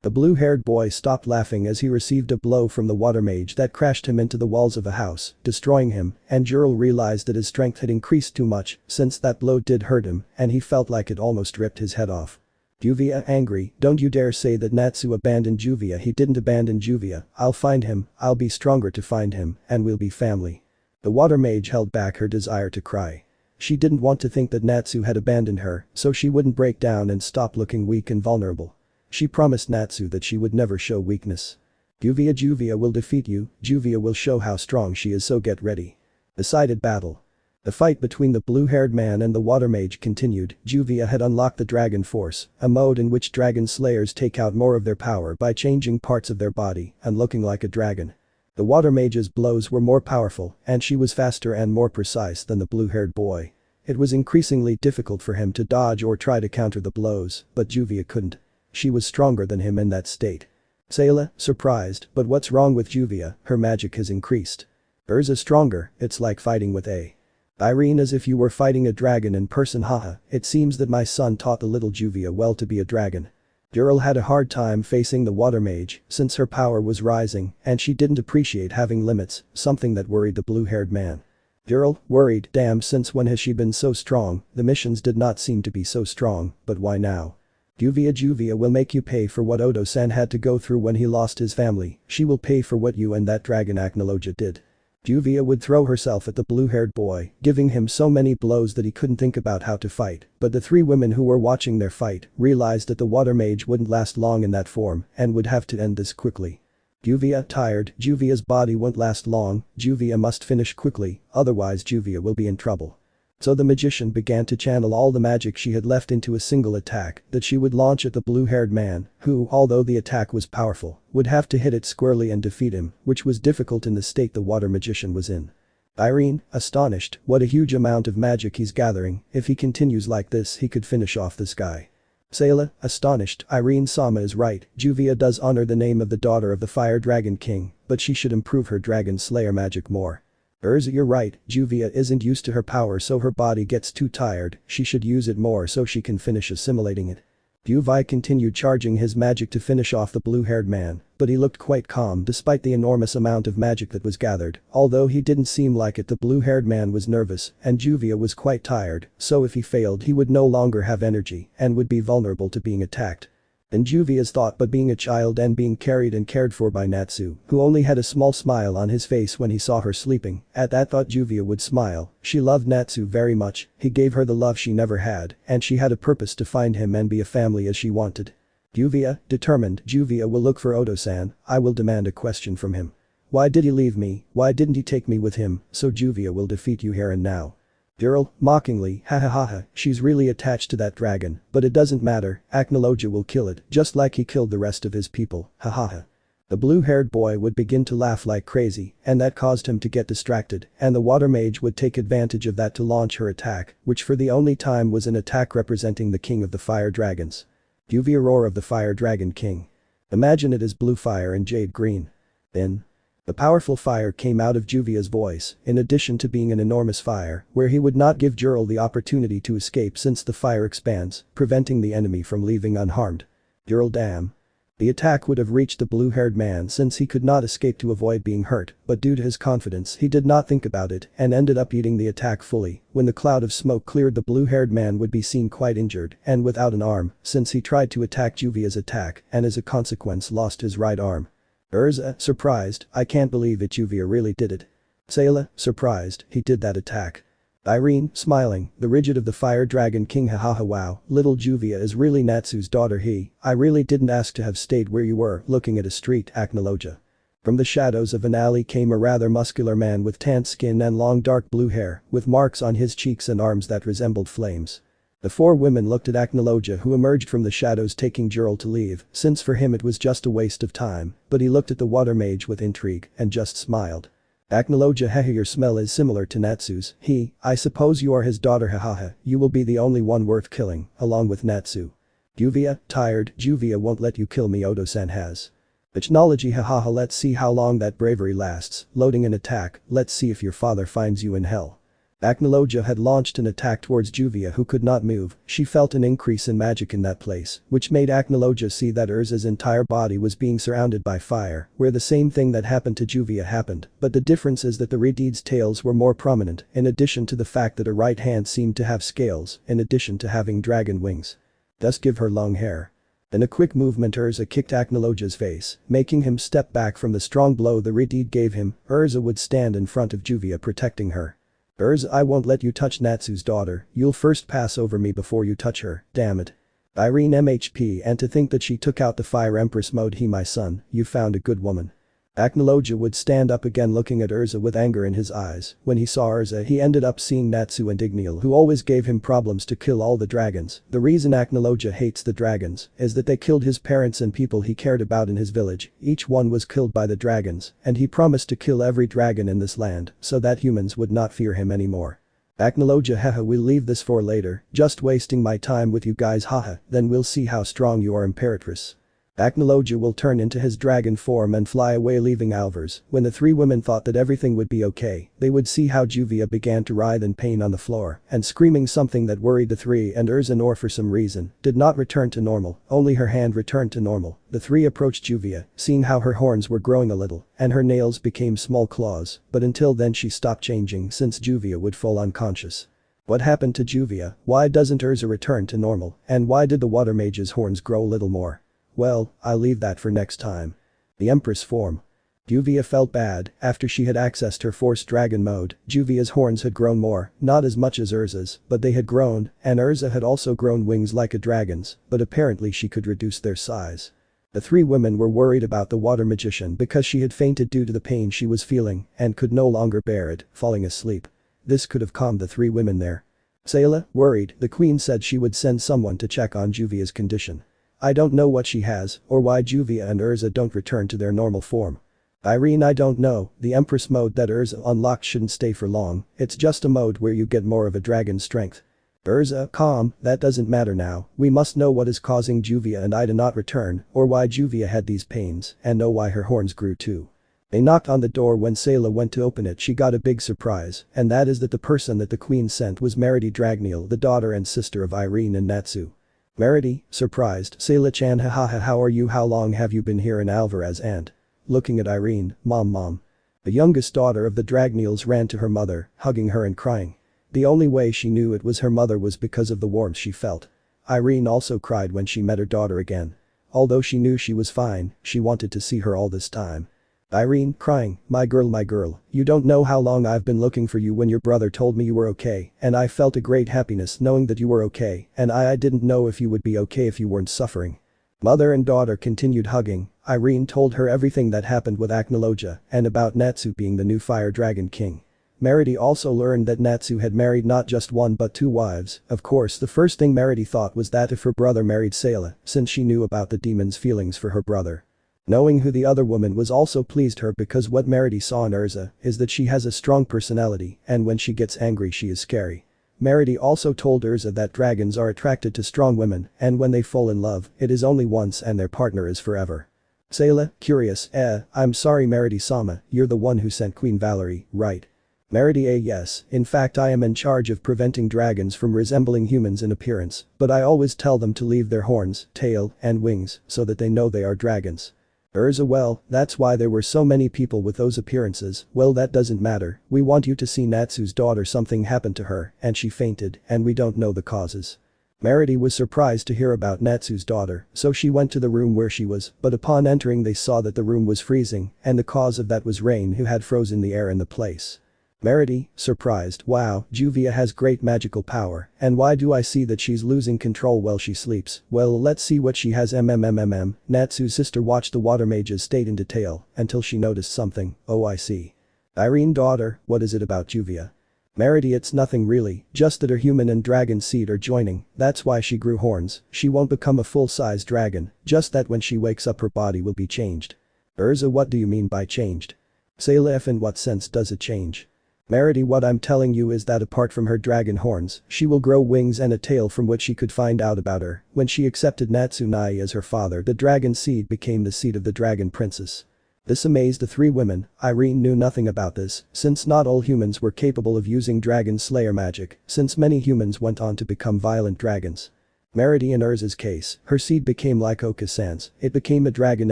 The blue-haired boy stopped laughing as he received a blow from the water mage that crashed him into the walls of a house, destroying him, and Jurel realized that his strength had increased too much since that blow did hurt him, and he felt like it almost ripped his head off. Juvia, angry, don't you dare say that Natsu abandoned Juvia. He didn't abandon Juvia, I'll find him, I'll be stronger to find him, and we'll be family. The water mage held back her desire to cry. She didn't want to think that Natsu had abandoned her, so she wouldn't break down and stop looking weak and vulnerable. She promised Natsu that she would never show weakness. Juvia will defeat you, Juvia will show how strong she is, so get ready. Decided battle. The fight between the blue-haired man and the water mage continued. Juvia had unlocked the Dragon Force, a mode in which dragon slayers take out more of their power by changing parts of their body and looking like a dragon. The water mage's blows were more powerful, and she was faster and more precise than the blue-haired boy. It was increasingly difficult for him to dodge or try to counter the blows, but Juvia couldn't. She was stronger than him in that state. Sayla, surprised, but what's wrong with Juvia? Her magic has increased. Erza stronger, it's like fighting with a Irene, as if you were fighting a dragon in person, haha, it seems that my son taught the little Juvia well to be a dragon. Jurel had a hard time facing the water mage since her power was rising and she didn't appreciate having limits, something that worried the blue-haired man. Jurel, worried, damn, since when has she been so strong? The missions did not seem to be so strong, but why now? Juvia will make you pay for what Odo-san had to go through when he lost his family, she will pay for what you and that dragon Aknoloja did. Juvia would throw herself at the blue-haired boy, giving him so many blows that he couldn't think about how to fight, but the 3 women who were watching their fight realized that the water mage wouldn't last long in that form and would have to end this quickly. Juvia, tired, Juvia's body won't last long, Juvia must finish quickly, otherwise Juvia will be in trouble. So the magician began to channel all the magic she had left into a single attack that she would launch at the blue-haired man, who, although the attack was powerful, would have to hit it squarely and defeat him, which was difficult in the state the water magician was in. Irene, astonished, what a huge amount of magic he's gathering, if he continues like this he could finish off this guy. Sayla, astonished, Irene-sama is right, Juvia does honor the name of the daughter of the Fire Dragon King, but she should improve her Dragon Slayer magic more. Erza, you're right, Juvia isn't used to her power so her body gets too tired, she should use it more so she can finish assimilating it. Yuvai continued charging his magic to finish off the blue-haired man, but he looked quite calm despite the enormous amount of magic that was gathered, although he didn't seem like it the blue-haired man was nervous and Juvia was quite tired, so if he failed he would no longer have energy and would be vulnerable to being attacked. And Juvia's thought but being a child and being carried and cared for by Natsu, who only had a small smile on his face when he saw her sleeping, at that thought Juvia would smile, she loved Natsu very much, he gave her the love she never had, and she had a purpose to find him and be a family as she wanted. Juvia, determined, Juvia will look for Oto-san, I will demand a question from him. Why did he leave me, why didn't he take me with him, so Juvia will defeat you here and now. Girl, mockingly, ha ha ha ha, she's really attached to that dragon, but it doesn't matter, Aknologia will kill it, just like he killed the rest of his people, ha ha ha. The blue-haired boy would begin to laugh like crazy, and that caused him to get distracted, and the water mage would take advantage of that to launch her attack, which for the only time was an attack representing the king of the fire dragons. Juvia roar of the fire dragon king. Imagine it as blue fire and jade green. Then. The powerful fire came out of Juvia's voice, in addition to being an enormous fire, where he would not give Jurl the opportunity to escape since the fire expands, preventing the enemy from leaving unharmed. Jurl damn. The attack would have reached the blue-haired man since he could not escape to avoid being hurt, but due to his confidence he did not think about it and ended up eating the attack fully. When the cloud of smoke cleared the blue-haired man would be seen quite injured and without an arm since he tried to attack Juvia's attack and as a consequence lost his right arm. Erza, surprised, I can't believe it Juvia really did it. Sayla, surprised, he did that attack. Irene, smiling, the rigid of the fire dragon king hahaha wow, little Juvia is really Natsu's daughter I really didn't ask to have stayed where you were looking at a street Aknologia. From the shadows of an alley came a rather muscular man with tanned skin and long dark blue hair, with marks on his cheeks and arms that resembled flames. The four women looked at Aknologia who emerged from the shadows taking Jurl to leave, since for him it was just a waste of time, but he looked at the water mage with intrigue and just smiled. Aknologia haha your smell is similar to Natsu's, I suppose you are his daughter hahaha, you will be the only one worth killing, along with Natsu. Juvia, tired, Juvia won't let you kill me Oto-san has. Technology hahaha let's see how long that bravery lasts, loading an attack, let's see if your father finds you in hell. Aknologia had launched an attack towards Juvia who could not move, she felt an increase in magic in that place, which made Aknologia see that Erza's entire body was being surrounded by fire, where the same thing that happened to Juvia happened, but the difference is that the Redeed's tails were more prominent, in addition to the fact that her right hand seemed to have scales, in addition to having dragon wings. Thus give her long hair. In a quick movement Erza kicked Aknologia's face, making him step back from the strong blow the Redeed gave him, Erza would stand in front of Juvia protecting her. Erza I won't let you touch Natsu's daughter, you'll first pass over me before you touch her, damn it. Irene MHP and to think that she took out the Fire Empress mode my son, you found a good woman. Aknologia would stand up again looking at Erza with anger in his eyes, when he saw Erza he ended up seeing Natsu and Igniel who always gave him problems to kill all the dragons. The reason Aknologia hates the dragons is that they killed his parents and people he cared about in his village, each one was killed by the dragons, and he promised to kill every dragon in this land so that humans would not fear him anymore. Aknologia haha we'll leave this for later, just wasting my time with you guys haha, then we'll see how strong you are Imperatress. Aknologia will turn into his dragon form and fly away leaving Alvars. When the three women thought that everything would be okay, they would see how Juvia began to writhe in pain on the floor and screaming something that worried the three and Erza nor for some reason did not return to normal, only her hand returned to normal. The three approached Juvia, seeing how her horns were growing a little and her nails became small claws, but until then she stopped changing since Juvia would fall unconscious. What happened to Juvia? Why doesn't Erza return to normal? And why did the water mage's horns grow a little more? Well, I'll leave that for next time. The Empress form. Juvia felt bad, after she had accessed her forced dragon mode, Juvia's horns had grown more, not as much as Erza's, but they had grown, and Erza had also grown wings like a dragon's, but apparently she could reduce their size. The three women were worried about the water magician because she had fainted due to the pain she was feeling and could no longer bear it, falling asleep. This could have calmed the three women there. Sayla, worried, the queen said she would send someone to check on Juvia's condition. I don't know what she has or why Juvia and Erza don't return to their normal form. Irene, I don't know, the Empress mode that Erza unlocked shouldn't stay for long, it's just a mode where you get more of a dragon's strength. Erza, calm, that doesn't matter now, we must know what is causing Juvia and I to not return, or why Juvia had these pains, and know why her horns grew too. They knocked on the door. When Sayla went to open it, she got a big surprise, and that is that the person that the queen sent was Yandere Dragnel, the daughter and sister of Irene and Natsu. Yandere, surprised, Sayla-chan, hahaha, how are you, how long have you been here? And Alvarez and looking at Irene, mom. The youngest daughter of the Dragnels ran to her mother, hugging her and crying. The only way she knew it was her mother was because of the warmth she felt. Irene also cried when she met her daughter again. Although she knew she was fine, she wanted to see her all this time. Irene, crying, my girl, you don't know how long I've been looking for you. When your brother told me you were okay, and I felt a great happiness knowing that you were okay, and I didn't know if you would be okay if you weren't suffering. Mother and daughter continued hugging. Irene told her everything that happened with Acnologia and about Natsu being the new Fire Dragon King. Yandere also learned that Natsu had married not just one but two wives. Of course, the first thing Yandere thought was that if her brother married Sayla, since she knew about the demon's feelings for her brother. Knowing who the other woman was also pleased her, because what Yandere saw in Erza is that she has a strong personality, and when she gets angry she is scary. Yandere also told Erza that dragons are attracted to strong women, and when they fall in love, it is only once and their partner is forever. Sayla, curious, I'm sorry Yandere-sama, you're the one who sent Queen Valerie, right? Yandere, yes, in fact I am in charge of preventing dragons from resembling humans in appearance, but I always tell them to leave their horns, tail, and wings, so that they know they are dragons. Erza, well, that's why there were so many people with those appearances. Well, that doesn't matter, we want you to see Natsu's daughter. Something happened to her, and she fainted, and we don't know the causes. Yandere was surprised to hear about Natsu's daughter, so she went to the room where she was, but upon entering they saw that the room was freezing, and the cause of that was rain, who had frozen the air in the place. Yandere, surprised, wow, Juvia has great magical power, and why do I see that she's losing control while she sleeps? Well, let's see what she has. Natsu's sister watched the water mage's state in detail, until she noticed something. Oh, I see. Irene, daughter, what is it about Juvia? Yandere, it's nothing really, just that her human and dragon seed are joining, that's why she grew horns. She won't become a full-size dragon, just that when she wakes up her body will be changed. Erza, what do you mean by changed? Sayla, in what sense does it change? Yandere, what I'm telling you is that apart from her dragon horns, she will grow wings and a tail, from which she could find out about her. When she accepted Natsu Nai as her father, the dragon seed became the seed of the dragon princess. This amazed the three women. Irene knew nothing about this, since not all humans were capable of using dragon slayer magic, since many humans went on to become violent dragons. Yandere, in Erza's case, her seed became like Okasan's, it became a dragon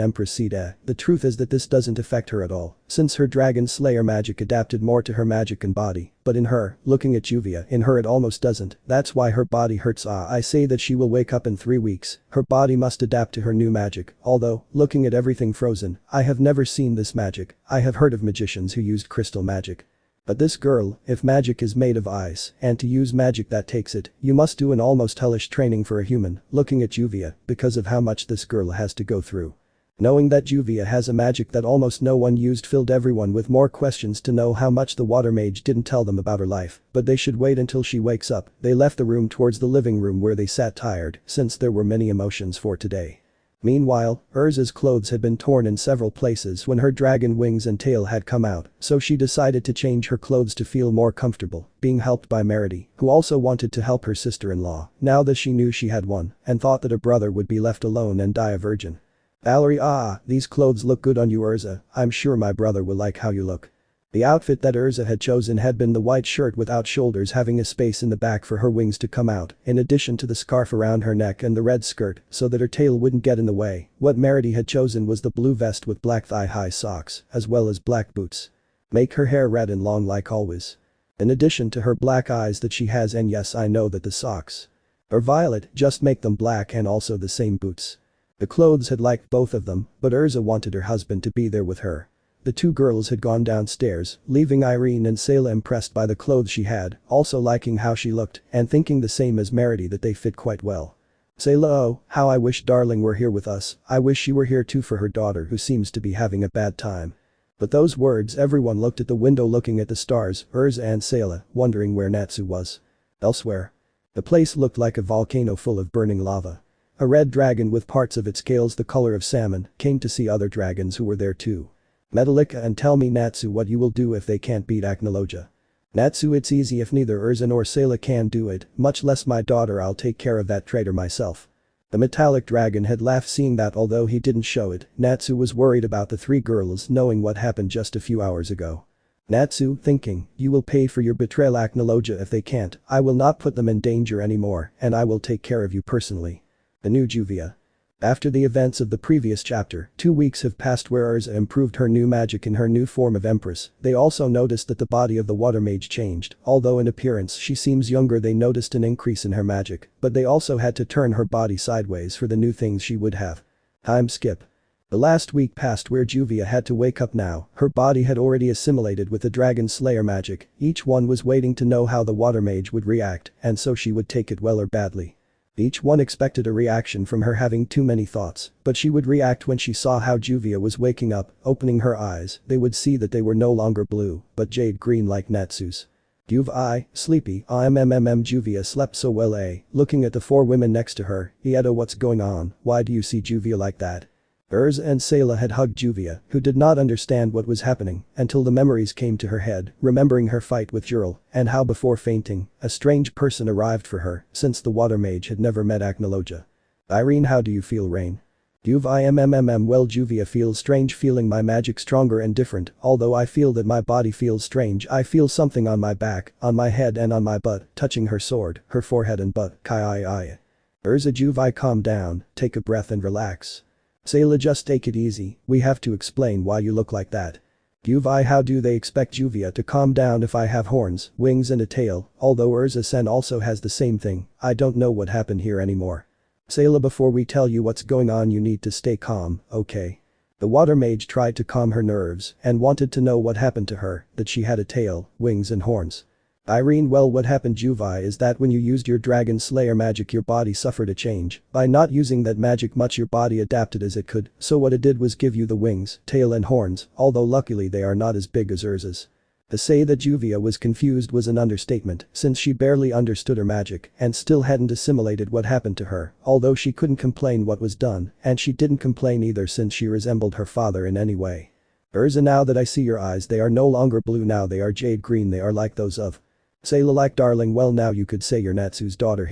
empress seed. The truth is that this doesn't affect her at all, since her dragon slayer magic adapted more to her magic and body, but in her, looking at Juvia, in her it almost doesn't, that's why her body hurts. I say that she will wake up in 3 weeks, her body must adapt to her new magic, although, looking at everything frozen, I have never seen this magic, I have heard of magicians who used crystal magic. But this girl, if magic is made of ice, and to use magic that takes it, you must do an almost hellish training for a human, looking at Juvia, because of how much this girl has to go through. Knowing that Juvia has a magic that almost no one used filled everyone with more questions to know how much the water mage didn't tell them about her life, but they should wait until she wakes up. They left the room towards the living room where they sat tired, since there were many emotions for today. Meanwhile, Erza's clothes had been torn in several places when her dragon wings and tail had come out, so she decided to change her clothes to feel more comfortable, being helped by Yandere, who also wanted to help her sister-in-law, now that she knew she had one, and thought that her brother would be left alone and die a virgin. Valerie, these clothes look good on you, Erza, I'm sure my brother will like how you look. The outfit that Erza had chosen had been the white shirt without shoulders, having a space in the back for her wings to come out, in addition to the scarf around her neck and the red skirt so that her tail wouldn't get in the way. What Yandere had chosen was the blue vest with black thigh-high socks, as well as black boots. Make her hair red and long like always. In addition to her black eyes that she has, and yes, I know that the socks are violet, just make them black, and also the same boots. The clothes had liked both of them, but Erza wanted her husband to be there with her. The two girls had gone downstairs, leaving Irene and Sayla impressed by the clothes she had, also liking how she looked, and thinking the same as Yandere that they fit quite well. Sayla, oh, how I wish darling were here with us, I wish she were here too for her daughter who seems to be having a bad time. But those words, everyone looked at the window looking at the stars, Erza and Sayla, wondering where Natsu was. Elsewhere. The place looked like a volcano full of burning lava. A red dragon with parts of its scales the color of salmon came to see other dragons who were there too. Metallica and tell me Natsu what you will do if they can't beat Acnologia. Natsu, it's easy if neither Erza nor Sayla can do it, much less my daughter. I'll take care of that traitor myself. The metallic dragon had laughed seeing that although he didn't show it, Natsu was worried about the three girls knowing what happened just a few hours ago. Natsu, thinking, you will pay for your betrayal Acnologia if they can't, I will not put them in danger anymore and I will take care of you personally. The new Juvia. After the events of the previous chapter, 2 weeks have passed where Erza improved her new magic in her new form of Empress. They also noticed that the body of the water mage changed, although in appearance she seems younger. They noticed an increase in her magic, but they also had to turn her body sideways for the new things she would have. Time skip. The last week passed where Juvia had to wake up now, her body had already assimilated with the Dragon Slayer magic, each one was waiting to know how the water mage would react, and so she would take it well or badly. Each one expected a reaction from her having too many thoughts, but she would react when she saw how Juvia was waking up, opening her eyes, they would see that they were no longer blue, but jade green like Natsu's. Juvi, sleepy, Juvia slept so well looking at the four women next to her, Edo, what's going on, why do you see Juvia like that? Erza and Sayla had hugged Juvia, who did not understand what was happening, until the memories came to her head, remembering her fight with Jurel, and how before fainting, a strange person arrived for her, since the water mage had never met Acnologia. Irene, how do you feel, Rain? Juvi, well, Juvia feels strange, feeling my magic stronger and different, although I feel that my body feels strange. I feel something on my back, on my head and on my butt, touching her sword, her forehead and butt, Kai. Erza, Juvi, calm down, take a breath and relax. Sayla, just take it easy, we have to explain why you look like that. Juvi, how do they expect Juvia to calm down if I have horns, wings and a tail, although Erza-sen also has the same thing, I don't know what happened here anymore. Sayla, before we tell you what's going on you need to stay calm, okay? The water mage tried to calm her nerves and wanted to know what happened to her, that she had a tail, wings and horns. Irene, well, what happened, Juvi, is that when you used your Dragon Slayer magic your body suffered a change. By not using that magic much your body adapted as it could, so what it did was give you the wings, tail and horns, although luckily they are not as big as Erza's. To say that Juvia was confused was an understatement, since she barely understood her magic and still hadn't assimilated what happened to her, although she couldn't complain what was done, and she didn't complain either since she resembled her father in any way. Erza, now that I see your eyes, they are no longer blue, now they are jade green, they are like those of Sayla, like darling, well now you could say you're Natsu's daughter.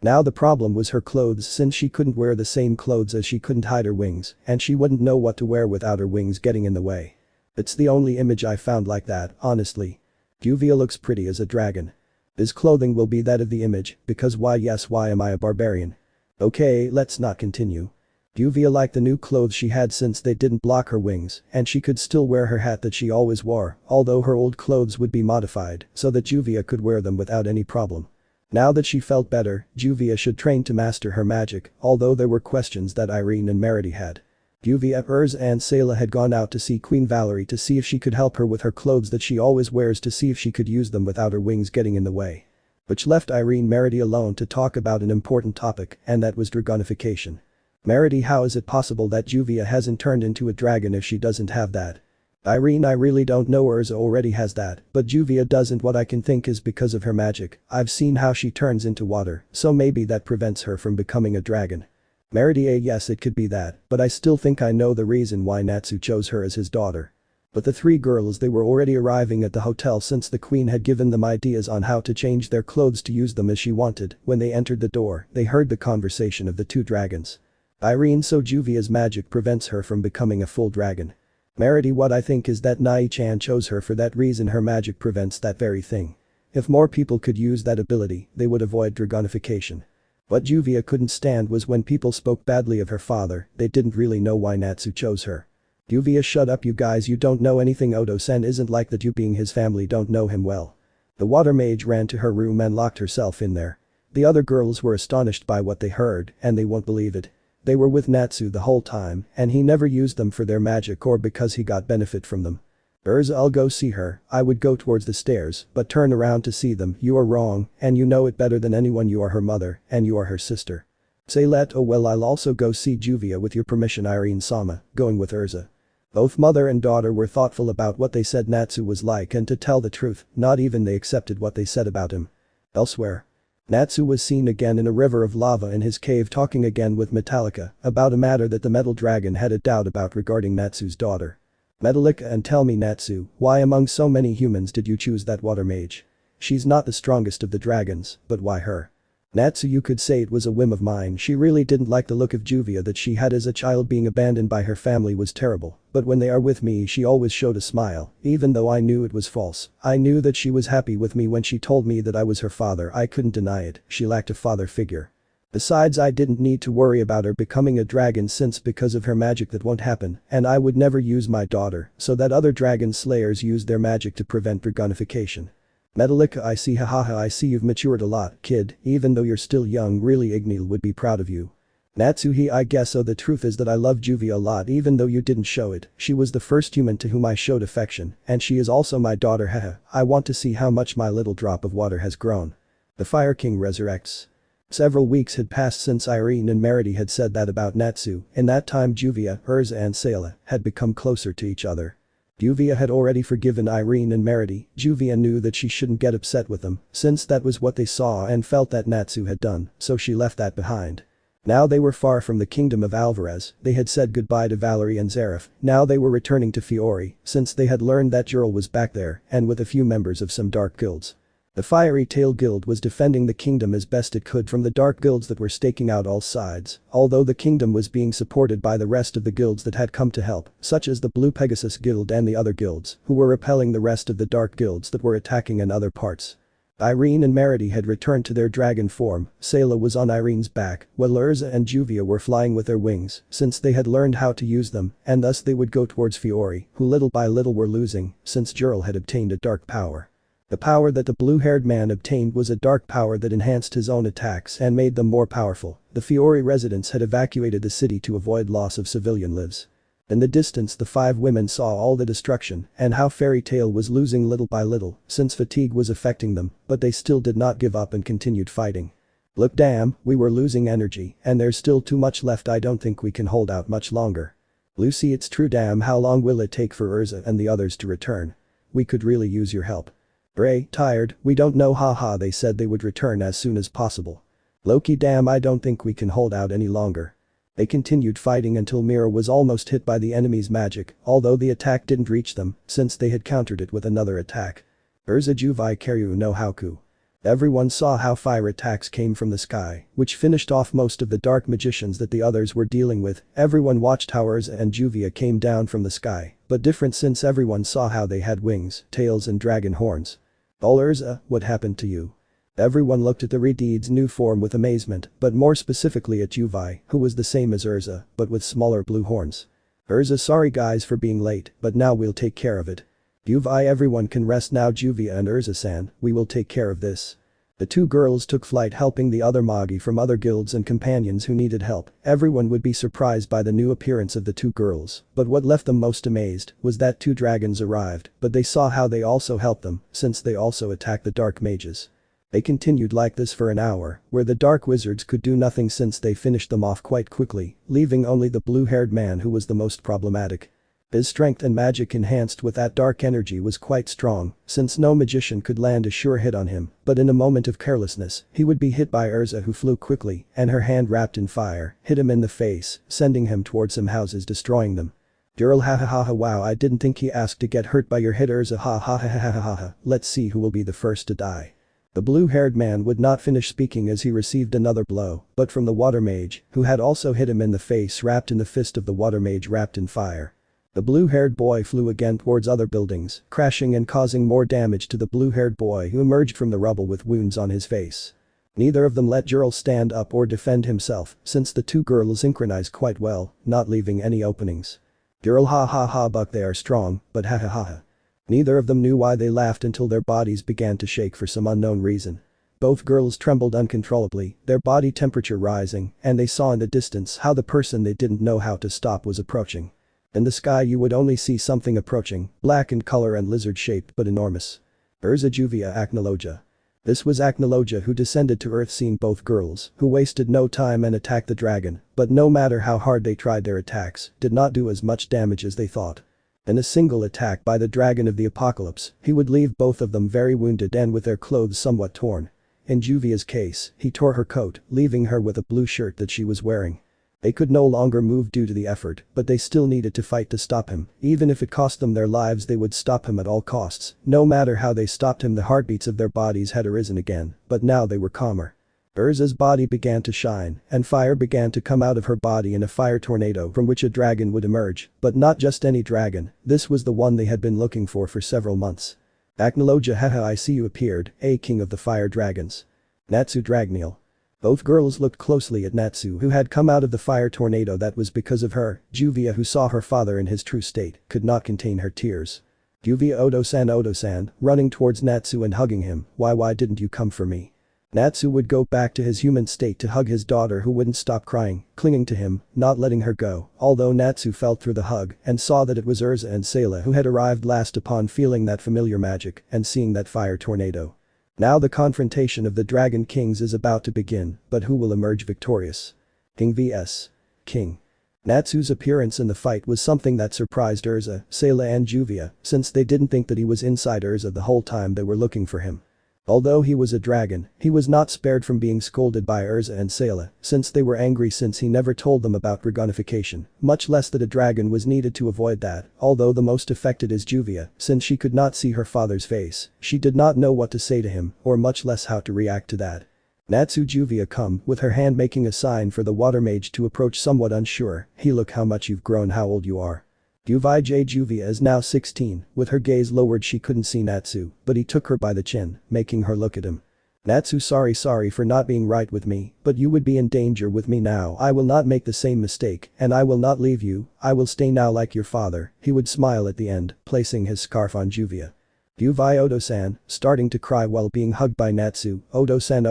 Now the problem was her clothes, since she couldn't wear the same clothes as she couldn't hide her wings, and she wouldn't know what to wear without her wings getting in the way. It's the only image I found like that, honestly. Juvia looks pretty as a dragon. His clothing will be that of the image, because why am I a barbarian? Okay, let's not continue. Juvia liked the new clothes she had since they didn't block her wings, and she could still wear her hat that she always wore, although her old clothes would be modified so that Juvia could wear them without any problem. Now that she felt better, Juvia should train to master her magic, although there were questions that Irene and Merity had. Juvia, Erza and Sayla had gone out to see Queen Valerie to see if she could help her with her clothes that she always wears, to see if she could use them without her wings getting in the way. Which left Irene Merity alone to talk about an important topic, and that was dragonification. Merity, how is it possible that Juvia hasn't turned into a dragon if she doesn't have that? Irene, I really don't know, Erza already has that, but Juvia doesn't. What I can think is because of her magic. I've seen how she turns into water, so maybe that prevents her from becoming a dragon. Merity, yes, it could be that, but I still think I know the reason why Natsu chose her as his daughter. But the three girls, they were already arriving at the hotel since the queen had given them ideas on how to change their clothes to use them as she wanted. When they entered the door, they heard the conversation of the two dragons. Irene, so Juvia's magic prevents her from becoming a full dragon. Merity, what I think is that Nai-chan chose her for that reason, her magic prevents that very thing. If more people could use that ability, they would avoid dragonification. What Juvia couldn't stand was when people spoke badly of her father, they didn't really know why Natsu chose her. Juvia, shut up you guys, you don't know anything. Odo-sen isn't like that, you being his family don't know him well. The water mage ran to her room and locked herself in there. The other girls were astonished by what they heard, and they won't believe it. They were with Natsu the whole time, and he never used them for their magic or because he got benefit from them. Erza, I'll go see her. I would go towards the stairs, but turn around to see them. You are wrong, and you know it better than anyone. You are her mother, and you are her sister. Saylet, oh well, I'll also go see Juvia with your permission. Irene-sama, going with Erza. Both mother and daughter were thoughtful about what they said Natsu was like, and to tell the truth, not even they accepted what they said about him. Elsewhere. Natsu was seen again in a river of lava in his cave talking again with Metallica about a matter that the metal dragon had a doubt about regarding Natsu's daughter. Metallica, and tell me Natsu, why among so many humans did you choose that water mage? She's not the strongest of the dragons, but why her? Natsu, you could say it was a whim of mine. She really didn't like the look of Juvia that she had as a child. Being abandoned by her family was terrible, but when they are with me she always showed a smile, even though I knew it was false. I knew that she was happy with me when she told me that I was her father. I couldn't deny it, she lacked a father figure. Besides, I didn't need to worry about her becoming a dragon since because of her magic that won't happen, and I would never use my daughter so that other dragon slayers used their magic to prevent dragonification. Metallica, I see, hahaha, I see you've matured a lot, kid, even though you're still young. Really, Ignil would be proud of you. Natsu, I guess so. The truth is that I love Juvia a lot even though you didn't show it. She was the first human to whom I showed affection, and she is also my daughter, haha. I want to see how much my little drop of water has grown. The Fire King resurrects. Several weeks had passed since Irene and Merity had said that about Natsu. In that time Juvia, Erza and Sayla had become closer to each other. Juvia had already forgiven Irene and Merity. Juvia knew that she shouldn't get upset with them, since that was what they saw and felt that Natsu had done, so she left that behind. Now they were far from the kingdom of Alvarez. They had said goodbye to Valerie and Zareth. Now they were returning to Fiore, since they had learned that Jurel was back there, and with a few members of some dark guilds. The Fiery Tail Guild was defending the kingdom as best it could from the dark guilds that were staking out all sides, although the kingdom was being supported by the rest of the guilds that had come to help, such as the Blue Pegasus Guild and the other guilds, who were repelling the rest of the dark guilds that were attacking in other parts. Irene and Merity had returned to their dragon form. Sayla was on Irene's back, while Erza and Juvia were flying with their wings, since they had learned how to use them, and thus they would go towards Fiore, who little by little were losing, since Jurel had obtained a dark power. The power that the blue-haired man obtained was a dark power that enhanced his own attacks and made them more powerful. The Fiore residents had evacuated the city to avoid loss of civilian lives. In the distance the five women saw all the destruction and how Fairy Tail was losing little by little since fatigue was affecting them, but they still did not give up and continued fighting. Look, damn, we were losing energy and there's still too much left. I don't think we can hold out much longer. Lucy, it's true. Damn, how long will it take for Erza and the others to return? We could really use your help. Ray, tired, we don't know, haha, they said they would return as soon as possible. Loki, damn, I don't think we can hold out any longer. They continued fighting until Mira was almost hit by the enemy's magic, although the attack didn't reach them, since they had countered it with another attack. Erza Juvai Karyu no Haku. Everyone saw how fire attacks came from the sky, which finished off most of the dark magicians that the others were dealing with. Everyone watched how Erza and Juvia came down from the sky, but different since everyone saw how they had wings, tails and dragon horns. Oh Erza, what happened to you? Everyone looked at the Redeed's new form with amazement, but more specifically at Juvai, who was the same as Erza, but with smaller blue horns. Erza, sorry guys for being late, but now we'll take care of it. Juvai, everyone can rest now. Juvia and Erza-san, we will take care of this. The two girls took flight helping the other Magi from other guilds and companions who needed help. Everyone would be surprised by the new appearance of the two girls, but what left them most amazed was that two dragons arrived, but they saw how they also helped them, since they also attacked the dark mages. They continued like this for an hour, where the dark wizards could do nothing since they finished them off quite quickly, leaving only the blue-haired man who was the most problematic. His strength and magic enhanced with that dark energy was quite strong, since no magician could land a sure hit on him, but in a moment of carelessness, he would be hit by Erza, who flew quickly, and her hand wrapped in fire, hit him in the face, sending him towards some houses, destroying them. Jurel, ha ha ha ha, wow, I didn't think he asked to get hurt by your hit, Erza, ha ha ha ha ha ha ha, let's see who will be the first to die. The blue-haired man would not finish speaking as he received another blow, but from the water mage, who had also hit him in the face, wrapped in the fist of the water mage wrapped in fire. The blue-haired boy flew again towards other buildings, crashing and causing more damage to the blue-haired boy who emerged from the rubble with wounds on his face. Neither of them let Jurel stand up or defend himself, since the two girls synchronized quite well, not leaving any openings. Jurel, ha ha ha, Buck, they are strong, but ha ha ha ha. Neither of them knew why they laughed until their bodies began to shake for some unknown reason. Both girls trembled uncontrollably, their body temperature rising, and they saw in the distance how the person they didn't know how to stop was approaching. In the sky you would only see something approaching, black in color and lizard-shaped but enormous. Erza Juvia Acnologia. This was Acnologia, who descended to earth, seeing both girls, who wasted no time and attacked the dragon, but no matter how hard they tried, their attacks did not do as much damage as they thought. In a single attack by the dragon of the apocalypse, he would leave both of them very wounded and with their clothes somewhat torn. In Juvia's case, he tore her coat, leaving her with a blue shirt that she was wearing. They could no longer move due to the effort, but they still needed to fight to stop him. Even if it cost them their lives, they would stop him at all costs. No matter how they stopped him, the heartbeats of their bodies had arisen again, but now they were calmer. Erza's body began to shine, and fire began to come out of her body in a fire tornado from which a dragon would emerge, but not just any dragon, this was the one they had been looking for several months. Acknowledge haha, I see you appeared, a king of the fire dragons. Natsu Dragnel. Both girls looked closely at Natsu, who had come out of the fire tornado. That was because of her. Juvia, who saw her father in his true state, could not contain her tears. Juvia, Odo-san, running towards Natsu and hugging him, why didn't you come for me? Natsu would go back to his human state to hug his daughter, who wouldn't stop crying, clinging to him, not letting her go, although Natsu felt through the hug and saw that it was Erza and Sayla who had arrived last upon feeling that familiar magic and seeing that fire tornado. Now the confrontation of the Dragon Kings is about to begin, but who will emerge victorious? King vs. King. Natsu's appearance in the fight was something that surprised Erza, Sayla and Juvia, since they didn't think that he was inside Erza the whole time they were looking for him. Although he was a dragon, he was not spared from being scolded by Erza and Sayla, since they were angry since he never told them about dragonification, much less that a dragon was needed to avoid that, although the most affected is Juvia, since she could not see her father's face, she did not know what to say to him, or much less how to react to that. Natsu Juvia come, with her hand making a sign for the water mage to approach, somewhat unsure. He, look how much you've grown, how old you are. Juvia is now 16, with her gaze lowered she couldn't see Natsu, but he took her by the chin, making her look at him. Natsu, sorry for not being right with me, but you would be in danger with me now. I will not make the same mistake, and I will not leave you, I will stay now like your father. He would smile at the end, placing his scarf on Juvia. Odo-san, starting to cry while being hugged by Natsu. Odo-san,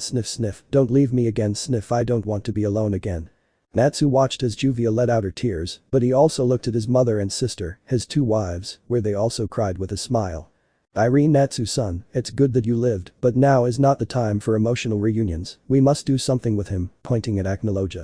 sniff, don't leave me again, sniff, I don't want to be alone again. Natsu watched as Juvia let out her tears, but he also looked at his mother and sister, his two wives, where they also cried with a smile. Irene, Natsu-san, it's good that you lived, but now is not the time for emotional reunions, we must do something with him, pointing at Acknowledge.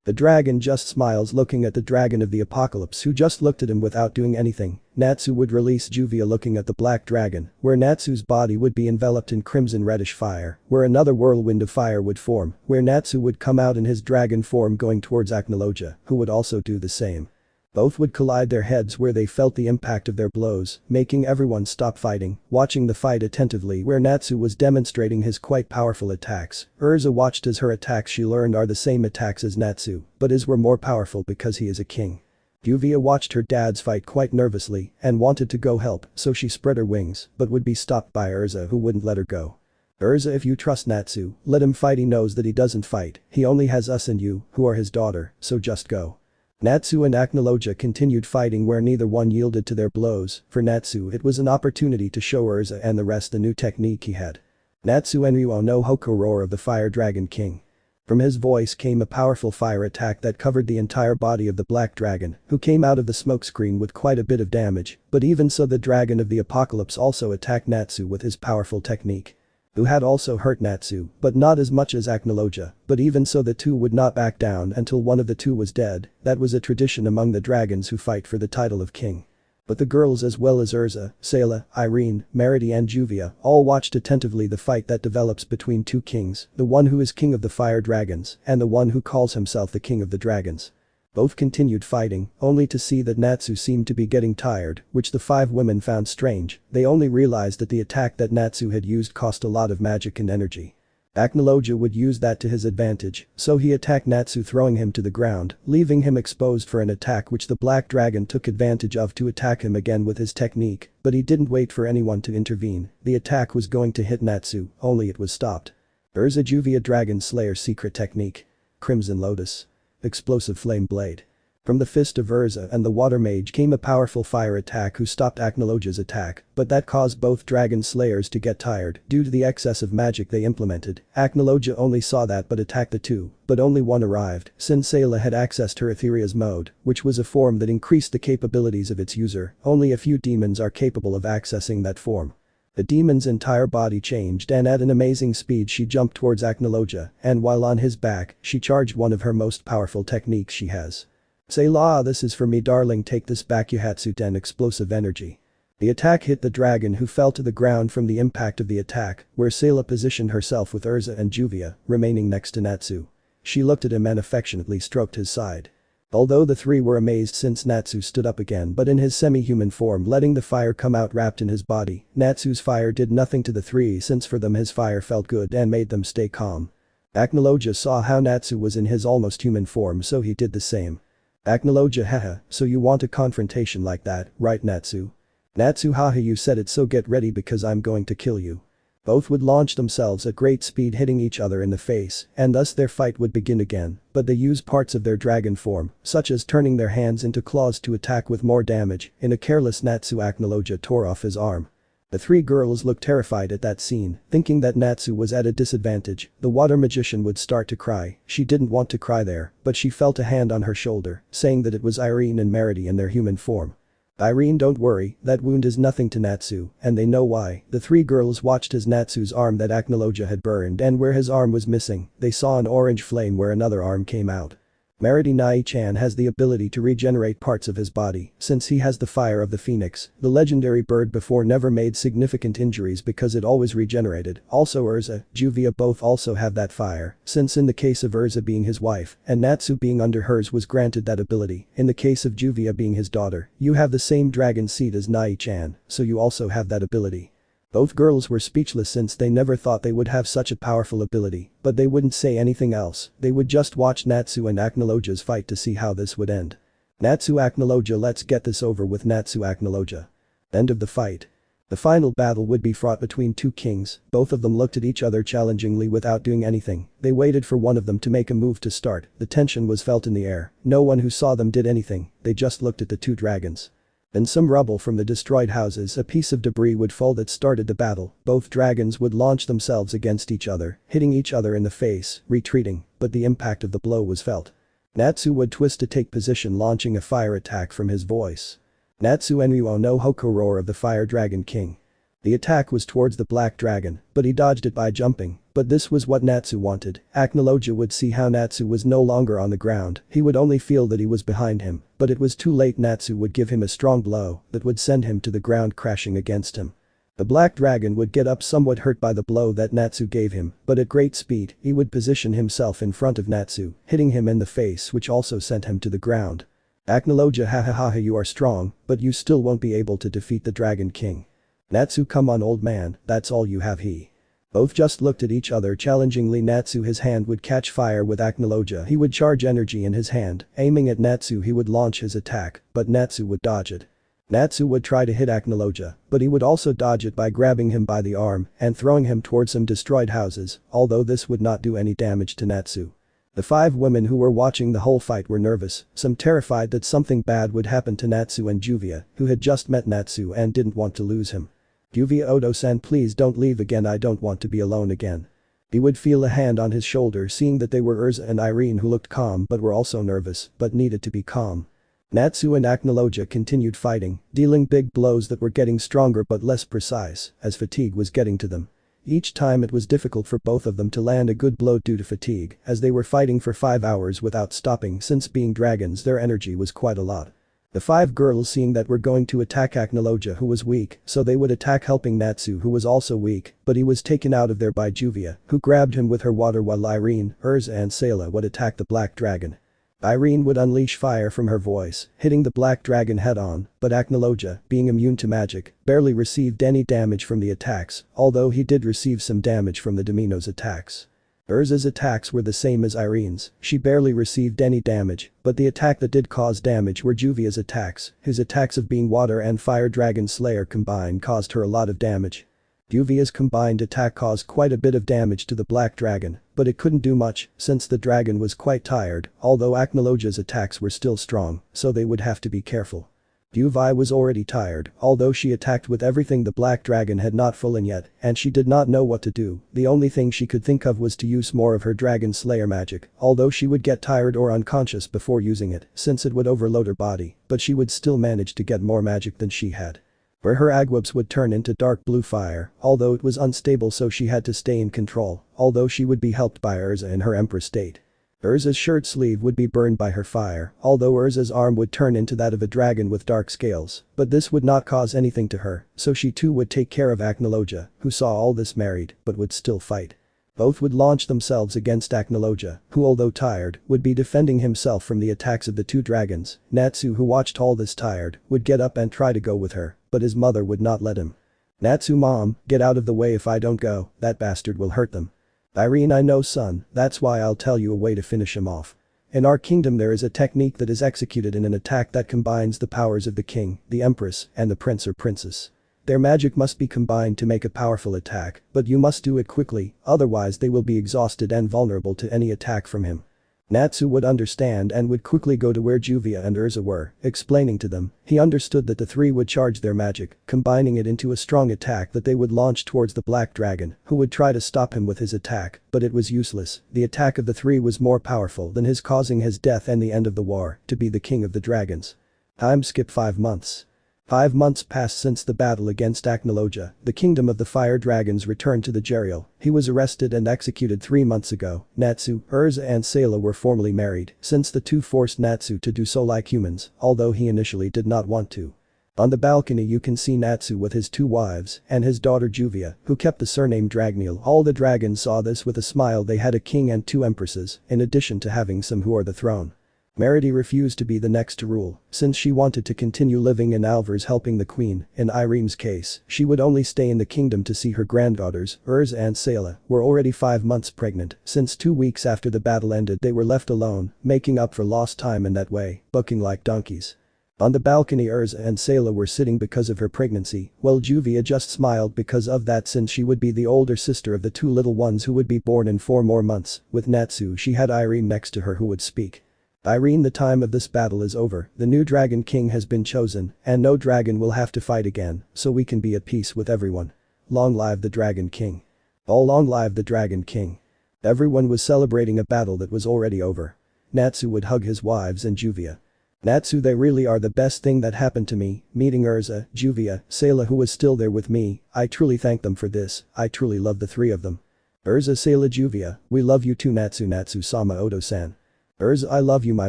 The dragon just smiles, looking at the dragon of the apocalypse, who just looked at him without doing anything. Natsu would release Juvia, looking at the black dragon, where Natsu's body would be enveloped in crimson reddish fire, where another whirlwind of fire would form, where Natsu would come out in his dragon form going towards Acknowledge, who would also do the same. Both would collide their heads where they felt the impact of their blows, making everyone stop fighting, watching the fight attentively where Natsu was demonstrating his quite powerful attacks. Erza watched as her attacks she learned are the same attacks as Natsu, but his were more powerful because he is a king. Juvia watched her dad's fight quite nervously and wanted to go help, so she spread her wings, but would be stopped by Erza, who wouldn't let her go. Erza, if you trust Natsu, let him fight, he knows that he doesn't fight, he only has us and you, who are his daughter, so just go. Natsu and Acknowledge continued fighting where neither one yielded to their blows. For Natsu it was an opportunity to show Erza and the rest the new technique he had. Natsu Enryuo no Hoko, roar of the Fire Dragon King. From his voice came a powerful fire attack that covered the entire body of the black dragon, who came out of the smokescreen with quite a bit of damage, but even so the dragon of the apocalypse also attacked Natsu with his powerful technique. Who had also hurt Natsu, but not as much as Acknowledge, but even so the two would not back down until one of the two was dead. That was a tradition among the dragons who fight for the title of king. But the girls, as well as Erza, Sayla, Irene, Merity and Juvia, all watched attentively the fight that develops between two kings, the one who is king of the fire dragons and the one who calls himself the king of the dragons. Both continued fighting, only to see that Natsu seemed to be getting tired, which the five women found strange. They only realized that the attack that Natsu had used cost a lot of magic and energy. Acknowledge would use that to his advantage, so he attacked Natsu, throwing him to the ground, leaving him exposed for an attack which the black dragon took advantage of to attack him again with his technique, but he didn't wait for anyone to intervene. The attack was going to hit Natsu, only it was stopped. Erza Juvia Dragon Slayer secret technique. Crimson Lotus. Explosive Flame Blade. From the fist of Erza and the water mage came a powerful fire attack who stopped Acknowledge's attack, but that caused both dragon slayers to get tired due to the excess of magic they implemented. Acknowledge only saw that but attacked the two, but only one arrived, since Sayla had accessed her Etheria's mode, which was a form that increased the capabilities of its user. Only a few demons are capable of accessing that form. The demon's entire body changed and at an amazing speed she jumped towards Acknowledge, and while on his back, she charged one of her most powerful techniques she has. Sayla, this is for me darling, take this back Yuhatsu Den explosive energy. The attack hit the dragon, who fell to the ground from the impact of the attack, where Sayla positioned herself with Erza and Juvia, remaining next to Natsu. She looked at him and affectionately stroked his side. Although the three were amazed since Natsu stood up again but in his semi-human form, letting the fire come out wrapped in his body, Natsu's fire did nothing to the three since for them his fire felt good and made them stay calm. Acnologia saw how Natsu was in his almost human form, so he did the same. Acnologia, haha, so you want a confrontation like that, right Natsu? Natsu, haha, you said it, so get ready because I'm going to kill you. Both would launch themselves at great speed, hitting each other in the face, and thus their fight would begin again, but they use parts of their dragon form, such as turning their hands into claws to attack with more damage. In a careless Natsu, Acnologia tore off his arm. The three girls looked terrified at that scene, thinking that Natsu was at a disadvantage. The water magician would start to cry. She didn't want to cry there, but she felt a hand on her shoulder, saying that it was Irene and Merity in their human form. Irene, don't worry, that wound is nothing to Natsu, and they know why. The three girls watched as Natsu's arm that Acnologia had burned, and where his arm was missing, they saw an orange flame where another arm came out. Merity Nai-chan has the ability to regenerate parts of his body, since he has the fire of the phoenix. The legendary bird before never made significant injuries because it always regenerated. Also Erza, Juvia both also have that fire, since in the case of Erza being his wife, and Natsu being under hers was granted that ability. In the case of Juvia being his daughter, you have the same dragon seed as Nai-chan, so you also have that ability. Both girls were speechless since they never thought they would have such a powerful ability, but they wouldn't say anything else, they would just watch Natsu and Acnologia's fight to see how this would end. Natsu Acnologia, let's get this over with. Natsu Acnologia. End of the fight. The final battle would be fought between two kings, both of them looked at each other challengingly without doing anything. They waited for one of them to make a move to start. The tension was felt in the air, no one who saw them did anything, they just looked at the two dragons. Then some rubble from the destroyed houses, a piece of debris would fall that started the battle. Both dragons would launch themselves against each other, hitting each other in the face, retreating, but the impact of the blow was felt. Natsu would twist to take position, launching a fire attack from his voice. Natsu Enuo no Hoko, roar of the Fire Dragon King. The attack was towards the black dragon, but he dodged it by jumping, but this was what Natsu wanted. Acnologia would see how Natsu was no longer on the ground, he would only feel that he was behind him, but it was too late. Natsu would give him a strong blow that would send him to the ground, crashing against him. The black dragon would get up somewhat hurt by the blow that Natsu gave him, but at great speed, he would position himself in front of Natsu, hitting him in the face, which also sent him to the ground. Acnologia, hahaha, you are strong, but you still won't be able to defeat the Dragon King. Natsu, come on old man, that's all you have. He. Both just looked at each other challengingly. Natsu, his hand would catch fire with Acnologia, he would charge energy in his hand, aiming at Natsu he would launch his attack, but Natsu would dodge it. Natsu would try to hit Acnologia, but he would also dodge it by grabbing him by the arm and throwing him towards some destroyed houses, although this would not do any damage to Natsu. The five women who were watching the whole fight were nervous, some terrified that something bad would happen to Natsu and Juvia, who had just met Natsu and didn't want to lose him. Juvia, Odo-san, please don't leave again, I don't want to be alone again. He would feel a hand on his shoulder, seeing that they were Erza and Irene, who looked calm but were also nervous, but needed to be calm. Natsu and Acnologia continued fighting, dealing big blows that were getting stronger but less precise, as fatigue was getting to them. Each time it was difficult for both of them to land a good blow due to fatigue, as they were fighting for 5 hours without stopping. Since being dragons, their energy was quite a lot. The five girls, seeing that, were going to attack Acnologia, who was weak, so they would attack, helping Natsu, who was also weak, but he was taken out of there by Juvia, who grabbed him with her water, while Irene, Erza and Sayla would attack the black dragon. Irene would unleash fire from her voice, hitting the black dragon head-on, but Acnologia, being immune to magic, barely received any damage from the attacks, although he did receive some damage from the Domino's attacks. Erza's attacks were the same as Irene's, she barely received any damage, but the attack that did cause damage were Juvia's attacks, his attacks of being Water and Fire Dragon Slayer combined caused her a lot of damage. Juvia's combined attack caused quite a bit of damage to the black dragon, but it couldn't do much since the dragon was quite tired, although Acnologia's attacks were still strong, so they would have to be careful. Juvi was already tired, although she attacked with everything the black dragon had not fallen yet, and she did not know what to do. The only thing she could think of was to use more of her Dragon Slayer magic, although she would get tired or unconscious before using it, since it would overload her body, but she would still manage to get more magic than she had. Where her agwebs would turn into dark blue fire, although it was unstable, so she had to stay in control, although she would be helped by Erza in her Empress state. Erza's shirt sleeve would be burned by her fire, although Erza's arm would turn into that of a dragon with dark scales, but this would not cause anything to her, so she too would take care of Acnologia, who saw all this married, but would still fight. Both would launch themselves against Acnologia, who although tired, would be defending himself from the attacks of the two dragons. Natsu, who watched all this tired, would get up and try to go with her, but his mother would not let him. "Natsu mom, get out of the way if I don't go, that bastard will hurt them." "Irene, I know son, that's why I'll tell you a way to finish him off. In our kingdom there is a technique that is executed in an attack that combines the powers of the king, the empress, and the prince or princess. Their magic must be combined to make a powerful attack, but you must do it quickly, otherwise they will be exhausted and vulnerable to any attack from him." Natsu would understand and would quickly go to where Juvia and Erza were, explaining to them. He understood that the three would charge their magic, combining it into a strong attack that they would launch towards the black dragon, who would try to stop him with his attack, but it was useless. The attack of the three was more powerful than his, causing his death and the end of the war, to be the king of the dragons. Time skip 5 months. 5 months passed since the battle against Acnologia. The kingdom of the fire dragons returned to the Grail. He was arrested and executed 3 months ago. Natsu, Erza and Sayla were formally married, since the two forced Natsu to do so like humans, although he initially did not want to. On the balcony you can see Natsu with his 2 wives and his daughter Juvia, who kept the surname Dragnel. All the dragons saw this with a smile. They had a king and 2 empresses, in addition to having some who are the throne. Merity refused to be the next to rule, since she wanted to continue living in Alvarez helping the queen. In Irene's case, she would only stay in the kingdom to see her granddaughters, Erza and Sayla, were already 5 months pregnant. Since 2 weeks after the battle ended they were left alone, making up for lost time in that way, bucking like donkeys. On the balcony Erza and Sayla were sitting because of her pregnancy, while Juvia just smiled because of that, since she would be the older sister of the 2 little ones who would be born in 4 more months. With Natsu she had Irene next to her who would speak. "Irene, the time of this battle is over, the new Dragon King has been chosen, and no dragon will have to fight again, so we can be at peace with everyone. Long live the Dragon King. Oh, long live the Dragon King." Everyone was celebrating a battle that was already over. Natsu would hug his wives and Juvia. "Natsu, they really are the best thing that happened to me, meeting Erza, Juvia, Sayla who was still there with me. I truly thank them for this, I truly love the 3 of them. Erza, Sayla, Juvia, we love you too Natsu, Natsu-sama Odo-san. Erza, I love you my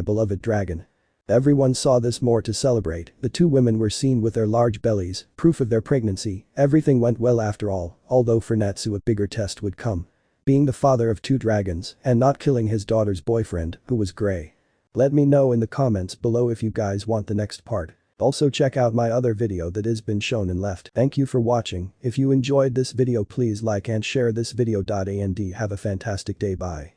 beloved dragon." Everyone saw this more to celebrate. The 2 women were seen with their large bellies, proof of their pregnancy. Everything went well after all, although for Natsu a bigger test would come. Being the father of 2 dragons and not killing his daughter's boyfriend, who was Gray. Let me know in the comments below if you guys want the next part. Also check out my other video that has been shown and left. Thank you for watching. If you enjoyed this video please like and share this video. And have a fantastic day. Bye.